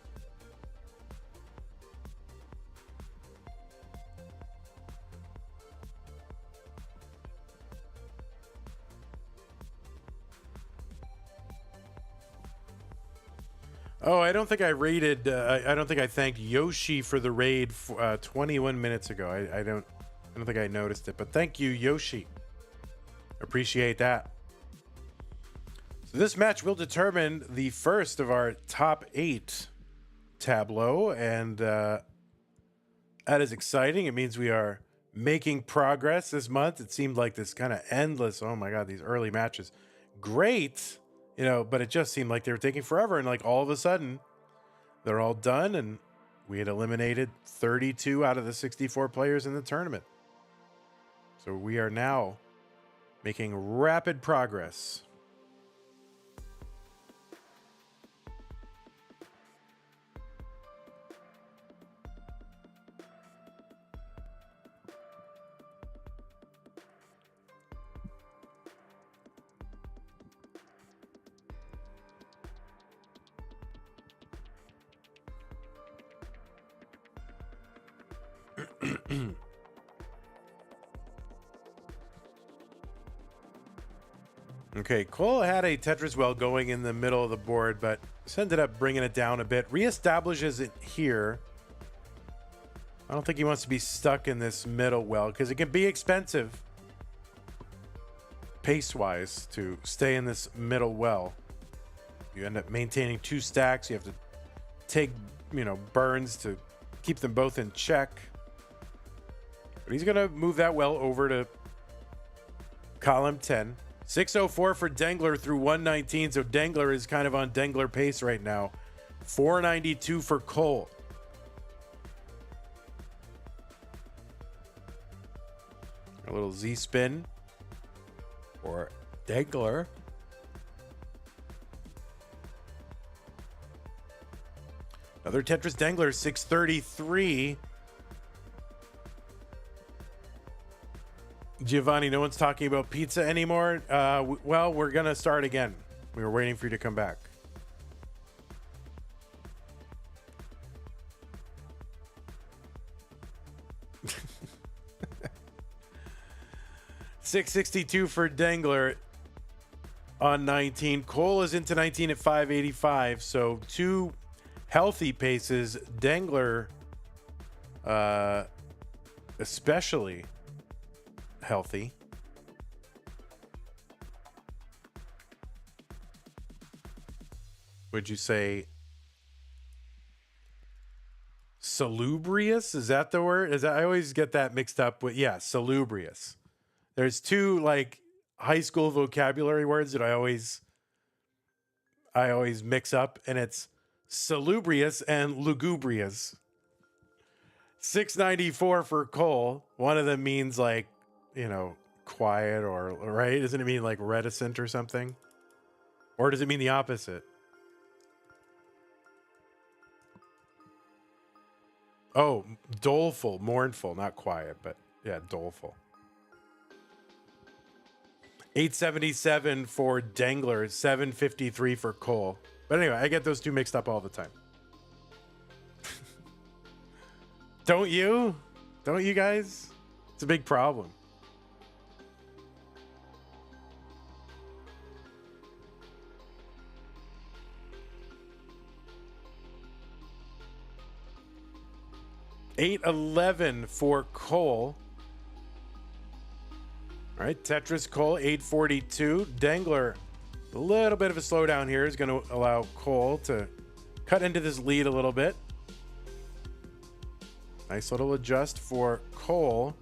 Oh, I don't think I raided. I don't think I thanked Yoshi for the raid 21 minutes ago. I don't think I noticed it, but thank you, Yoshi. Appreciate that. So this match will determine the first of our top 8 tableau, and that is exciting. It means we are making progress this month. It seemed like this kind of endless. Oh my God, these early matches, great. You know, but it just seemed like they were taking forever. And like all of a sudden, they're all done. And we had eliminated 32 out of the 64 players in the tournament. So we are now making rapid progress. Okay, Cole had a Tetris well going in the middle of the board, but ended up bringing it down a bit. Reestablishes it here. I don't think he wants to be stuck in this middle well because it can be expensive pace-wise to stay in this middle well. You end up maintaining 2 stacks. You have to take, burns to keep them both in check. But he's going to move that well over to column 10. 604 for Dangler through 119. So Dangler is kind of on Dangler pace right now. 492 for Cole. A little Z spin for Dangler. Another Tetris Dangler, 633. Giovanni, no one's talking about pizza anymore. Well, we're going to start again. We were waiting for you to come back. $662 for Dangler on 19. Cole is into 19 at 585. So 2 healthy paces. Dangler, especially healthy. Would you say salubrious? Is that the word? I always get that mixed up with, salubrious. There's 2 like high school vocabulary words that I always mix up, and it's salubrious and lugubrious. 694 for Cole. One of them means like, quiet or right? Doesn't it mean like reticent or something? Or does it mean the opposite? Oh, doleful, mournful, not quiet, but yeah, doleful. 877 for Dangler, 753 for Cole. But anyway, I get those 2 mixed up all the time. Don't you? Don't you guys? It's a big problem. $811 for Cole. All right, Tetris Cole, 842. Dangler, a little bit of a slowdown here is going to allow Cole to cut into this lead a little bit. Nice little adjust for Cole.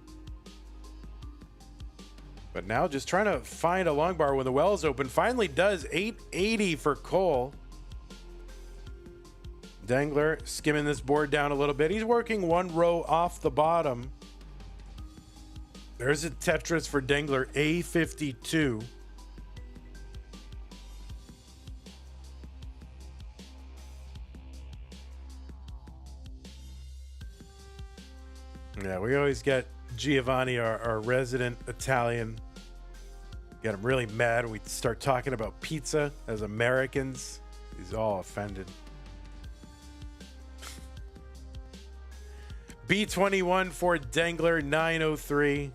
But now just trying to find a long bar when the well is open. Finally does. 880 for Cole. Dangler skimming this board down a little bit. He's working 1 row off the bottom. There's a Tetris for Dangler, A52. Yeah, we always get Giovanni, our resident Italian. Get him really mad when we start talking about pizza as Americans. He's all offended. B21 for Dangler, 903.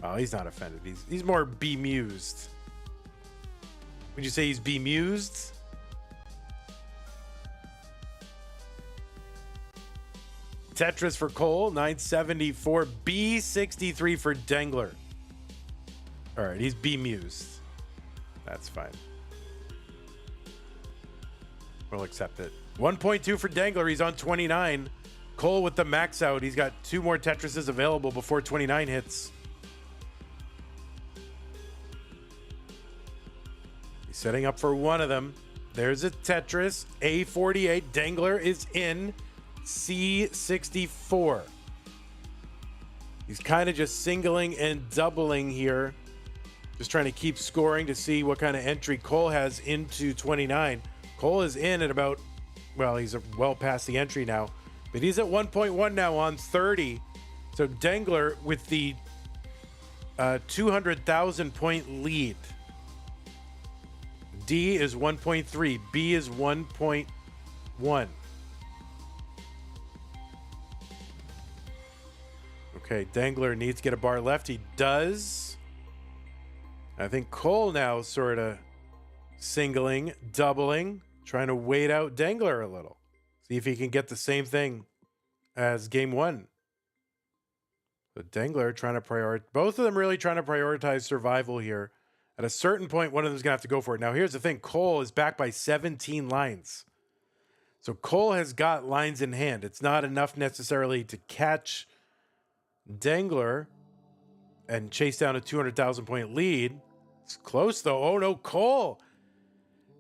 Oh, he's not offended. He's more bemused. Would you say he's bemused? Tetris for Cole, 974. B63 for Dangler. All right, he's bemused. That's fine. We'll accept it. 1.2 for Dangler. He's on 29. Cole with the max out. He's got 2 more Tetrises available before 29 hits. He's setting up for one of them. There's a Tetris. A48. Dangler is in. C64. He's kind of just singling and doubling here. Just trying to keep scoring to see what kind of entry Cole has into 29. Cole is in at about, well, he's well past the entry now, but he's at 1.1 now on 30. So Dangler with the 200,000 point lead. D is 1.3. B is 1.1. Okay, Dangler needs to get a bar left. He does. I think Cole now sort of singling, doubling, trying to wait out Dangler a little. See if he can get the same thing as game one. But Dangler trying to prioritize, both of them really trying to prioritize survival here. At a certain point, one of them's going to have to go for it. Now, here's the thing. Cole is back by 17 lines. So Cole has got lines in hand. It's not enough necessarily to catch Dangler and chase down a 200,000 point lead. It's close though. Oh no, Cole.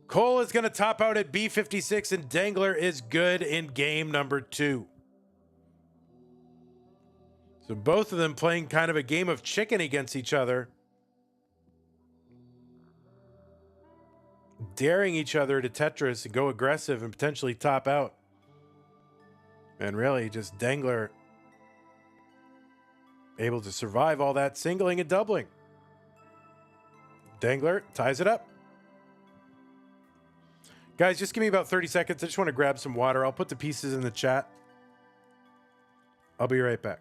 Cole is going to top out at B56 and Dangler is good in game number 2. So both of them playing kind of a game of chicken against each other. Daring each other to Tetris and go aggressive and potentially top out. And really just Dangler able to survive all that singling and doubling. Dangler ties it up. Guys, just give me about 30 seconds. I just want to grab some water. I'll put the pieces in the chat. I'll be right back.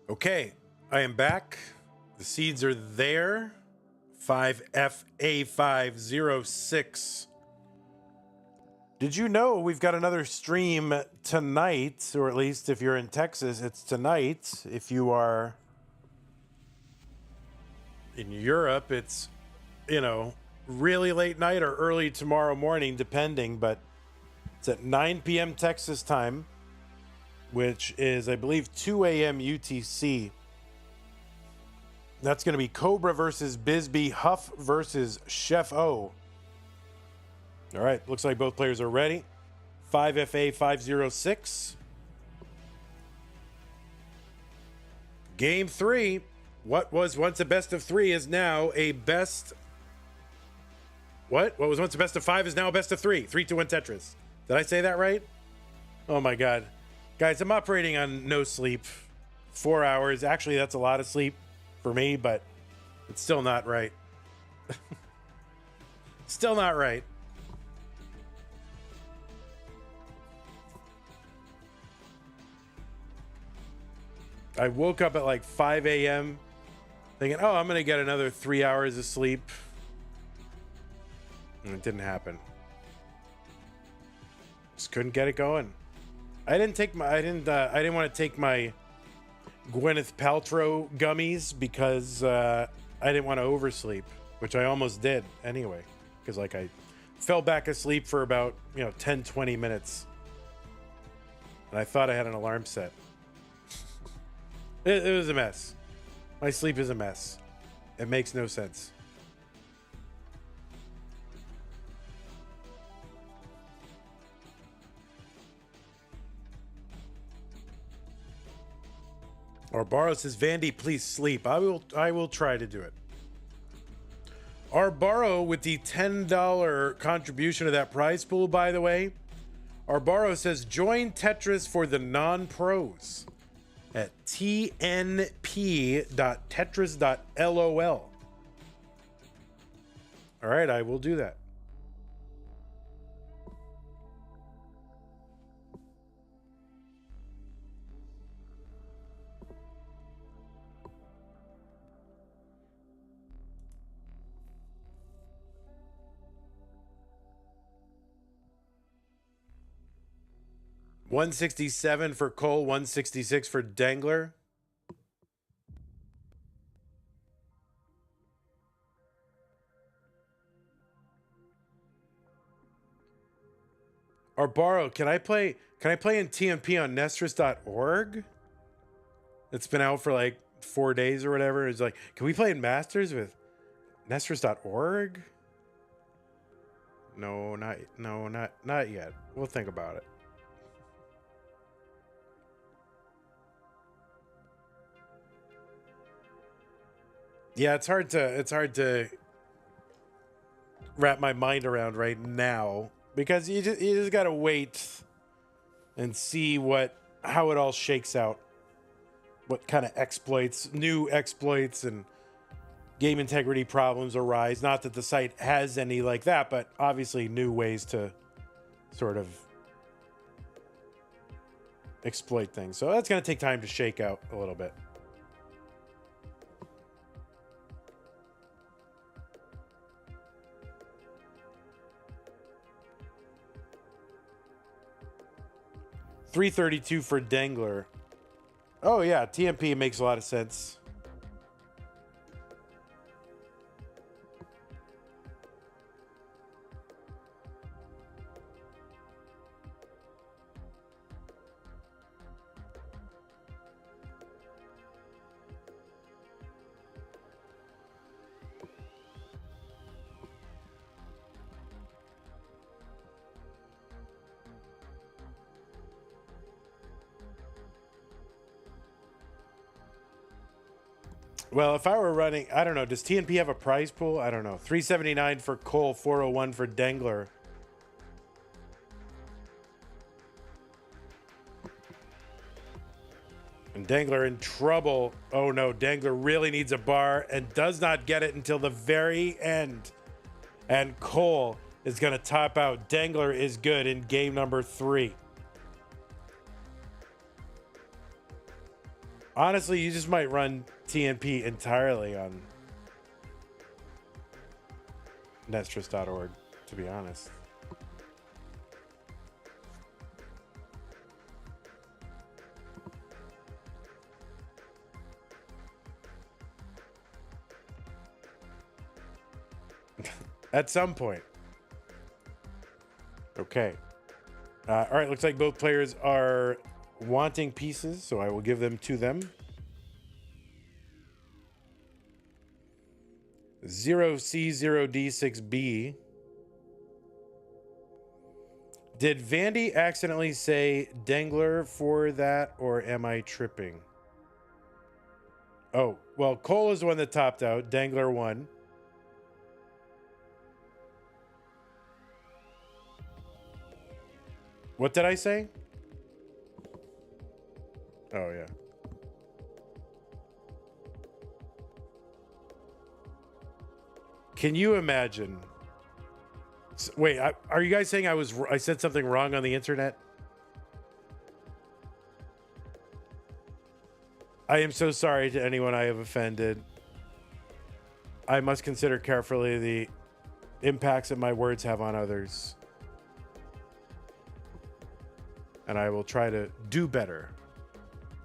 Okay, I am back. The seeds are there. 5FA506. Did you know we've got another stream tonight, or at least if you're in Texas, it's tonight. If you are in Europe, it's, you know, really late night or early tomorrow morning, depending, but it's at 9 p.m. Texas time, which is, I believe, 2 a.m. UTC. That's going to be Cobra versus Bisbee, Huff versus Chef O. All right, looks like both players are ready. 5FA506. Game 3. What was once a best of 3 is now a best... What was once a best of 5 is now a best of 3. 3-2-1 Tetris. Did I say that right? Oh my God. Guys, I'm operating on no sleep. 4 hours. Actually, that's a lot of sleep for me, but it's still not right. Still not right. I woke up at like 5 a.m. thinking, oh, I'm going to get another 3 hours of sleep. And it didn't happen. Just couldn't get it going. I didn't want to take my Gwyneth Paltrow gummies because I didn't want to oversleep, which I almost did anyway, because like I fell back asleep for about 10-20 minutes And I thought I had an alarm set. It was a mess. My sleep is a mess. It makes no sense. Arbaro says, Vandy, please sleep. I will try to do it. Arbaro with the $10 contribution to that prize pool, by the way. Arbaro says, join Tetris for the non-pros at tnp.tetris.lol. All right, I will do that. $167 for Cole, $166 for Dangler. Arbaro, can I play in TMP on Nestris.org? It's been out for like 4 days or whatever. It's like, can we play in Masters with Nestris.org? No, not yet. We'll think about it. Yeah, it's hard to wrap my mind around right now because you just gotta wait and see how it all shakes out. What kind of new exploits and game integrity problems arise. Not that the site has any like that, but obviously new ways to sort of exploit things. So that's gonna take time to shake out a little bit. $332 for Dangler. Oh yeah, TMP makes a lot of sense. Well, if I were running, I don't know. Does TNP have a prize pool? I don't know. $379 for Cole, $401 for Dangler. And Dangler in trouble. Oh no, Dangler really needs a bar and does not get it until the very end. And Cole is going to top out. Dangler is good in game number 3. Honestly, you just might run TNP entirely on Nestris.org, to be honest. At some point. Okay. All right, looks like both players are wanting pieces, so I will give them to them. 0C, 0D, 6B. Did Vandy accidentally say Dangler for that, or am I tripping? Oh, well, Cole is the one that topped out. Dangler won. What did I say? Oh, yeah. Can you imagine? Wait, are you guys saying I said something wrong on the internet? I am so sorry to anyone I have offended. I must consider carefully the impacts that my words have on others. And I will try to do better.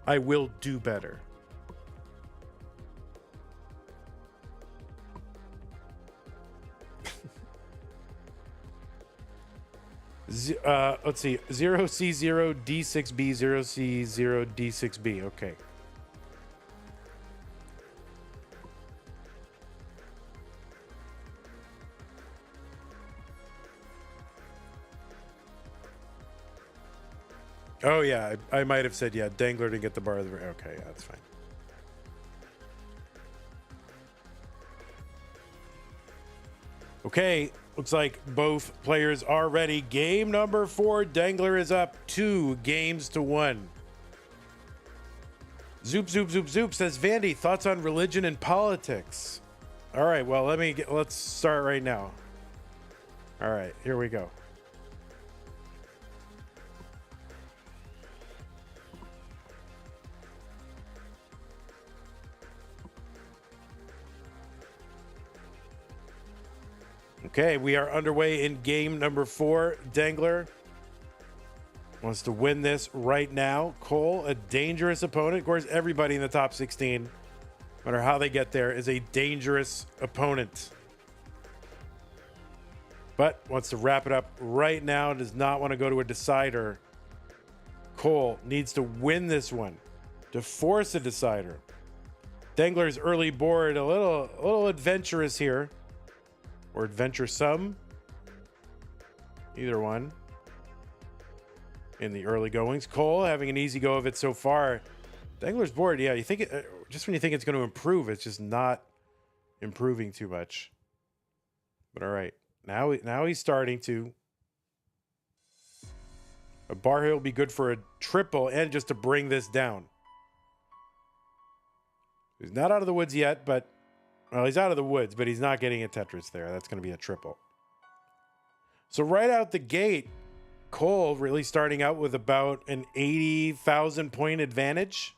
I will do better. Let's see. 0C0 D6B 0C0 D6B. Okay. Oh yeah, I might have said yeah. Dangler to get the bar of the. Okay, yeah, that's fine. Okay, looks like both players are ready. Game number 4. Dangler is up 2-1. Zoop zoop zoop zoop says Vandy, thoughts on religion and politics. All right, well let's start right now. All right, here we go. Okay, we are underway in game number 4. Dangler wants to win this right now. Cole, a dangerous opponent. Of course, everybody in the top 16, no matter how they get there, is a dangerous opponent. But wants to wrap it up right now. Does not want to go to a decider. Cole needs to win this one to force a decider. Dangler's early board, a little adventurous here. Or adventuresome. Either one. In the early goings. Cole having an easy go of it so far. Dangler's board, yeah, you think it, just when you think it's going to improve, it's just not improving too much. But all right. Now he's starting to. A bar here will be good for a triple and just to bring this down. He's not out of the woods yet, but well, he's out of the woods, but he's not getting a Tetris there. That's going to be a triple. So right out the gate, Cole really starting out with about an 80,000 point advantage.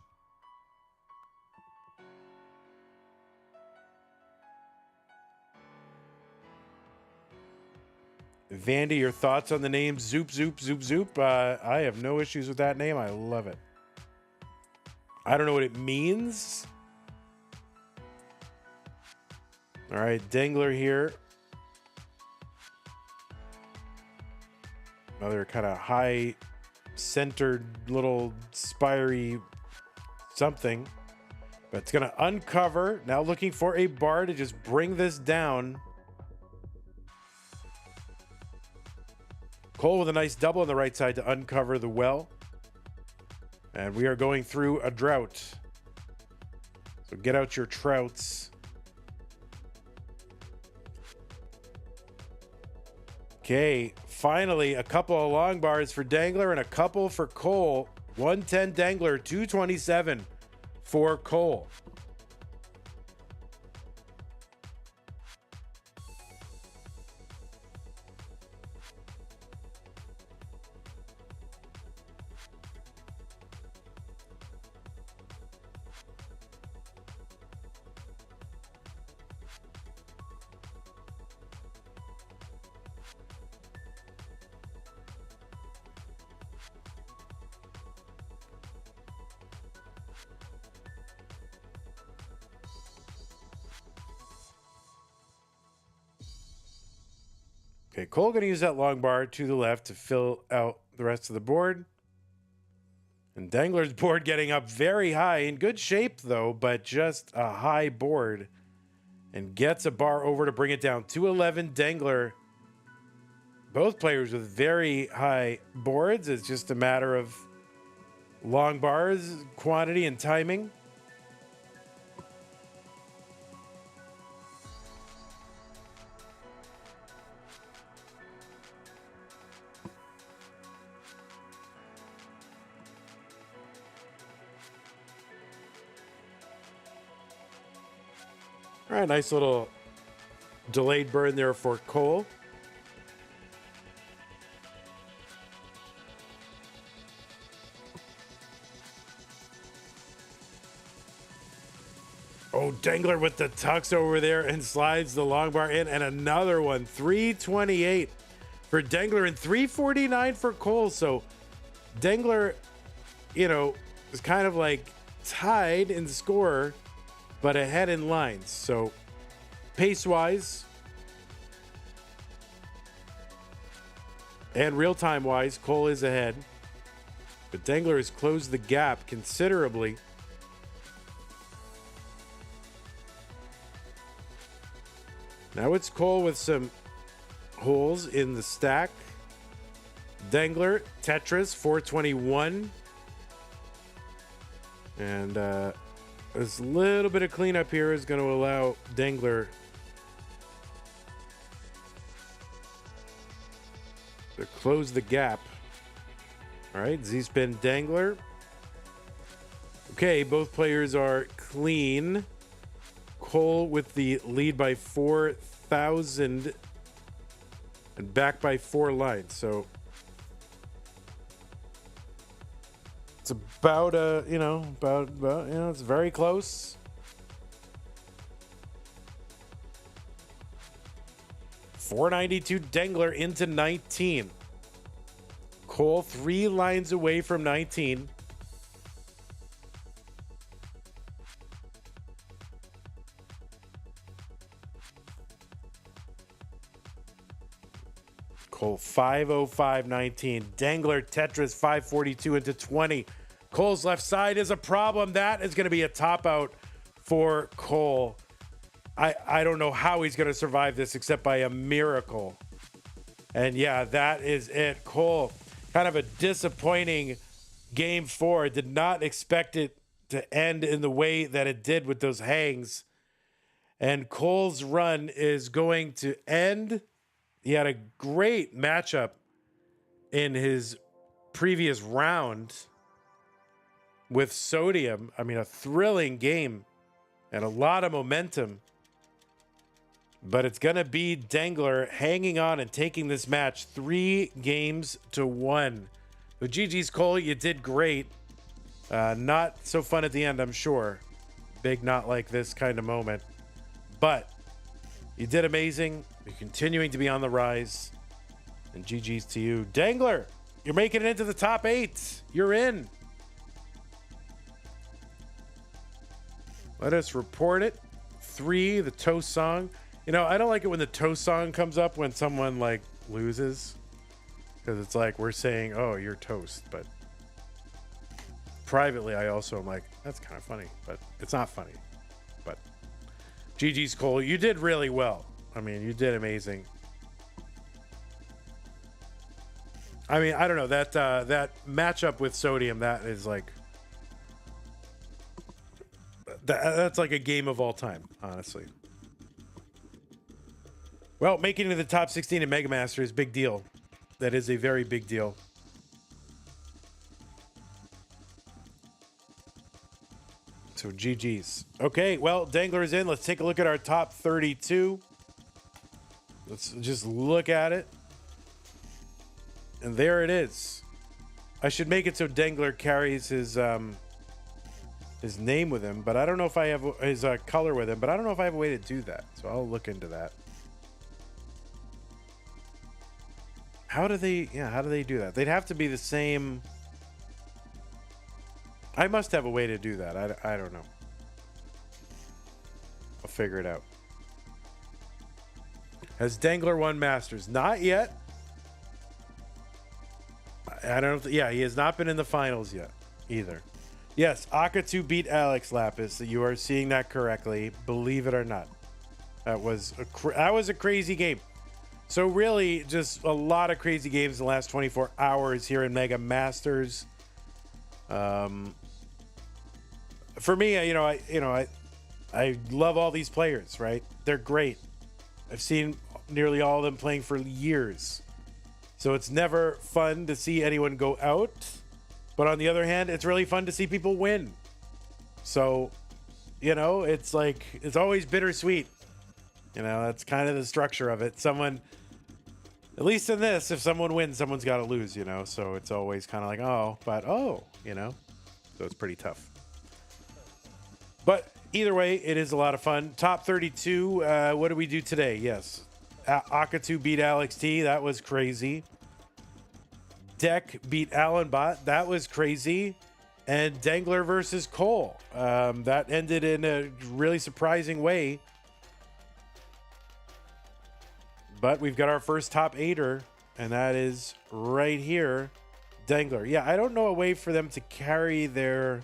Vandy, your thoughts on the name Zoop Zoop Zoop Zoop? I have no issues with that name. I love it. I don't know what it means. All right, Dangler here. Another kind of high-centered little spiry something. But it's going to uncover. Now looking for a bar to just bring this down. Cole with a nice double on the right side to uncover the well. And we are going through a drought. So get out your trouts. Okay, finally a couple of long bars for Dangler and a couple for Cole. 110 Dangler, 227 for Cole. Okay, Cole going to use that long bar to the left to fill out the rest of the board. And Dangler's board getting up very high. In good shape, though, but just a high board. And gets a bar over to bring it down. 211 Dangler. Both players with very high boards. It's just a matter of long bars, quantity, and timing. All right, nice little delayed burn there for Cole. Oh, Dangler with the tucks over there and slides the long bar in, and another one. 328 for Dangler and 349 for Cole. So Dangler, you know, is kind of like tied in score, but ahead in lines. So pace-wise, And real-time wise, Cole is ahead. But Dangler has closed the gap considerably. Now it's Cole with some holes in the stack. Dangler, Tetris, 421. And this little bit of cleanup here is going to allow Dangler to close the gap. All right, Z-spin Dangler. Okay, both players are clean. Cole with the lead by 4,000 and back by 4 lines. So it's about it's very close. $492 Dangler into 19. Cole 3 lines away from 19. Cole 505.19. Dangler Tetris 542 into 20. Cole's left side is a problem. That is going to be a top out for Cole. I don't know how he's going to survive this except by a miracle. And yeah, that is it. Cole, kind of a disappointing game 4. Did not expect it to end in the way that it did with those hangs. And Cole's run is going to end. He had a great matchup in his previous round with Sodium. I mean, a thrilling game and a lot of momentum. But it's going to be Dangler hanging on and taking this match 3 games to 1. So GG's, Cole. You did great. Not so fun at the end, I'm sure. Big not like this kind of moment. But you did amazing. You're continuing to be on the rise. And GG's to you. Dangler, you're making it into the top 8. You're in. Let us report it. 3, the toast song. You know, I don't like it when the toast song comes up when someone like loses, because it's like we're saying, oh, you're toast. But privately, I also am like, that's kind of funny, but it's not funny. But GG's, Cole. You did really well. I mean, you did amazing. I mean, I don't know, that matchup with Sodium, that is like that's like a game of all time, honestly. Well, making it to the top 16 in Mega Masters, big deal. That is a very big deal. So GG's. Okay, well, Dangler is in. Let's take a look at our top 32. Let's just look at it. And there it is. I should make it so Dangler carries his name with him, but I don't know if I have his color with him, but I don't know if I have a way to do that. So I'll look into that. How do they do that? They'd have to be the same. I must have a way to do that. I don't know. I'll figure it out. Has Dangler won Masters? Not yet. I don't know. Yeah, he has not been in the finals yet either. Yes, Akatu beat ALEXT Lapis. You are seeing that correctly. Believe it or not. That was a crazy game. So really, just a lot of crazy games in the last 24 hours here in Mega Masters. For me, I love all these players, right? They're great. I've seen nearly all of them playing for years. So it's never fun to see anyone go out. But on the other hand, it's really fun to see people win. So, it's like, it's always bittersweet. That's kind of the structure of it. Someone, at least in this, if someone wins, someone's got to lose, So it's always kind of like, so it's pretty tough. But either way, it is a lot of fun. Top 32, what do we do today? Yes. Akatu beat ALEXT. That was crazy. DEKK beat Allenbot. That was crazy. And Dangler versus Cole. That ended in a really surprising way. But we've got our first top 8er And that is right here, Dangler. Yeah, I don't know a way for them to carry their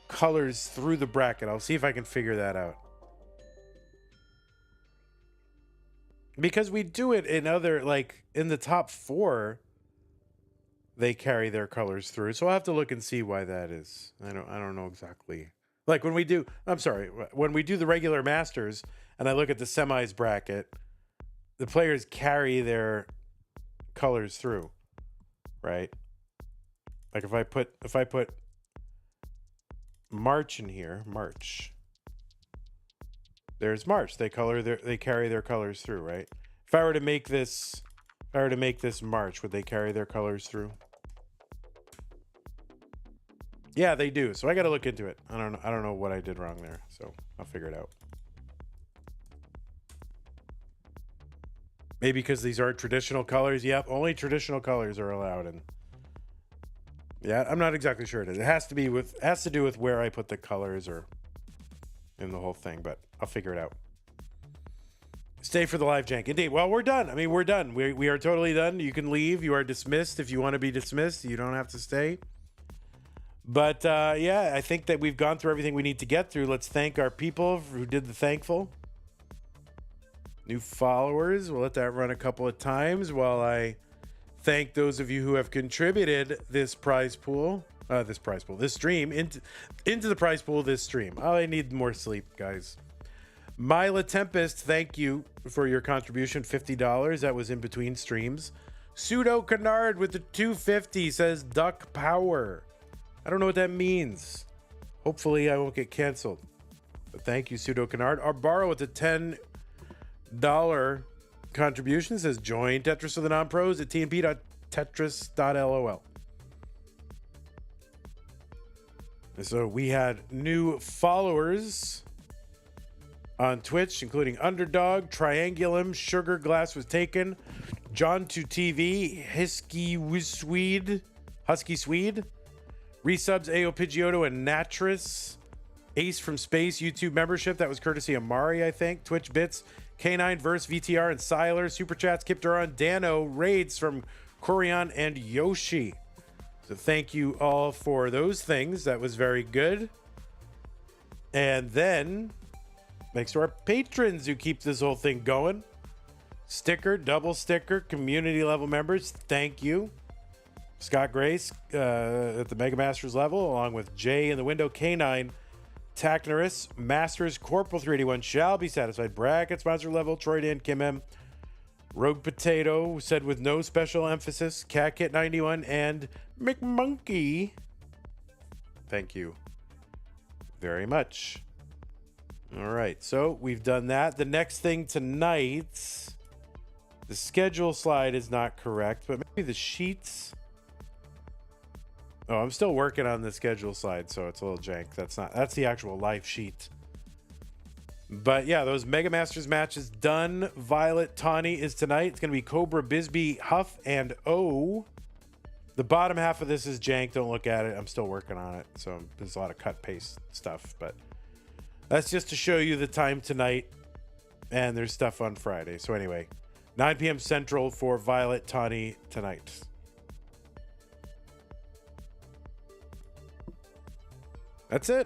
colors through the bracket. I'll see if I can figure that out. Because we do it in other, like, in the top 4, they carry their colors through. So I'll have to look and see why that is. I don't know exactly. Like when we do, when we do the regular Masters and I look at the semis bracket, the players carry their colors through, right? Like if I put March in here, March. There's March. They carry their colors through, right? If I were to make this March, would they carry their colors through? Yeah, they do. So I got to look into it. I don't know what I did wrong there. So I'll figure it out. Maybe because these are traditional colors. Yep, only traditional colors are allowed. And yeah, I'm not exactly sure it is. It has to do with where I put the colors or in the whole thing, but I'll figure it out. Stay for the live jank. Indeed. Well, we're done. I mean, we're done. We are totally done. You can leave. You are dismissed if you want to be dismissed. You don't have to stay. But yeah, I think that we've gone through everything we need to get through. Let's thank our people who did the thankful. New followers. We'll let that run a couple of times while I thank those of you who have contributed this stream into the prize pool this stream. Oh, I need more sleep, guys. Mila Tempest, thank you for your contribution, $50. That was in between streams. Pseudo Canard with the $250 says Duck Power. I don't know what that means. Hopefully I won't get canceled. But thank you, Pseudo Canard. Arbaro with the $10 contribution says join Tetris for the non-pros at tnp.tetris.lol. So we had new followers on Twitch, including Underdog, Triangulum, Sugar Glass was taken, John to TV, Husky Swede, Resubs, AO Pidgeotto, and Natris, Ace from Space, YouTube membership. That was courtesy of Mari, I think. Twitch Bits, K9, Verse, VTR, and Siler. Super Chats, Kip Duran, Dano, Raids from Corian and Yoshi. So thank you all for those things. That was very good. And then, thanks to our patrons who keep this whole thing going. Sticker, double sticker, community level members. Thank you. Scott Grace at the Mega Masters level, along with Jay in the window, K9, Tacnerus, Masters, Corporal 381 shall be satisfied. Bracket sponsor level, Troy Dan, Kim M, Rogue Potato said with no special emphasis, Cat Kit 91, and McMonkey. Thank you very much. All right, so we've done that. The next thing tonight, the schedule slide is not correct, but maybe the sheets. Oh, I'm still working on the schedule slide, so it's a little jank. That's the actual live sheet. But yeah, those Mega Masters matches done. Violet Tawny is tonight. It's going to be Cobra, Bisbee, Huff, and O. The bottom half of this is jank. Don't look at it. I'm still working on it. So there's a lot of cut paste stuff, but that's just to show you the time tonight. And there's stuff on Friday. So anyway, 9 p.m. Central for Violet Tawny tonight. That's it.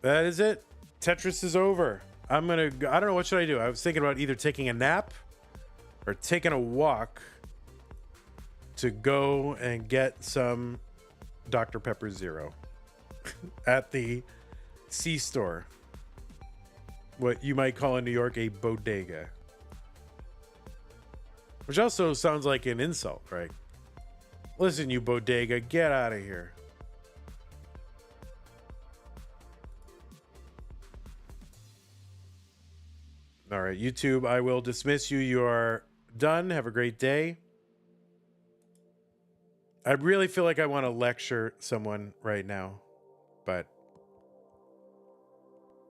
That is it. Tetris is over. I don't know, what should I do? I was thinking about either taking a nap or taking a walk to go and get some Dr. Pepper Zero at the C-store. What you might call in New York a bodega. Which also sounds like an insult, right? Listen, you bodega, get out of here. All right, YouTube, I will dismiss you. You are done. Have a great day. I really feel like I want to lecture someone right now, but